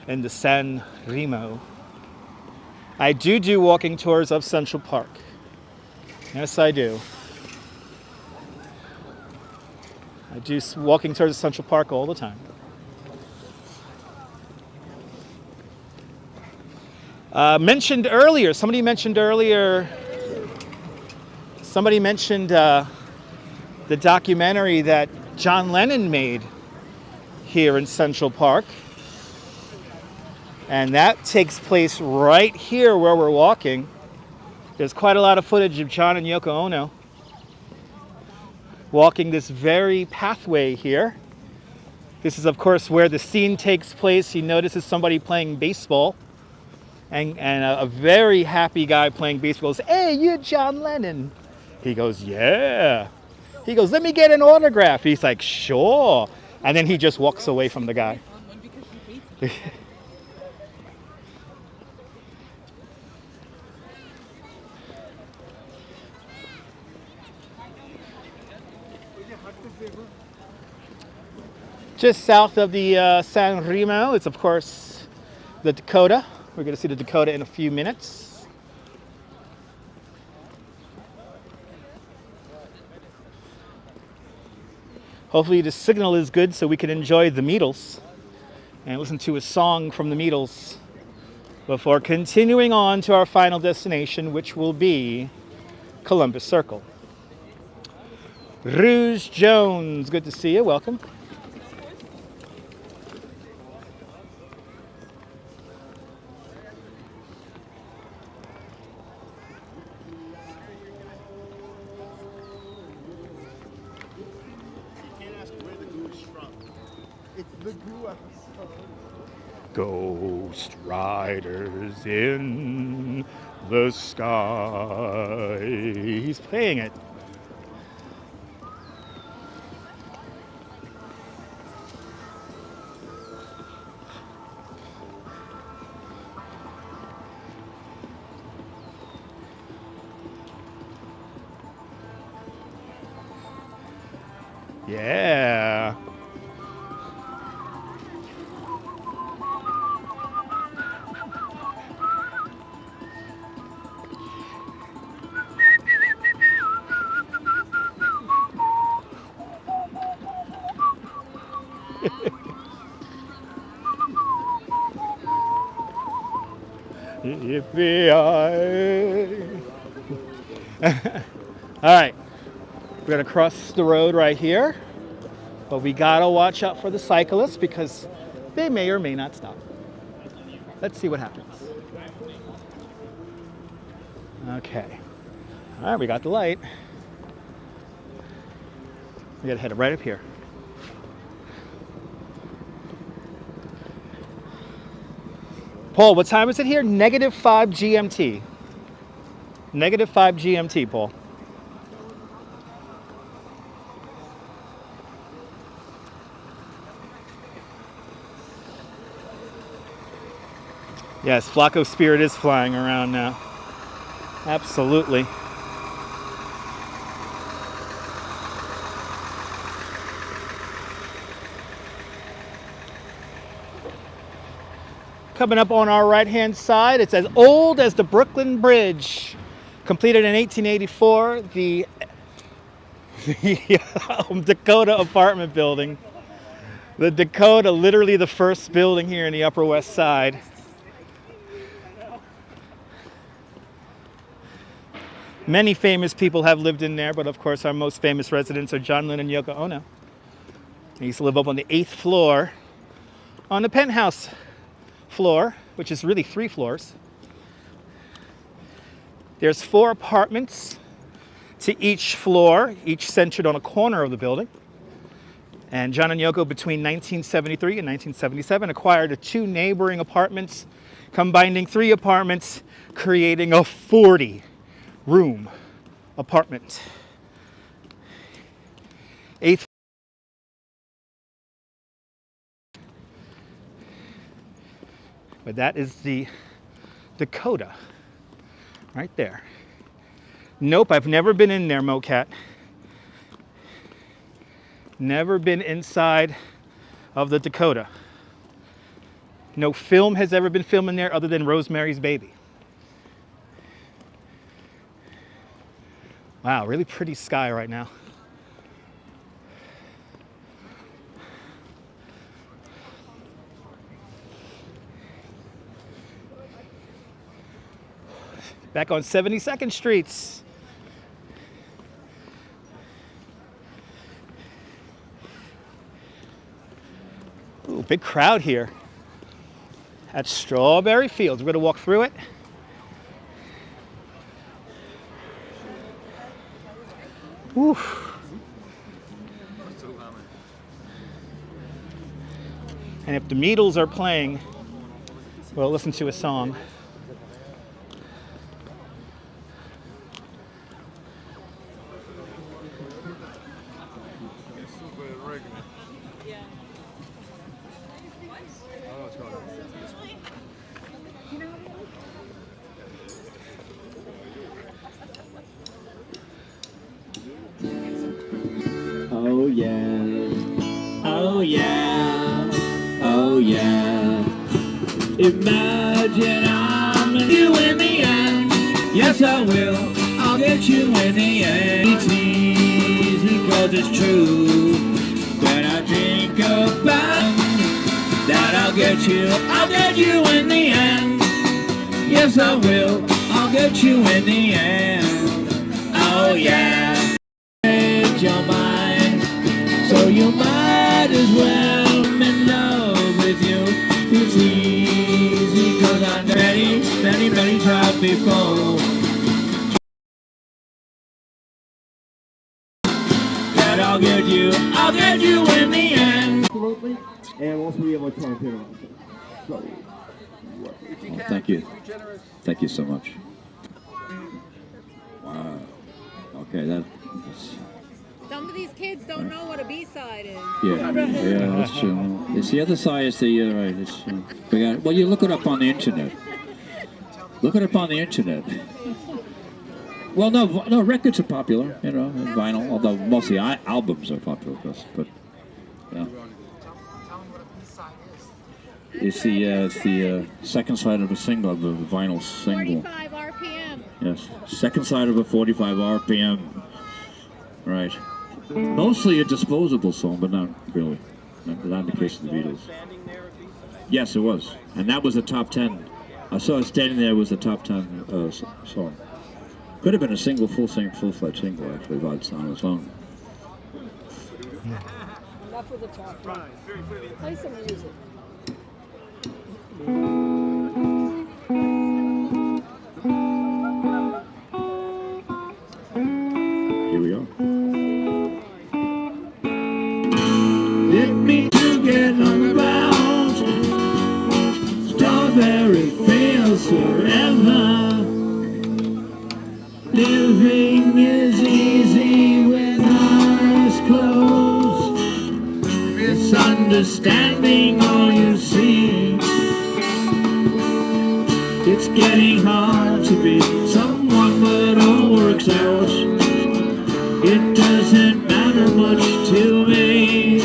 in the San Remo. I do walking tours of Central Park. Yes, I do. I do walking tours of Central Park all the time. Mentioned earlier, somebody mentioned the documentary that John Lennon made here in Central Park. And that takes place right here where we're walking. There's quite a lot of footage of John and Yoko Ono walking this very pathway here. This is, of course, where the scene takes place. He notices somebody playing baseball, and a very happy guy playing baseball goes, "Hey, you're John Lennon." He goes, "Yeah." He goes, "Let me get an autograph." He's like, "Sure." And then he just walks away from the guy. Just south of the San Remo is, of course, the Dakota. We're going to see the Dakota in a few minutes. Hopefully the signal is good so we can enjoy the Beatles and listen to a song from the Beatles before continuing on to our final destination, which will be Columbus Circle. Rouge Jones, good to see you. Welcome. Ghost riders in the sky. He's playing it. Yeah. Yippee-yi. All right, we're gonna cross the road right here, but we gotta watch out for the cyclists because they may or may not stop. Let's see what happens. Okay, all right, we got the light. We gotta head right up here. Paul, what time is it here? -5 GMT. -5 GMT, Paul. Yes, Flaco Spirit is flying around now. Absolutely. Coming up on our right-hand side, it's as old as the Brooklyn Bridge. Completed in 1884, the Dakota apartment building. The Dakota, literally the first building here in the Upper West Side. Many famous people have lived in there, but of course our most famous residents are John Lennon and Yoko Ono. They used to live up on the 8th floor on the penthouse floor, which is really 3 floors. There's 4 apartments to each floor, each centered on a corner of the building. And John and Yoko, between 1973 and 1977, acquired 2 neighboring apartments, combining 3 apartments, creating a 40-room apartment. 8th. But that is the Dakota, right there. Nope, I've never been in there, MoCat. Never been inside of the Dakota. No film has ever been filmed in there other than Rosemary's Baby. Wow, really pretty sky right now. Back on 72nd Streets. Ooh, big crowd here at Strawberry Fields. We're gonna walk through it. Woo. And if the Beatles are playing, we'll listen to a song. Oh yeah, oh yeah, oh yeah. Imagine I'm you in the end. Yes, I will. I'll get you in the end. It's easy 'cause it's true. When I think about that, I'll get you in the end. Yes, I will. I'll get you in the end. Oh yeah. Your mind, so you might as well I'm in love with you. It's easy 'cause I've many times before that I'll get you in the end. Absolutely, and also be able to talk to him. So, thank you so much. Wow. Okay, that's. Some of these kids don't know what a B-side is. Yeah, that's true. It's the other side is the right. It's, well, you look it up on the internet. Look it up on the internet. Well, no, records are popular, you know, and vinyl. Although mostly albums are popular, but yeah. It's the second side of a single, of a vinyl single. 45 RPM. Yes, second side of a 45 RPM. Right. Mostly a disposable song, but not really. Not in the case of the Beatles. Yes, it was. And that was a top 10. I saw it standing there was a top 10 song. Could have been a single, full-fledged single, actually, on its own. Enough with the talk. Play some music. Here we go. Let me to get on the bounce. Strawberry fields forever. Living is easy with eyes closed. Misunderstanding all you see. It's getting hard to be someone, but all works out. It doesn't matter much to me.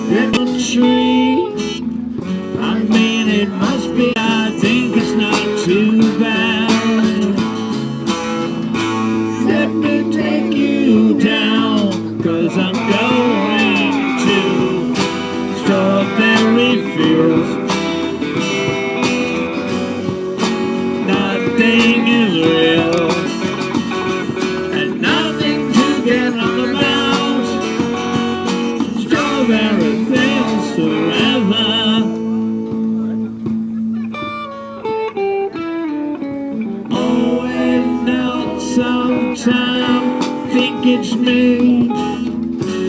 Little tree, I mean it must be, I think it's not too bad. Let me take you down, 'cause I'm going to Strawberry Fields. Nothing is real, and nothing to get on the bounce. Strawberry Fields forever. Always now, sometime, think it's me.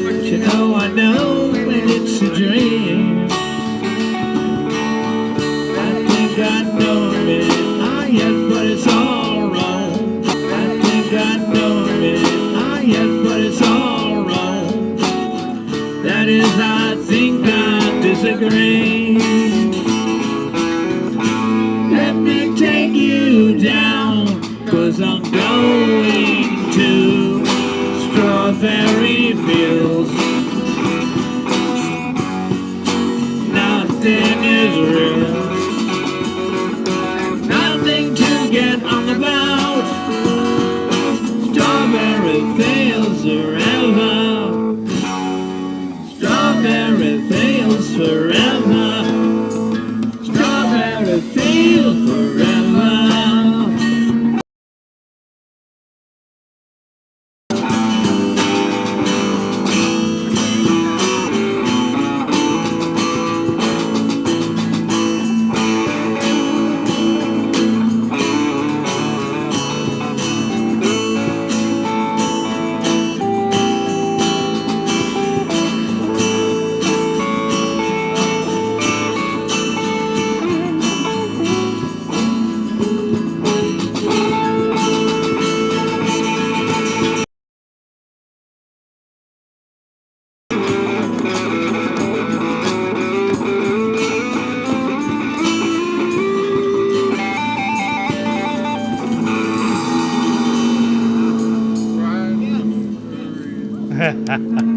But you know I know when it's a dream. I think I know it. Yes, but it's all wrong. I think I know it. Yes, but it's all wrong. That is, I think I disagree. Let me take you down, 'cause I'm going to Strawberry Fields. everything is real. Nothing to get on about. Strawberry fields forever. Strawberry fields forever. Strawberry fields forever.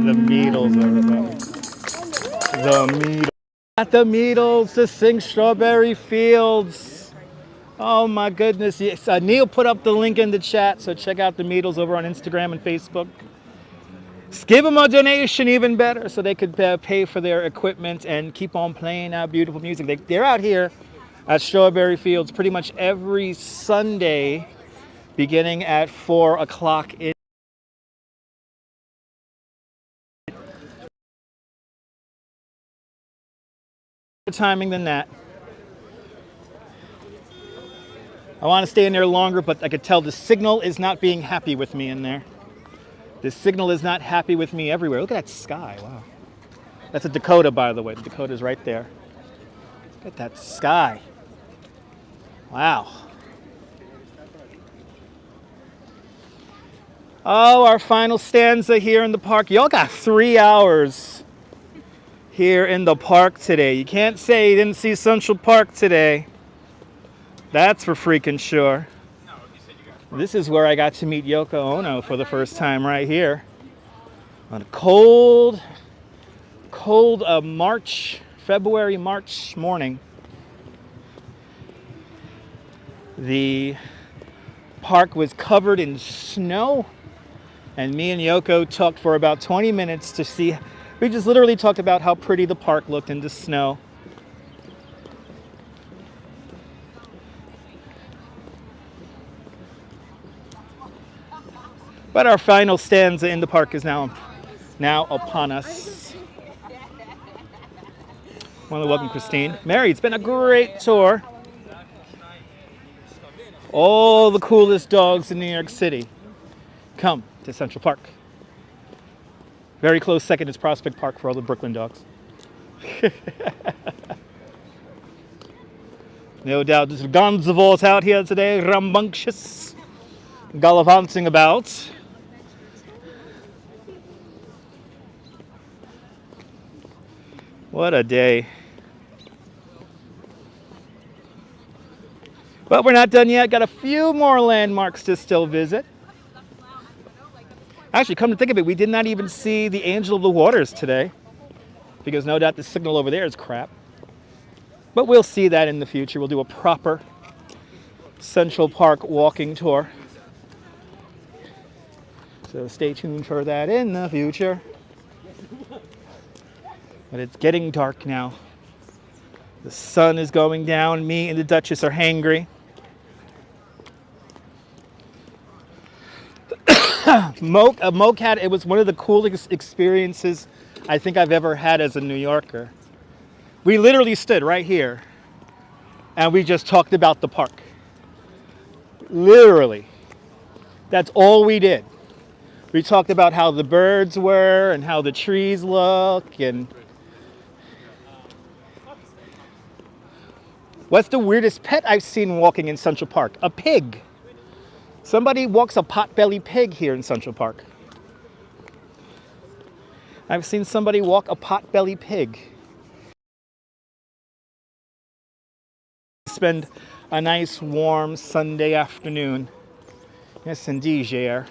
The Beatles, everybody. The Beatles. At the Beatles to sing Strawberry Fields. Oh my goodness. Yes, Neil put up the link in the chat, so check out the Beatles over on Instagram and Facebook. Give them a donation, even better, so they could pay for their equipment and keep on playing our beautiful music. They're out here at Strawberry Fields pretty much every Sunday, beginning at 4 o'clock in timing than that. I want to stay in there longer, but I could tell the signal is not being happy with me in there. The signal is not happy with me everywhere. Look at that sky. Wow. That's a Dakota, by the way. The Dakota's right there. Look at that sky. Wow. Oh, our final stanza here in the park. Y'all got 3 hours here in the park today. You can't say you didn't see Central Park today. That's for freaking sure. This is where I got to meet Yoko Ono for the first time, right here. On a cold February, March morning. The park was covered in snow, and me and Yoko talked for about 20 minutes to see. We just literally talked about how pretty the park looked in the snow. But our final stanza in the park is now upon us. I want to welcome Christine. Mary, it's been a great tour. All the coolest dogs in New York City come to Central Park. Very close second is Prospect Park for all the Brooklyn dogs. No doubt there's Gonzavort out here today, rambunctious, gallivanting about. What a day. But we're not done yet. Got a few more landmarks to still visit. Actually, come to think of it, we did not even see the Angel of the Waters today, because no doubt the signal over there is crap. But we'll see that in the future. We'll do a proper Central Park walking tour. So stay tuned for that in the future. But it's getting dark now. The sun is going down. Me and the Duchess are hangry. MoCat, it was one of the coolest experiences I think I've ever had as a New Yorker. We literally stood right here and we just talked about the park. Literally. That's all we did. We talked about how the birds were and how the trees look and what's the weirdest pet I've seen walking in Central Park? A pig. Somebody walks a pot-bellied pig here in Central Park. I've seen somebody walk a pot-bellied pig. Spend a nice warm Sunday afternoon. Yes, indeed, Jair.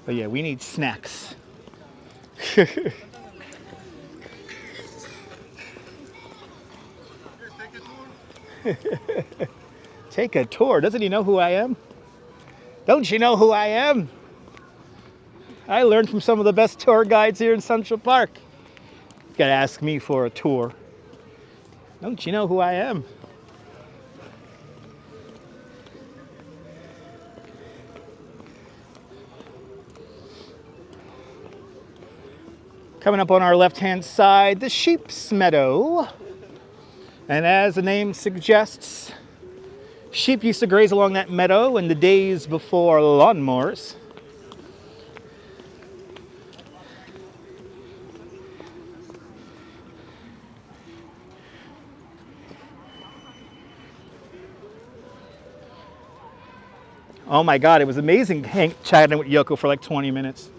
But yeah, we need snacks. Take a tour. Doesn't he know who I am? Don't you know who I am? I learned from some of the best tour guides here in Central Park. You gotta ask me for a tour. Don't you know who I am? Coming up on our left-hand side, the sheep's meadow. And as the name suggests, sheep used to graze along that meadow in the days before lawnmowers. Oh my God, it was amazing chatting with Yoko for like 20 minutes.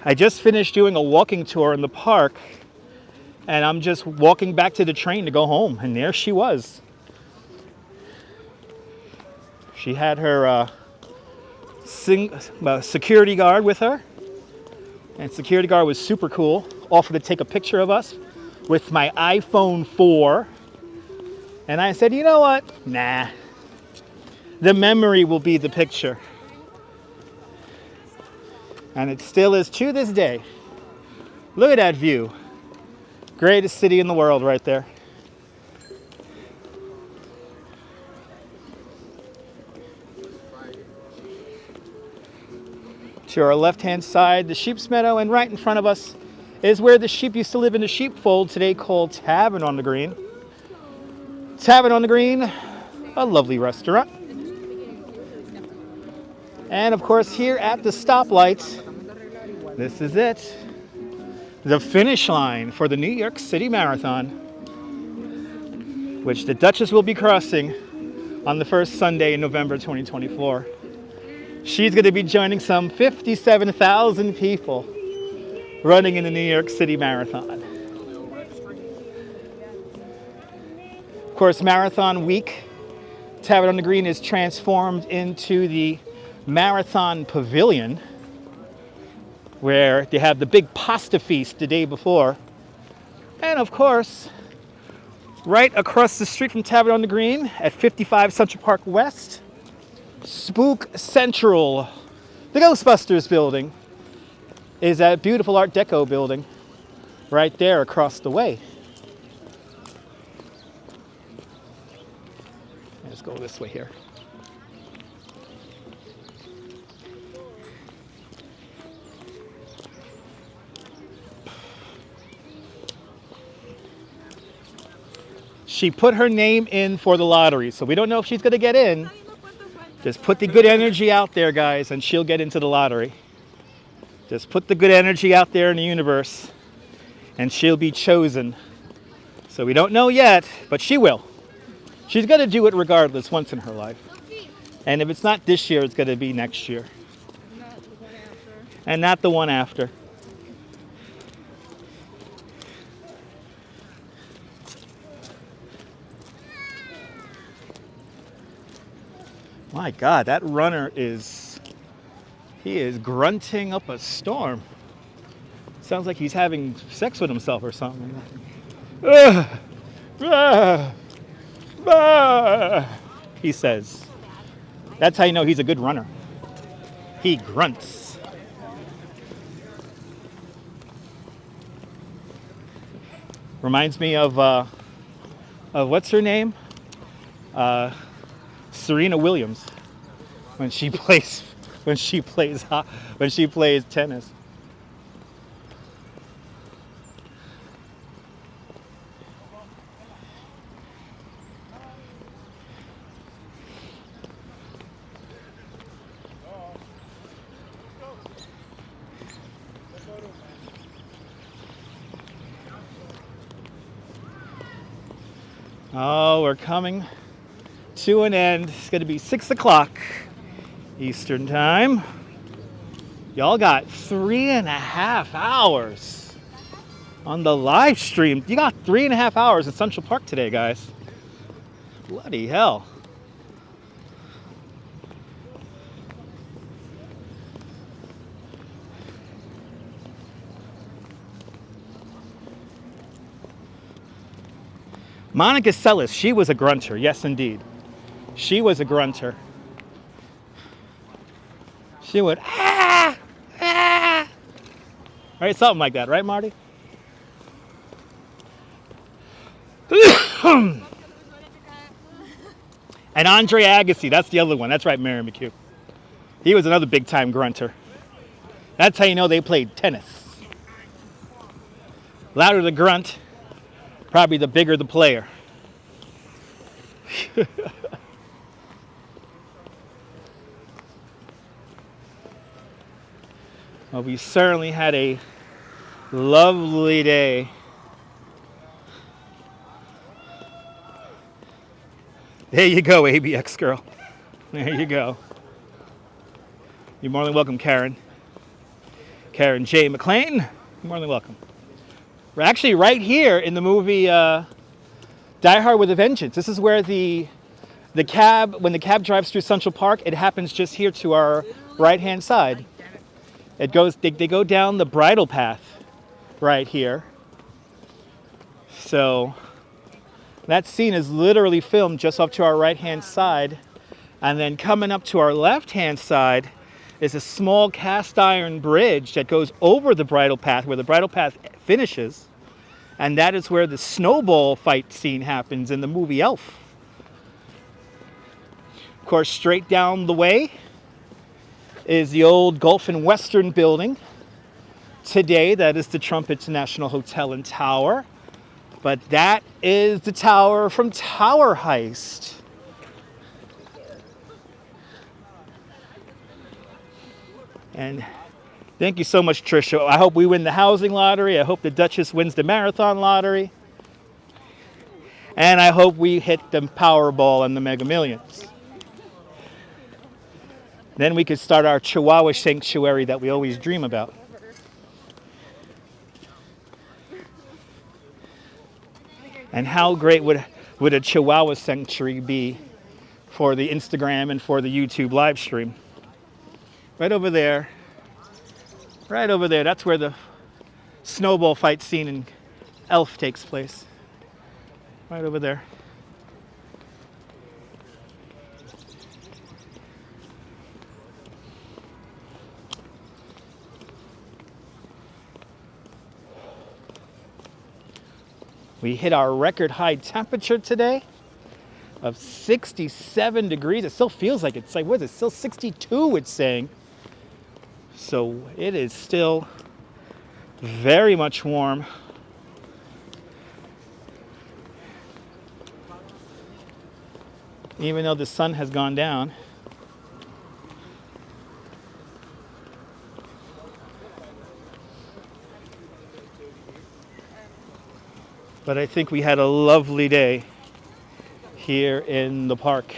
I just finished doing a walking tour in the park, and I'm just walking back to the train to go home, and there she was. She had her security guard with her, and security guard was super cool. Offered to take a picture of us with my iPhone 4, and I said, you know what? Nah. The memory will be the picture. And it still is to this day. Look at that view. Greatest city in the world right there. To our left-hand side, the sheep's meadow, and right in front of us is where the sheep used to live in the sheepfold, today called Tavern on the Green. Tavern on the Green, a lovely restaurant. And of course, here at the stoplight, this is it. The finish line for the New York City Marathon, which the Duchess will be crossing on the first Sunday in November 2024. She's going to be joining some 57,000 people running in the New York City Marathon. Of course, Marathon Week, Tavern on the Green is transformed into the Marathon Pavilion, where they have the big pasta feast the day before. And of course, right across the street from Tavern on the Green at 55 Central Park West, Spook Central, the Ghostbusters building, is that beautiful Art Deco building right there across the way. Let's go this way here. She put her name in for the lottery, so we don't know if she's going to get in. Just put the good energy out there, guys, and she'll get into the lottery. Just put the good energy out there in the universe, and she'll be chosen. So we don't know yet, but she will. She's going to do it regardless once in her life. And if it's not this year, it's going to be next year. And not the one after. My God, that runner he is grunting up a storm. Sounds like he's having sex with himself or something. He says. That's how you know he's a good runner. He grunts. Reminds me of what's her name? Serena Williams, when she plays tennis. Oh, we're coming to an end. It's going to be 6 o'clock Eastern time. Y'all got 3.5 hours on the live stream. You got 3.5 hours in Central Park today, guys. Bloody hell. Monica Seles, she was a grunter. Yes, indeed. She was a grunter. She would, ah, ah. Right, something like that, right, Marty? And Andre Agassi, that's the other one. That's right, Mary McHugh. He was another big-time grunter. That's how you know they played tennis. Louder the grunt, probably the bigger the player. Well, we certainly had a lovely day. There you go, ABX girl. There you go. You're more than welcome, Karen. Karen J. McLean, you're more than welcome. We're actually right here in the movie Die Hard with a Vengeance. This is where the cab, when the cab drives through Central Park, it happens just here to our right-hand side. It goes, they go down the bridle path right here. So that scene is literally filmed just up to our right-hand side. And then coming up to our left-hand side is a small cast iron bridge that goes over the bridle path, where the bridle path finishes. And that is where the snowball fight scene happens in the movie Elf. Of course, straight down the way is the old Gulf and Western building. Today, that is the Trump International Hotel and Tower. But that is the tower from Tower Heist. And thank you so much, Trisha. I hope we win the housing lottery. I hope the Duchess wins the marathon lottery. And I hope we hit the Powerball and the Mega Millions. Then we could start our Chihuahua sanctuary that we always dream about. And how great would a Chihuahua sanctuary be for the Instagram and for the YouTube live stream? Right over there. Right over there. That's where the snowball fight scene in Elf takes place. Right over there. We hit our record high temperature today of 67 degrees. It still feels like it's like, what is it? Still 62, it's saying. So it is still very much warm. Even though the sun has gone down. But I think we had a lovely day here in the park.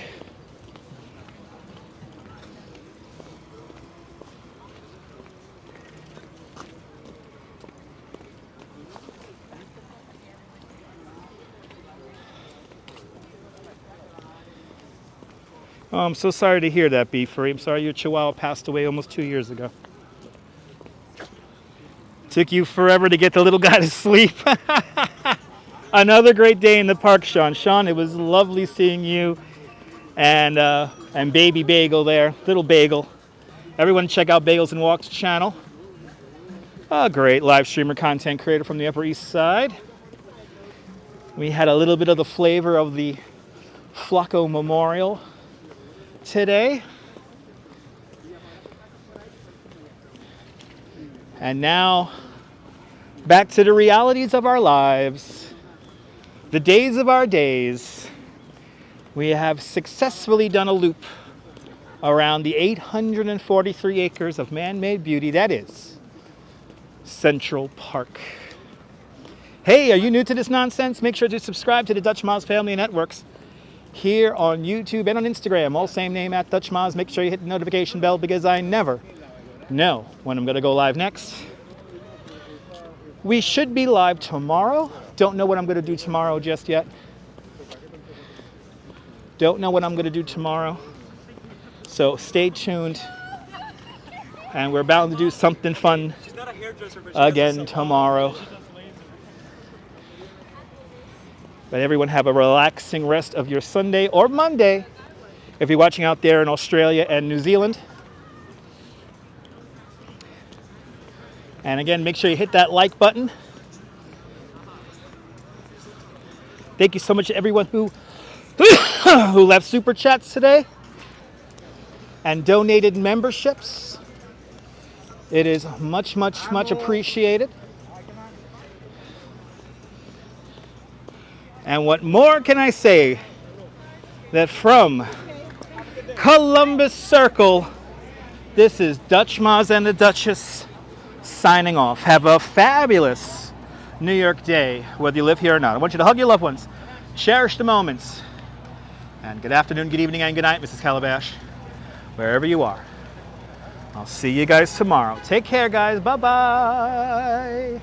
Oh, I'm so sorry to hear that, Beefree. I'm sorry your Chihuahua passed away almost 2 years ago. Took you forever to get the little guy to sleep. Another great day in the park, Sean. Sean, it was lovely seeing you and baby Bagel there, little Bagel. Everyone check out Bagels and Walks channel. A great live streamer, content creator from the Upper East Side. We had a little bit of the flavor of the Flaco Memorial today. And now, back to the realities of our lives. The days of our days. We have successfully done a loop around the 843 acres of man-made beauty that is Central Park. Hey, are you new to this nonsense? Make sure to subscribe to the Dutch Moz Family Networks here on YouTube and on Instagram. All same name, at Dutch Moz. Make sure you hit the notification bell because I never know when I'm going to go live next. We should be live tomorrow. Don't know what I'm going to do tomorrow just yet. Don't know what I'm going to do tomorrow. So stay tuned. And we're bound to do something fun again tomorrow. But everyone have a relaxing rest of your Sunday or Monday if you're watching out there in Australia and New Zealand. And again, make sure you hit that like button. Thank you so much to everyone who who left super chats today and donated memberships. It is much, much, much appreciated. And what more can I say that from Columbus Circle, this is Dutch Maz and the Duchess signing off. Have a fabulous New York day, whether you live here or not. I want you to hug your loved ones, cherish the moments, and good afternoon, good evening, and good night, Mrs. Calabash, wherever you are. I'll see you guys tomorrow. Take care, guys. Bye-bye.